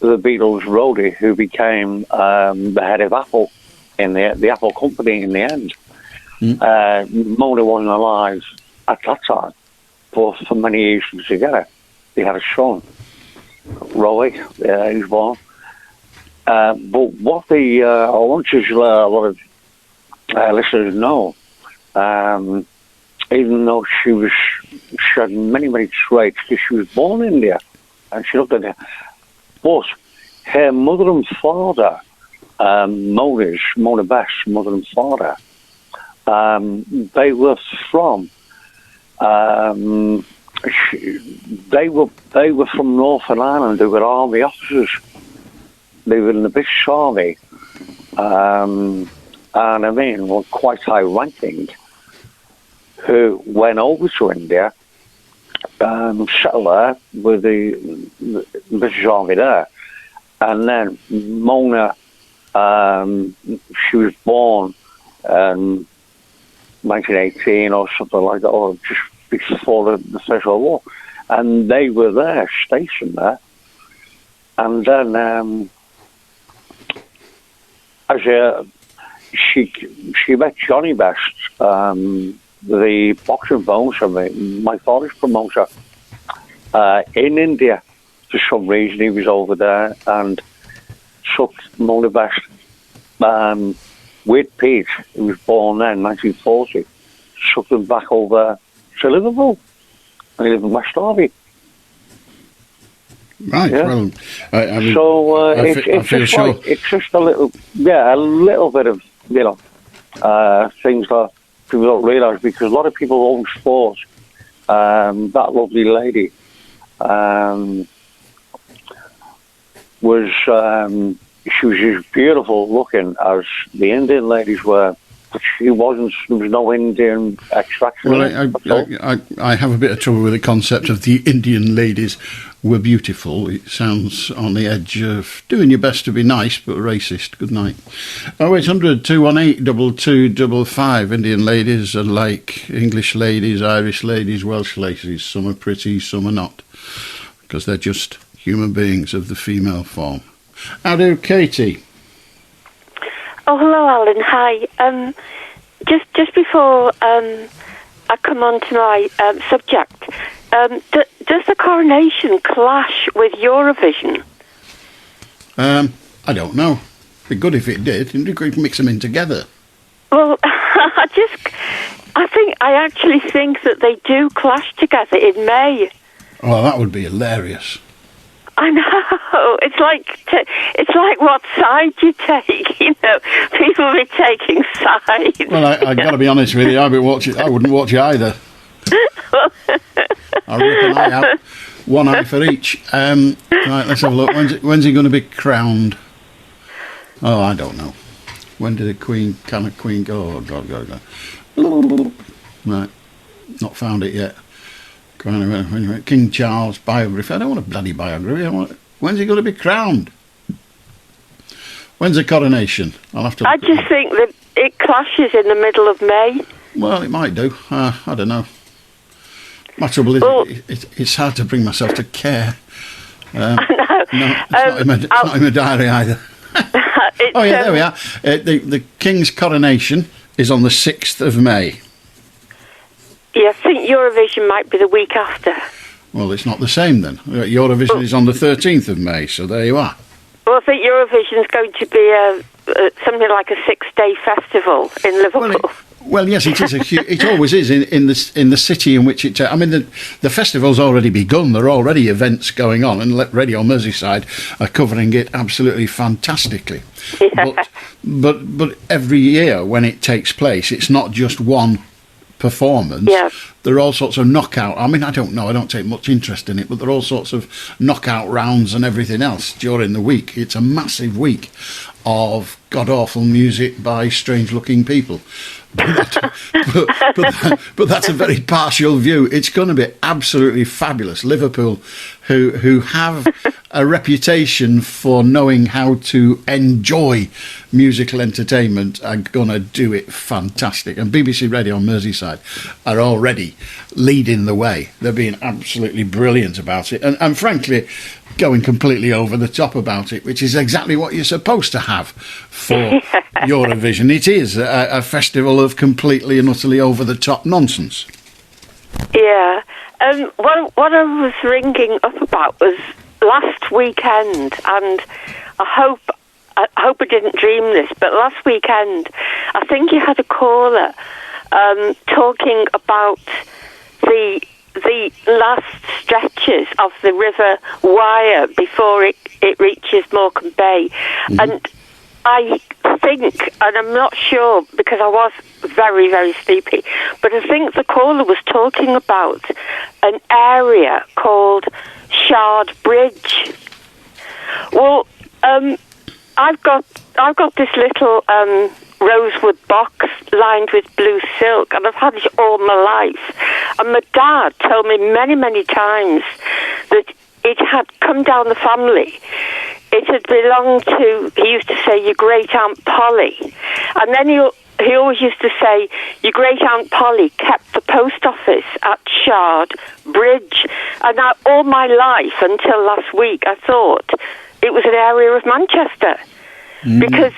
Beatles roadie, who became the head of Apple in the Apple company in the end. Mona wasn't alive at that time, but for many years together. They had a son, Roy, he was born. But what I want to let a lot of listeners know, even though she had many, many traits, because she was born in India, and she looked at it. But her mother and father, Mona Best's mother and father, they were from, they were from Northern Ireland. They were army officers. They were in the British Army, and I mean, were quite high ranking, who went over to India, settled there with the British Army there. And then Mona, she was born in 1918 or something like that, or just before the First World War. And they were there, stationed there. And then she met Johnny Best, the boxing promoter, my father's promoter, in India. For some reason, he was over there and took Mona Best with Pete, who was born then, 1940, took them back over to Liverpool. And he lived in West Derby. Right, yeah. Well, it's just a little bit of, things that people don't realise, because a lot of people always thought that lovely lady was she was as beautiful looking as the Indian ladies were, but she wasn't. There was no Indian extraction. Well, I have a bit of trouble with the concept of the Indian ladies were beautiful. It sounds on the edge of doing your best to be nice, but racist. Good night. 0800 218 2255. Indian ladies are like English ladies, Irish ladies, Welsh ladies. Some are pretty, some are not, because they're just human beings of the female form. How do, Katie? Oh, hello, Alan. Hi. Just before I come on to my subject, does the coronation clash with Eurovision? I don't know. It'd be good if it did. You could mix them in together. Well, I actually think that they do clash together in May. Oh, that would be hilarious. I know. It's like what side you take. People be taking sides. Well, I got to be honest with you. I wouldn't watch it either. I'll rip an eye out, one eye for each. Right, let's have a look. When's he going to be crowned? Oh, I don't know. When did can a queen go? Oh, God. Right, not found it yet. King Charles biography. I don't want a bloody biography. When's he going to be crowned? When's the coronation? I'll have to. I just think that it clashes in the middle of May. Well, it might do. I don't know. My trouble is, it's hard to bring myself to care. I know. No, it's not in my diary either. there we are. The King's coronation is on the 6th of May. Yeah, I think Eurovision might be the week after. Well, it's not the same then. Eurovision is on the 13th of May, so there you are. Well, I think Eurovision is going to be something like a 6-day festival in Liverpool. Well, yes, it is. It always is in the city in which it. I mean, the festival's already begun. There are already events going on, and Radio Merseyside are covering it absolutely fantastically. Yeah. But every year when it takes place, it's not just one performance. Yeah. There are all sorts of knockout. I mean, I don't know. I don't take much interest in it, but there are all sorts of knockout rounds and everything else during the week. It's a massive week of god-awful music by strange-looking people. But that's a very partial view. It's going to be absolutely fabulous. Liverpool, who have a reputation for knowing how to enjoy musical entertainment, are going to do it fantastic. And BBC Radio Merseyside are already leading the way. They're being absolutely brilliant about it. And frankly, going completely over the top about it, which is exactly what you're supposed to have for Eurovision. It is a festival of completely and utterly over-the-top nonsense. Yeah. What I was ringing up about was last weekend, and I hope I didn't dream this, but last weekend I think you had a caller talking about the last stretches of the River Wyre before it reaches Morecambe Bay. Mm-hmm. And I think, and I'm not sure because I was very, very sleepy, but I think the caller was talking about an area called Shard Bridge. Well, I've got this little rosewood box lined with blue silk, and I've had it all my life. And my dad told me many, many times that it had come down the family. It had belonged to, he used to say, your great-aunt Polly. And then he always used to say, your great-aunt Polly kept the post office at Shard Bridge. And all my life, until last week, I thought it was an area of Manchester. Because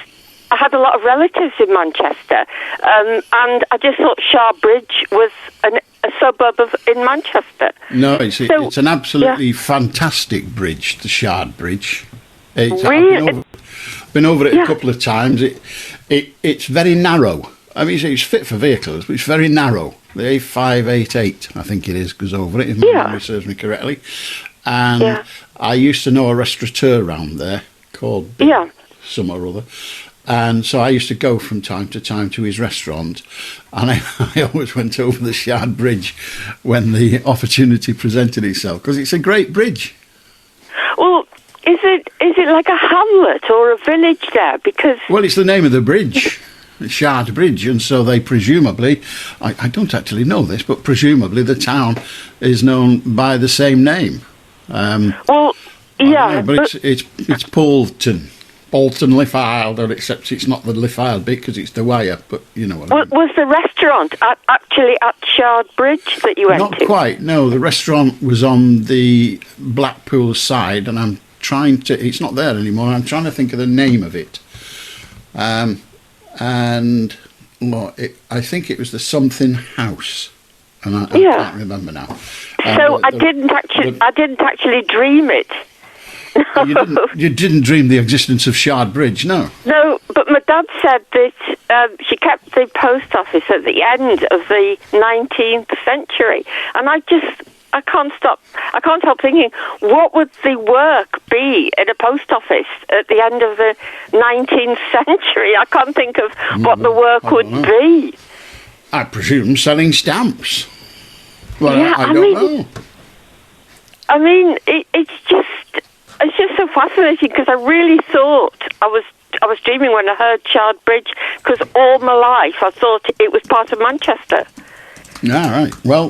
I had a lot of relatives in Manchester, and I just thought Shard Bridge was a suburb in Manchester. No, it's an absolutely fantastic bridge, the Shard Bridge. Really? I've been over it a couple of times. It's very narrow. I mean, it's fit for vehicles, but it's very narrow. The A588, I think it is, goes over it, if my memory serves me correctly. And I used to know a restaurateur around there called some or other. And so I used to go from time to time to his restaurant, and I always went over the Shard Bridge when the opportunity presented itself, because it's a great bridge. Well, is it like a hamlet or a village there? Well, it's the name of the bridge, the Shard Bridge, and so they presumably, I don't actually know this, but presumably the town is known by the same name. But it's Poulton. Bolton Liffiled, except it's not the Liffiled bit because it's the Wyre, but you know what I mean. Was the restaurant actually at Shard Bridge that you went to? Not quite, no. The restaurant was on the Blackpool side, and I'm trying to... It's not there anymore. I'm trying to think of the name of it. I think it was the Something House, and I can't remember now. So I didn't actually dream it. You didn't dream the existence of Shard Bridge, no? No, but my dad said that she kept the post office at the end of the 19th century. And I can't help thinking, what would the work be in a post office at the end of the 19th century? I can't think of what the work would be. I presume selling stamps. Well, I don't know. I mean, it's just so fascinating because I really thought I was dreaming when I heard Shard Bridge, because all my life I thought it was part of Manchester. All right. Well,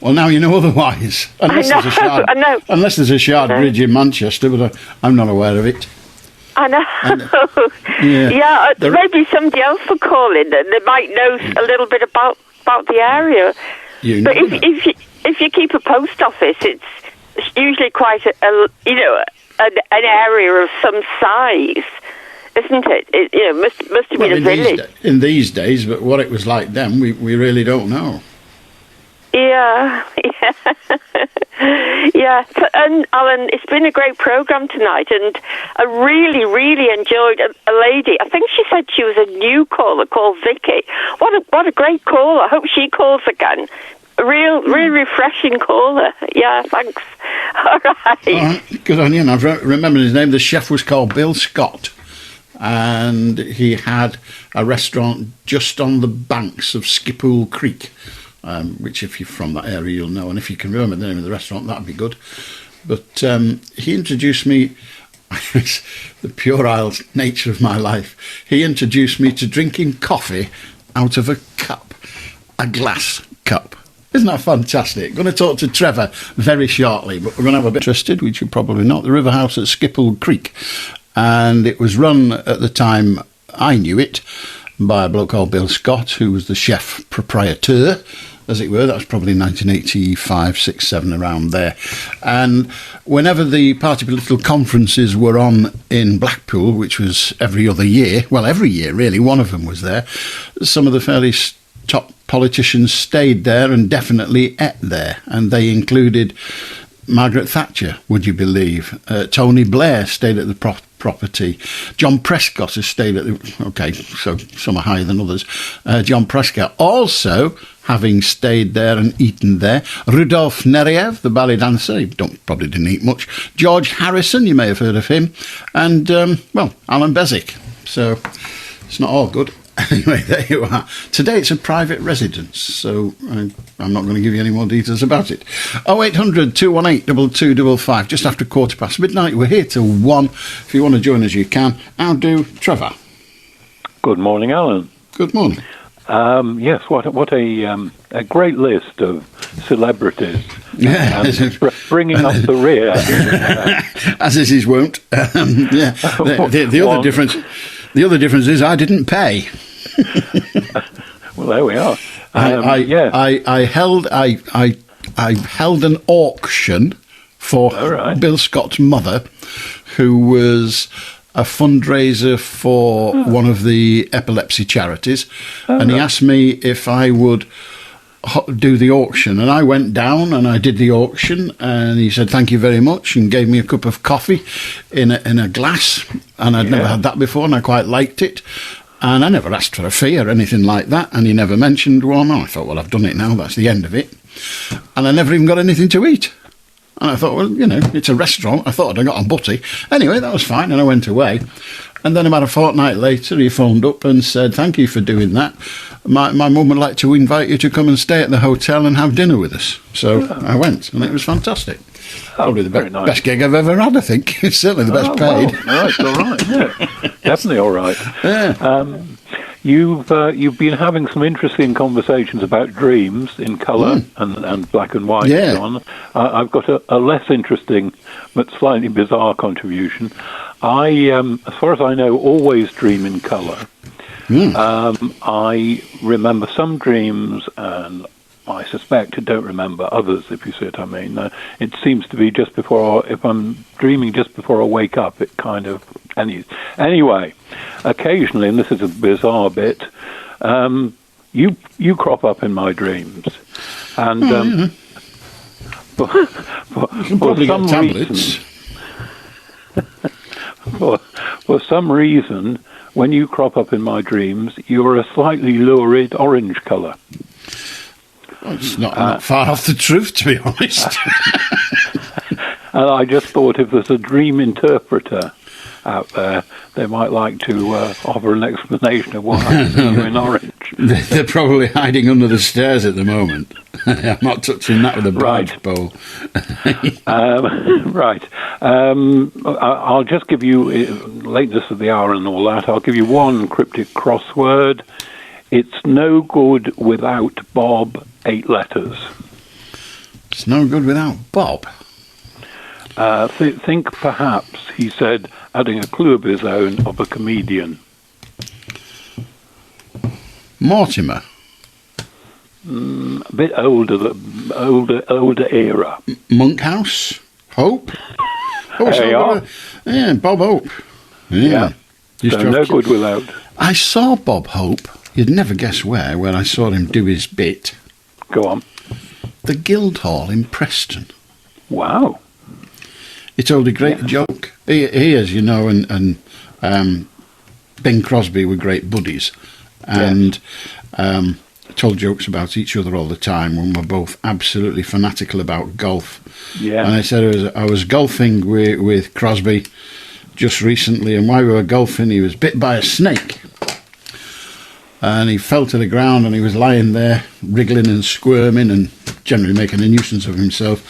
now you know otherwise. Unless there's a Shard Bridge in Manchester, but I'm not aware of it. I know. Maybe somebody else will call in and they might know a little bit about the area. But if you keep a post office, it's usually quite an area of some size, isn't it? Must have been a village. In these days, but what it was like then, we really don't know. Yeah. Yeah. And Alan, it's been a great programme tonight, and I really, really enjoyed a lady. I think she said she was a new caller called Vicki. What a great caller. I hope she calls again. Real refreshing caller. Yeah, thanks. All right. Good on you. And I've remembered his name. The chef was called Bill Scott, and he had a restaurant just on the banks of Skippool Creek, which if you're from that area you'll know, and if you can remember the name of the restaurant, that'd be good. But he introduced me, the puerile nature of my life, he introduced me to drinking coffee out of a cup, a glass cup. Isn't that fantastic? Going to talk to Trevor very shortly, but we're going to have a bit interested, which you probably not, the River House at Skippool Creek. And it was run at the time I knew it by a bloke called Bill Scott, who was the chef proprieteur, as it were. That was probably 1985, 6, 7, around there. And whenever the party political conferences were on in Blackpool, which was every other year, well, every year really, one of them was there, some of the fairly top politicians stayed there and definitely ate there, and they included Margaret Thatcher, would you believe? Tony Blair stayed at the property. John Prescott has stayed at the... OK, so some are higher than others. John Prescott also having stayed there and eaten there. Rudolf Nureyev, the ballet dancer, he probably didn't eat much. George Harrison, you may have heard of him. And, Allan Beswick. So it's not all good. Anyway, there you are. Today it's a private residence, so I'm not going to give you any more details about it. 0800 218 2255, just after midnight. We're here till 1. If you want to join us, you can. How do Trevor? Good morning, Alan. Good morning. Yes, what a great list of celebrities. Yeah, bringing up the rear. As is his wont. Yeah. The other difference... The other difference is I didn't pay. Well, there we are. I held an auction for Bill Scott's mother, who was a fundraiser for one of the epilepsy charities, and he asked me if I would do the auction, and I went down and I did the auction, and he said thank you very much and gave me a cup of coffee in a glass, and I'd never had that before, and I quite liked it, and I never asked for a fee or anything like that, and he never mentioned one. I thought, well, I've done it now, that's the end of it, and I never even got anything to eat. And I thought, well, it's a restaurant. I thought I'd got a butty. Anyway, that was fine, and I went away. And then about a fortnight later, he phoned up and said, thank you for doing that. My mum would like to invite you to come and stay at the hotel and have dinner with us. So I went, and it was fantastic. Probably the best gig I've ever had, I think. It's certainly the best paid. Well, right, all right, yeah. Definitely all right. Yeah. You've been having some interesting conversations about dreams in colour and black and white. Yeah. So on. I've got a less interesting but slightly bizarre contribution. I, as far as I know, always dream in colour. I remember some dreams, and I suspect I don't remember others, if you see what I mean. It seems to be just before, if I'm dreaming just before I wake up, it kind of... Anyway, occasionally, and this is a bizarre bit, you crop up in my dreams. And for some reason... for some reason, when you crop up in my dreams, you're a slightly lurid orange colour. Well, it's not far off the truth, to be honest. And I just thought if there's a dream interpreter out there, they might like to offer an explanation of what happens to you in orange. They're probably hiding under the stairs at the moment. I'm not touching that with a barge pole. Right. I'll just give you, lateness of the hour and all that, I'll give you one cryptic crossword. It's no good without Bob, 8 letters. It's no good without Bob? Think perhaps, he said, adding a clue of his own, of a comedian. Mortimer? A bit older era. Monkhouse? Hope? There you are. Yeah, Bob Hope. Yeah. No good without. I saw Bob Hope. You'd never guess where I saw him do his bit. Go on. The Guildhall in Preston. Wow. He told a great joke. He is, you know, and Bing Crosby were great buddies. And told jokes about each other all the time when we're both absolutely fanatical about golf. Yeah. And I said I was golfing with Crosby just recently, and while we were golfing, he was bit by a snake. And he fell to the ground, and he was lying there, wriggling and squirming and generally making a nuisance of himself.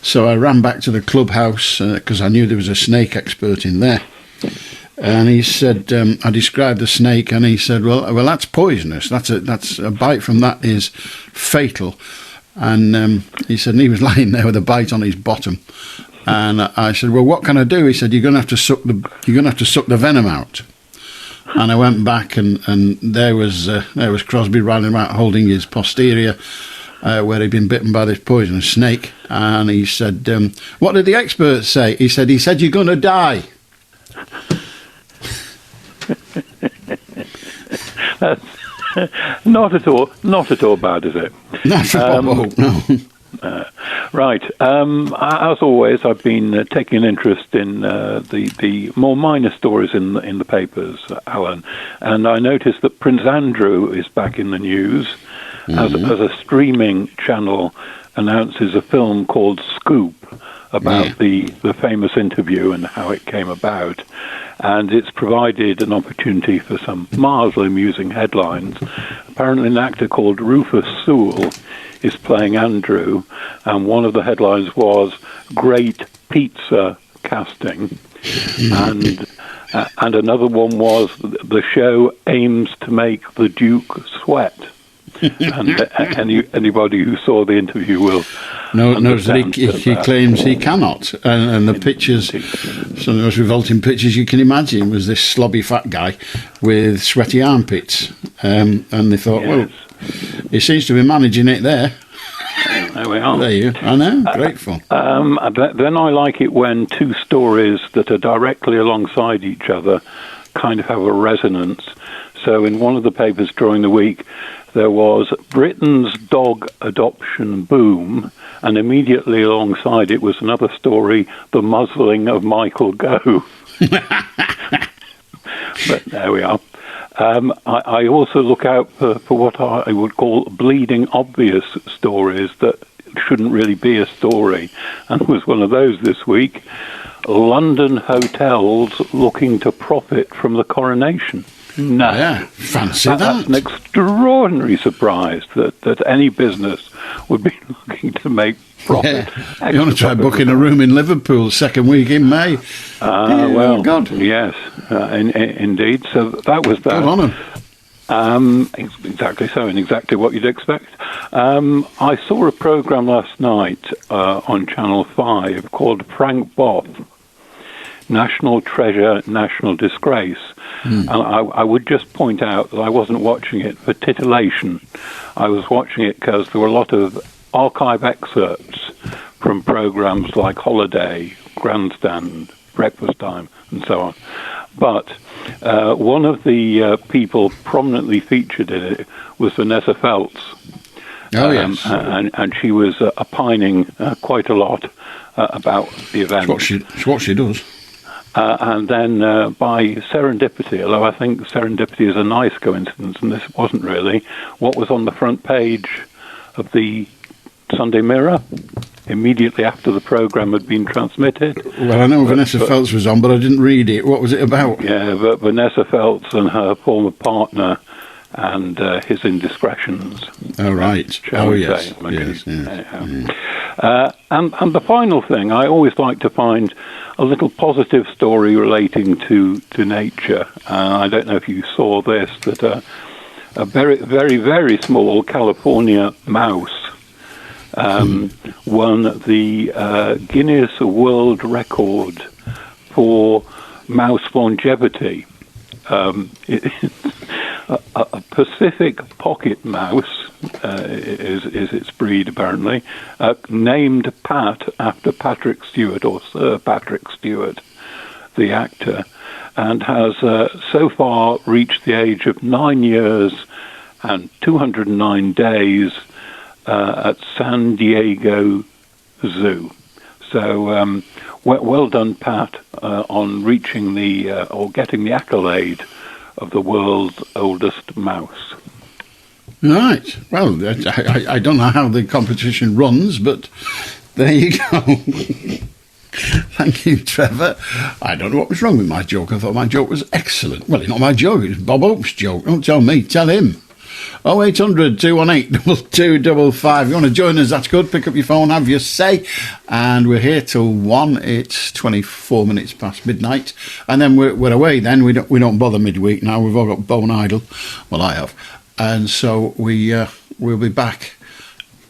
So I ran back to the clubhouse because I knew there was a snake expert in there. And he said, I described the snake, and he said, well, that's poisonous. That's a bite from that is fatal. And he said, and he was lying there with a bite on his bottom. And I said, well, what can I do? He said, you're going to have to suck the venom out. And I went back, and there was Crosby running about holding his posterior, where he'd been bitten by this poisonous snake. And he said, what did the experts say? He said you're going to die. Not at all bad, is it? Not for Bob, no. Right. As always, I've been taking an interest in the more minor stories in the papers, Alan, and I noticed that Prince Andrew is back in the news as a streaming channel announces a film called Scoop about the famous interview and how it came about. And it's provided an opportunity for some mildly amusing headlines. Apparently an actor called Rufus Sewell is playing Andrew, and one of the headlines was "Great Pizza Casting," and another one was "The show aims to make the Duke sweat." And anybody who saw the interview will knows that he claims he cannot. And the pictures, some of the most revolting pictures you can imagine, was this slobby fat guy with sweaty armpits. And they thought, well, he seems to be managing it there. There we are. There you I know, grateful. Then I like it when two stories that are directly alongside each other kind of have a resonance. So in one of the papers during the week, there was Britain's dog adoption boom, and immediately alongside it was another story, the muzzling of Michael Gove. But there we are. I also look out for what I would call bleeding obvious stories that shouldn't really be a story, and there was one of those this week. London hotels looking to profit from the coronation. No, fancy that. That's an extraordinary surprise that any business would be looking to make profit. Yeah. You want to try booking a room in Liverpool second week in May? Well, God. Yes, indeed. So that was that. Good on them. Exactly so, and exactly what you'd expect. I saw a programme last night on Channel 5 called Frank Boff, National Treasure, National Disgrace. And I would just point out that I wasn't watching it for titillation. I was watching it because there were a lot of archive excerpts from programmes like Holiday, Grandstand, Breakfast Time, and so on. But one of the people prominently featured in it was Vanessa Feltz. Oh, yes. And she was opining quite a lot about the event. It's what she does. And then by serendipity, although I think serendipity is a nice coincidence, and this wasn't really, what was on the front page of the Sunday Mirror immediately after the programme had been transmitted. Well, I know Vanessa Feltz was on, but I didn't read it. What was it about? Yeah, but Vanessa Feltz and her former partner and his indiscretions. Oh, right. Oh, yes. And the final thing, I always like to find a little positive story relating to nature. I don't know if you saw this, that a very, very, very small California mouse won the Guinness World Record for mouse longevity. A Pacific pocket mouse is its breed, apparently, named Pat after Patrick Stewart, or Sir Patrick Stewart, the actor. and has so far reached the age of 9 years and 209 days at San Diego Zoo. So well done, Pat, on reaching or getting the accolade of the world's oldest mouse. Right. Well, I don't know how the competition runs, but there you go. Thank you, Trevor. I don't know what was wrong with my joke. I thought my joke was excellent. Well, it's not my joke. It was Bob Oak's joke. Don't tell me. Tell him. 0800 218 2255. You want to join us, that's good. Pick up your phone, have your say. And we're here till 1. It's 24 minutes past midnight. And then we're away then. We don't bother midweek now. We've all got Bone Idol. Well, I have. And so we'll be back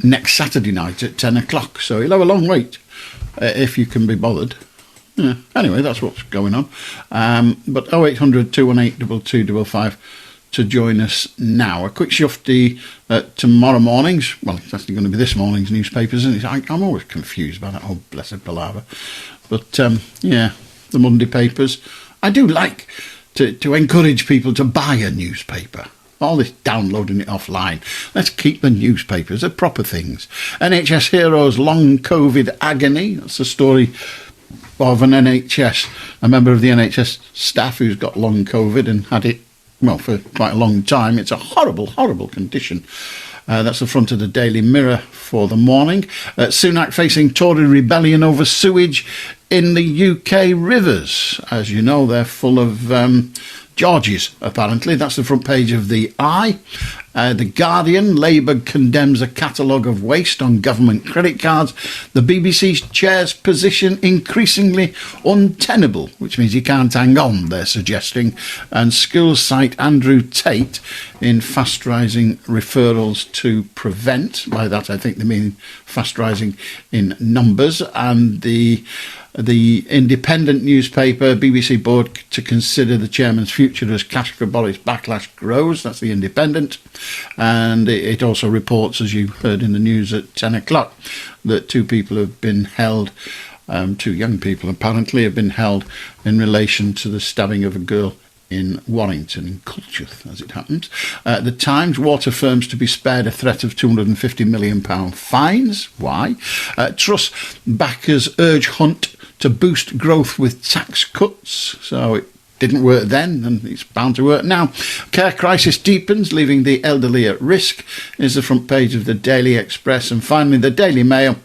next Saturday night at 10 o'clock. So you'll have a long wait if you can be bothered. Yeah. Anyway, that's what's going on. But 0800 218 2255 to join us now. A quick shufty tomorrow morning's, well, it's actually going to be this morning's newspapers, isn't it? I'm always confused by that whole blessed palaver. But, yeah, the Monday papers. I do like to encourage people to buy a newspaper. All this downloading it offline. Let's keep the newspapers. They're proper things. NHS heroes' long COVID agony. That's the story of a member of the NHS staff who's got long COVID and had it, well, for quite a long time. It's a horrible, horrible condition. That's the front of the Daily Mirror for the morning. Sunak facing Tory rebellion over sewage in the UK rivers. As you know, they're full of Georges, apparently. That's the front page of the Eye. The Guardian, Labour condemns a catalogue of waste on government credit cards. The BBC's chair's position increasingly untenable, which means he can't hang on, they're suggesting. And schools cite Andrew Tate in fast-rising referrals to prevent. By that, I think they mean fast-rising in numbers. And the independent newspaper, BBC board to consider the chairman's future as cash for Boris backlash grows. That's the Independent. And it also reports, as you heard in the news at 10 o'clock, that 2 people have been held, 2 young people apparently have been held in relation to the stabbing of a girl in Warrington, in Culcheth, as it happens. The Times, water firms to be spared a threat of £250 million fines. Why? Truss backers urge Hunt to boost growth with tax cuts. So it didn't work then, and it's bound to work now. Care crisis deepens, leaving the elderly at risk, is the front page of the Daily Express. And finally, the Daily Mail,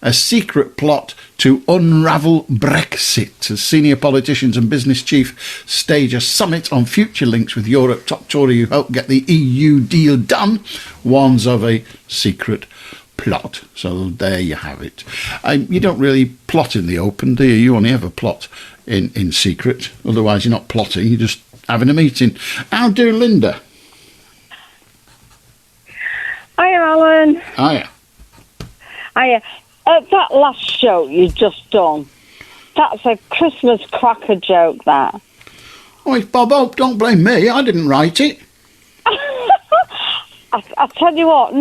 a secret plot to unravel Brexit, as senior politicians and business chief stage a summit on future links with Europe. Top Tory who helped get the EU deal done warns of a secret plot. So there you have it. You don't really plot in the open, do you? You only ever plot in secret. Otherwise, you're not plotting, you're just having a meeting. How do Linda? Hiya, Alan. Hiya. Hiya. That last show you just done, that's a Christmas cracker joke, that. Oh, it's Bob Hope. Don't blame me. I didn't write it. I tell you what,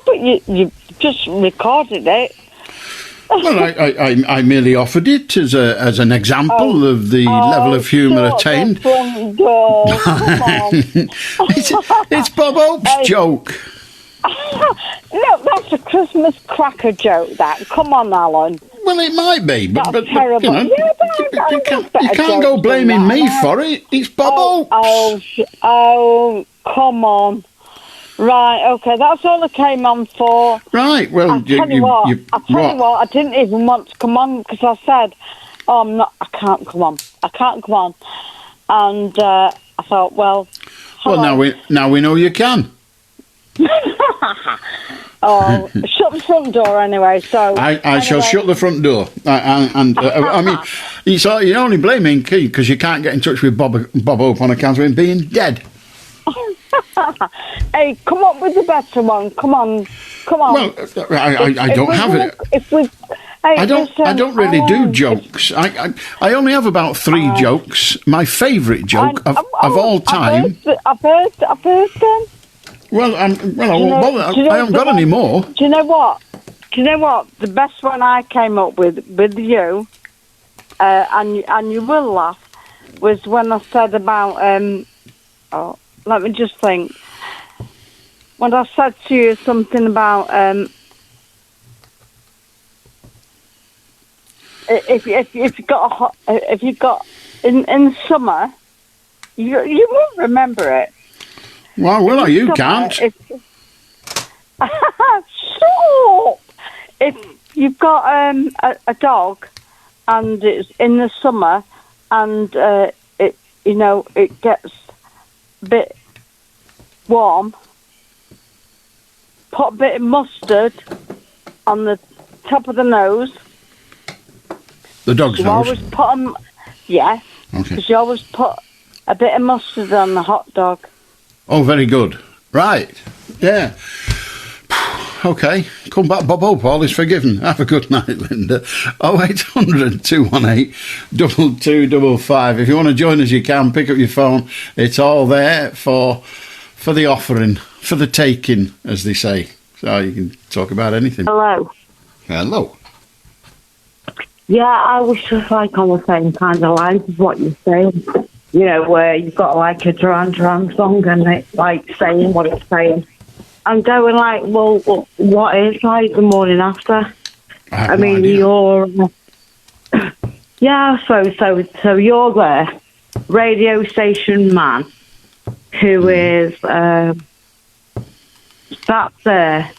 but you just recorded it. Well, I merely offered it as an example of the level of humour attained. Front door. Come on. it's Bob Hope's joke. No, that's a Christmas cracker joke, that. Come on, Alan. Well, it might be, but terrible. You know, you can't go blaming me for it. It's Bob Hope. Oh, come on. Right, okay, that's all I came on for. Right, well, I'll tell you what, I didn't even want to come on because I said, I can't come on. And I thought, well... Well, now we know you can. Shut the front door anyway, so... I shall shut the front door. I mean, you're only blaming Key because you can't get in touch with Bob Hope on account of him being dead. Hey, come up with a better one. Come on. Well, I don't have it. I don't really do jokes. I only have about 3 jokes. My favourite joke of all time. I've heard them. Well, I haven't got any more. Do you know what? The best one I came up with you, and you will laugh. was when I said about let me just think. When I said to you something about if you got in summer, you won't remember it. Well, will I? You can't. Shut up! If you've got a dog and it's in the summer and it gets a bit warm, put a bit of mustard on the top of the nose. The dog's nose? Always put 'em, yeah. Okay. Because you always put a bit of mustard on the hot dog. Oh, very good. Right. Yeah. Okay. Come back. Bob Hope, all is forgiven. Have a good night, Linda. 0800 218 2255. If you want to join us, you can. Pick up your phone. It's all there for the offering, for the taking, as they say. So you can talk about anything. Hello. Hello. Yeah, I was just like on the same kind of lines as what you're saying. You know, where you've got like a Duran Duran song and it's like saying what it's saying. I'm going like, well, what is like the morning after? I mean, you're... yeah, so you're the radio station man who is sat there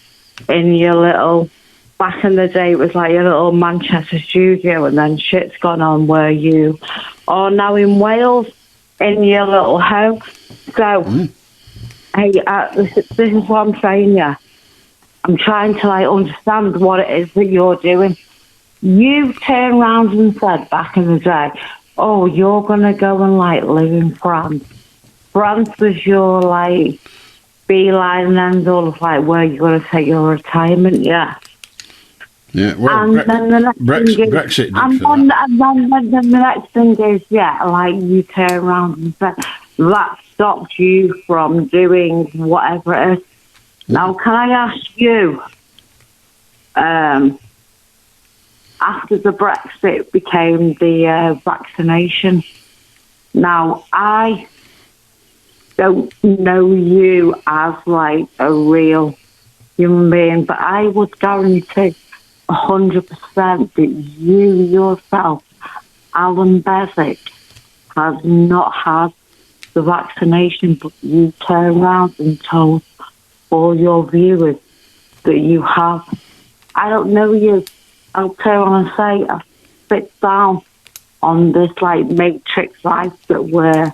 in your little... Back in the day, it was like your little Manchester studio, and then shit's gone on where you are now in Wales in your little home. So, hey, this is what I'm saying, yeah. I'm trying to like understand what it is that you're doing. You turned round and said back in the day, oh, you're going to go and like live in France. France was your like beeline and end all of like where you're going to take your retirement, yeah. Yeah, well, and then the next Brexit thing is, did and for that. then the next thing is, yeah, like you turn around and say, that stopped you from doing whatever it is. Now, can I ask you, after the Brexit became the vaccination, now I don't know you as like a real human being, but I would guarantee 100% that you yourself, Allan Beswick, has not had the vaccination, but you turn around and told all your viewers that you have. I don't know you. I'll turn on and say, I sit down on this like matrix life that we're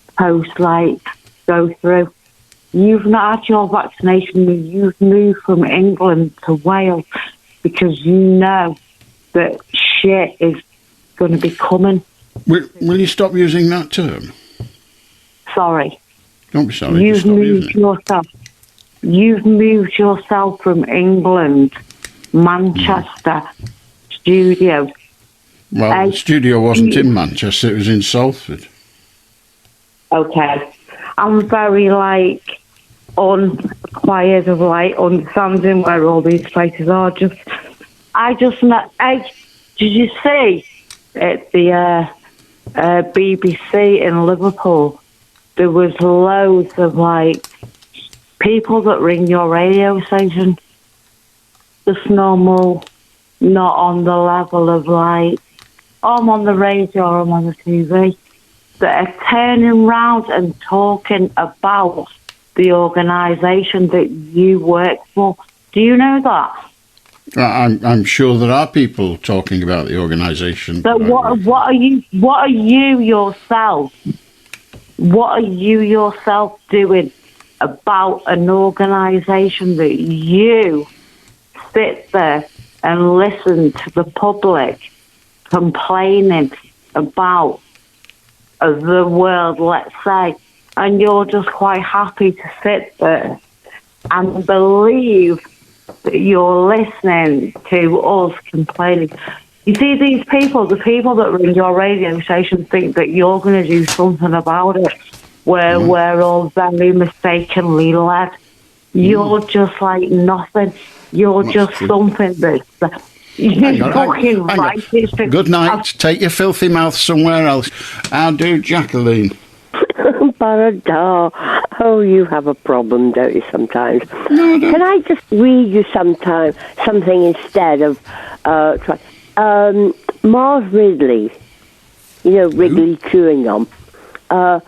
supposed to like go through. You've not had your vaccination. You've moved from England to Wales because you know that shit is going to be coming. Will you stop using that term? Sorry. Don't be sorry. You've moved yourself. You've moved yourself from England, Manchester, studios. Well, the studio wasn't in Manchester, it was in Salford. Okay. I'm very, like, unquiet of, like, understanding where all these places are. I just met... did you see at the BBC in Liverpool, there was loads of, like, people that ring your radio station, just normal, not on the level of, like, I'm on the radio or I'm on the TV, that are turning round and talking about the organisation that you work for. Do you know that? I'm sure there are people talking about the organisation. So what are you yourself doing about an organisation that you sit there and listen to the public complaining about the world, let's say, and you're just quite happy to sit there and believe that you're listening to us complaining. You see, these people, the people that run your radio station, think that you're going to do something about it, where we're all very mistakenly led. You're just like nothing. You're just something that's... Hang on. Good night. Take your filthy mouth somewhere else. How do, Jacqueline? Paradar. Oh, you have a problem, don't you, sometimes? No, can I just read you something instead of Mars Ridley? You know, Wrigley chewing gum. And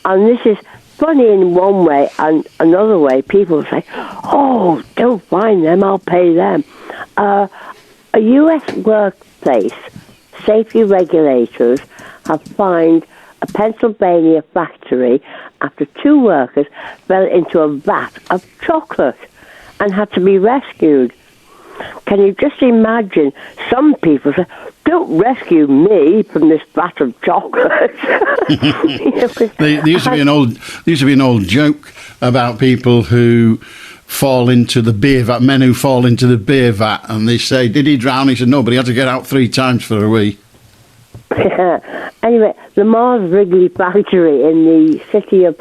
this is funny in one way, and another way, people say, oh, don't find them, I'll pay them. A U.S. workplace safety regulators have fined a Pennsylvania factory after 2 workers fell into a vat of chocolate and had to be rescued. Can you just imagine some people say, don't rescue me from this vat of chocolate. There used to be an old joke about people who fall into the beer vat, men who fall into the beer vat, and they say, did he drown? He said, no, but he had to get out 3 times for a wee. Anyway, the Mars Wrigley factory in the city of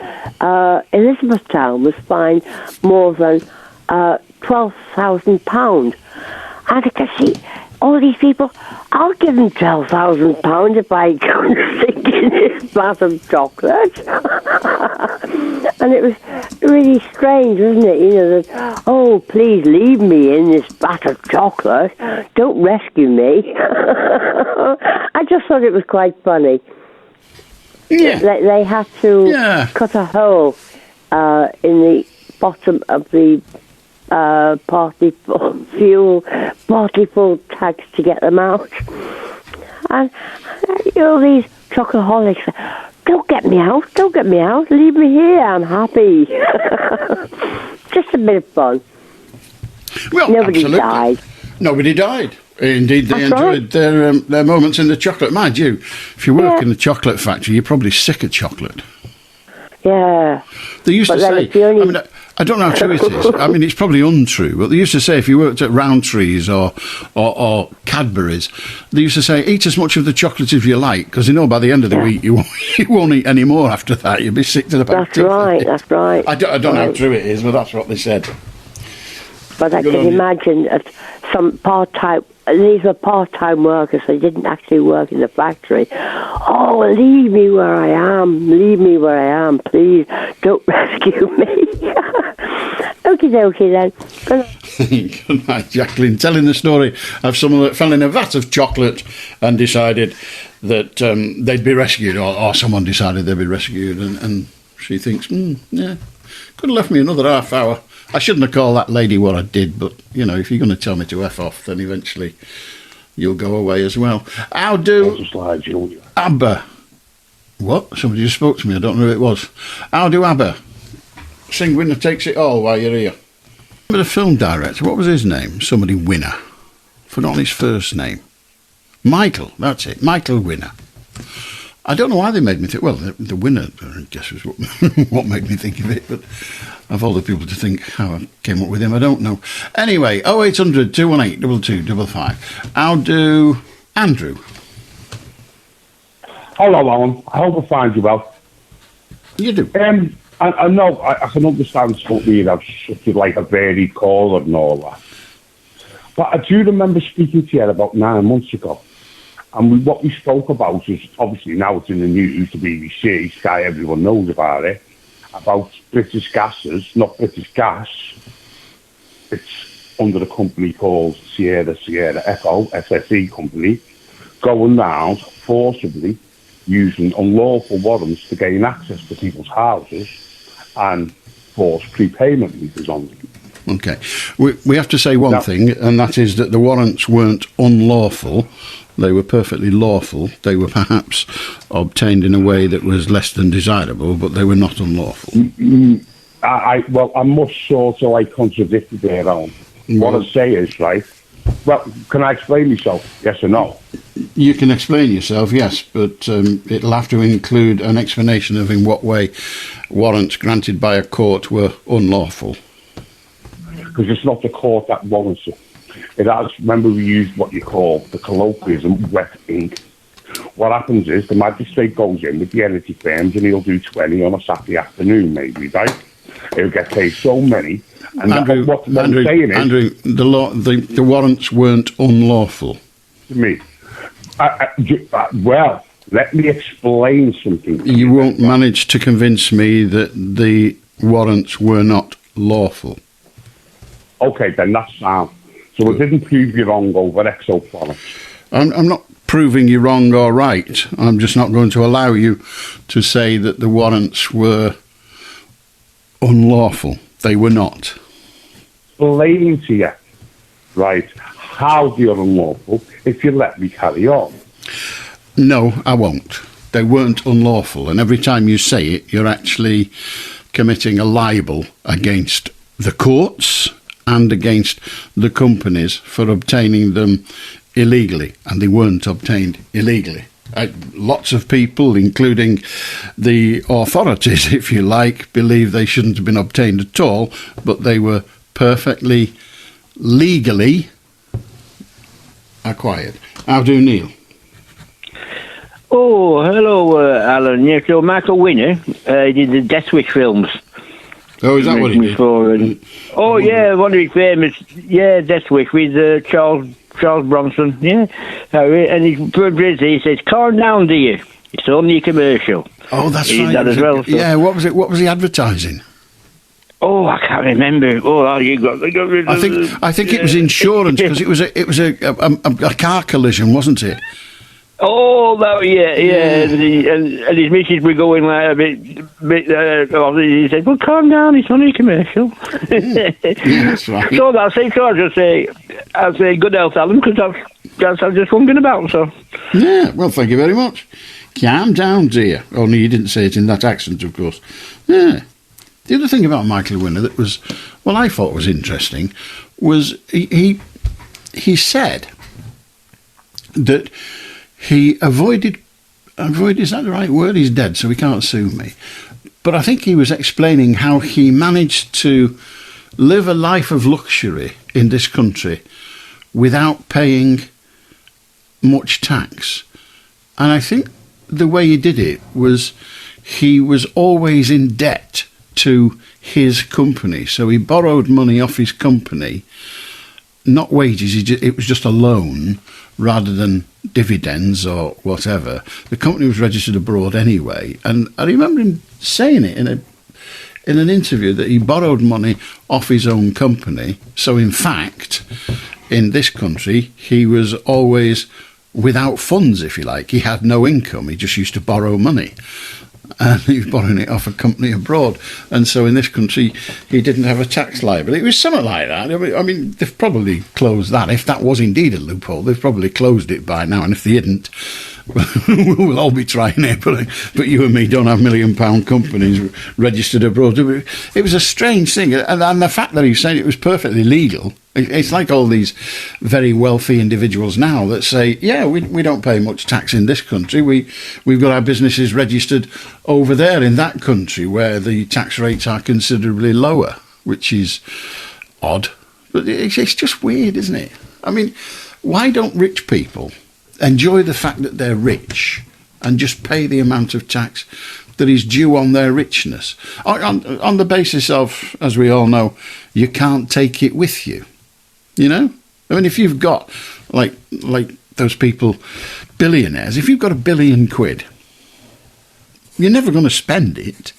Elizabethtown was fined more than £12,000. And I can see all these people, I'll give them £12,000 if I go and sink in this vat of chocolate. And it was really strange, wasn't it? You know, that, oh, please leave me in this vat of chocolate. Don't rescue me. I just thought it was quite funny. Yeah. They had to cut a hole in the bottom of the partly full tags to get them out. And you know, these chocoholics, don't get me out, leave me here, I'm happy. Just a bit of fun. Well, Nobody died. Nobody died. Indeed, they enjoyed their moments in the chocolate. Mind you, if you work in the chocolate factory, you're probably sick of chocolate. Yeah. They used to say, I don't know how true it is. I mean, it's probably untrue, but they used to say if you worked at Rowntree's or Cadbury's, they used to say, eat as much of the chocolate as you like, because you know by the end of the week you won't eat any more after that. You'll be sick to the back. That's right. I don't know how true it is, but that's what they said. But I can imagine some part-time, these were part-time workers, they didn't actually work in the factory. Oh, leave me where I am, please, don't rescue me. Okie dokie then. Good night, Jacqueline. Telling the story of someone that fell in a vat of chocolate and decided that they'd be rescued, or someone decided they'd be rescued, and she thinks, yeah, could have left me another half hour. I shouldn't have called that lady what I did, but, you know, if you're going to tell me to F off, then eventually you'll go away as well. How do Abba... What? Somebody just spoke to me, I don't know who it was. How do Abba sing Winner Takes It All while you're here? Remember the film director, what was his name? Somebody Winner. Forgotten his first name. Michael, that's it, Michael Winner. I don't know why they made me think, well, the winner, I guess, was what made me think of it, but I've other people to think how I came up with him, I don't know. Anyway, 0800 218 2255. How do Andrew? Hello, Alan. I hope I find you well. You do? I know, I can understand something, you have such a varied caller and all that. But I do remember speaking to you about 9 months ago. And what we spoke about is, obviously now it's in the news, the BBC, Sky, everyone knows about it, about British gases, not British Gas. It's under a company called Sierra Echo, SSE company, going round forcibly using unlawful warrants to gain access to people's houses and force prepayment meters on them. Okay. We have to say one thing, and that is that the warrants weren't unlawful. They were perfectly lawful. They were perhaps obtained in a way that was less than desirable, but they were not unlawful. I must sort of contradict it there, Alan. What I say is, right, well, can I explain myself, yes or no? You can explain yourself, yes, but it'll have to include an explanation of in what way warrants granted by a court were unlawful. Because it's not the court that warrants it. It has, remember we used what you call the colloquialism, wet ink. What happens is the magistrate goes in with the energy firms and he'll do 20 on a Saturday afternoon maybe, right? He'll get paid so many. And Andrew, what I'm saying is, Andrew, the warrants weren't unlawful. To me, well, let me explain something. You won't manage to convince me that the warrants were not lawful. Okay, then that's sound. So it didn't prove you wrong over exoplanets. I'm not proving you wrong or right. I'm just not going to allow you to say that the warrants were unlawful. They were not. Explain to you, right, how they're unlawful if you let me carry on. No, I won't. They weren't unlawful, and every time you say it, you're actually committing a libel against the courts and against the companies for obtaining them illegally, and they weren't obtained illegally. Lots of people, including the authorities, if you like, believe they shouldn't have been obtained at all, but they were perfectly legally acquired. How do Neil? Oh, hello, Alan. Yeah, so Michael Winner, he did the Beswick films. Oh, is that what he did? Oh, yeah, one of his famous, Beswick with Charles Bronson, yeah. And his brother, he says, calm down, dear. It's only a commercial. Oh, that's He right. did that as well, so. Yeah, what was it? What was he advertising? Oh, I can't remember. Oh, you got rid of I think it was insurance, because it was a car collision, wasn't it? Oh, that, yeah. And his missus were going like a bit. He said, "Well, calm down. It's only a commercial." Yeah, that's right. So that's it. So I'll say good health, Alan, because that's I'm just wondering about. So. Yeah. Well, thank you very much. Calm down, dear. Only you didn't say it in that accent, of course. Yeah. The other thing about Michael Winner that was, well, I thought was interesting, was he said that he avoided, is that the right word? He's dead, so he can't sue me. But I think he was explaining how he managed to live a life of luxury in this country without paying much tax. And I think the way he did it was he was always in debt to his company. So he borrowed money off his company, not wages, it was just a loan rather than dividends or whatever. The company was registered abroad anyway, and I remember him saying it in an interview that he borrowed money off his own company. So in fact, in this country, he was always without funds, if you like. He had no income, he just used to borrow money. And he was borrowing it off a company abroad. And so in this country, he didn't have a tax liability. It was something like that. I mean, they've probably closed that. If that was indeed a loophole, they've probably closed it by now. And if they didn't, we'll all be trying it. But you and me don't have £1 million companies registered abroad. It was a strange thing. And the fact that he said it was perfectly legal, it's like all these very wealthy individuals now that say, yeah, we don't pay much tax in this country. We've got our businesses registered over there in that country where the tax rates are considerably lower, which is odd. But it's just weird, isn't it? I mean, why don't rich people enjoy the fact that they're rich and just pay the amount of tax that is due on their richness? On the basis of, as we all know, you can't take it with you. You know? I mean, if you've got, like those people, billionaires, if you've got £1 billion, you're never going to spend it.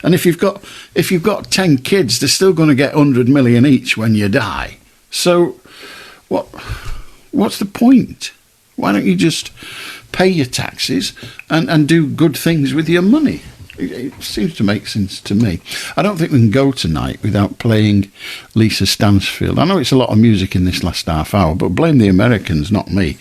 And if you've got 10 kids, they're still going to get 100 million each when you die. So what's the point? Why don't you just pay your taxes and do good things with your money? It seems to make sense to me. I don't think we can go tonight without playing Lisa Stansfield. I know it's a lot of music in this last half hour, but blame the Americans, not me.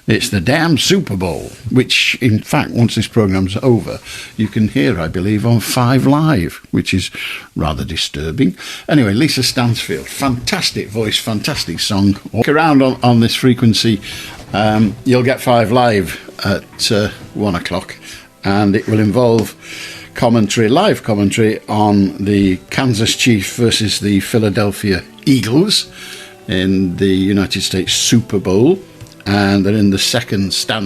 It's the damn Super Bowl, which, in fact, once this programme's over, you can hear, I believe, on 5 Live, which is rather disturbing. Anyway, Lisa Stansfield, fantastic voice, fantastic song. Walk around on this frequency. You'll get 5 Live at 1 o'clock, and it will involve live commentary on the Kansas Chiefs versus the Philadelphia Eagles in the United States Super Bowl, and they're in the second stanza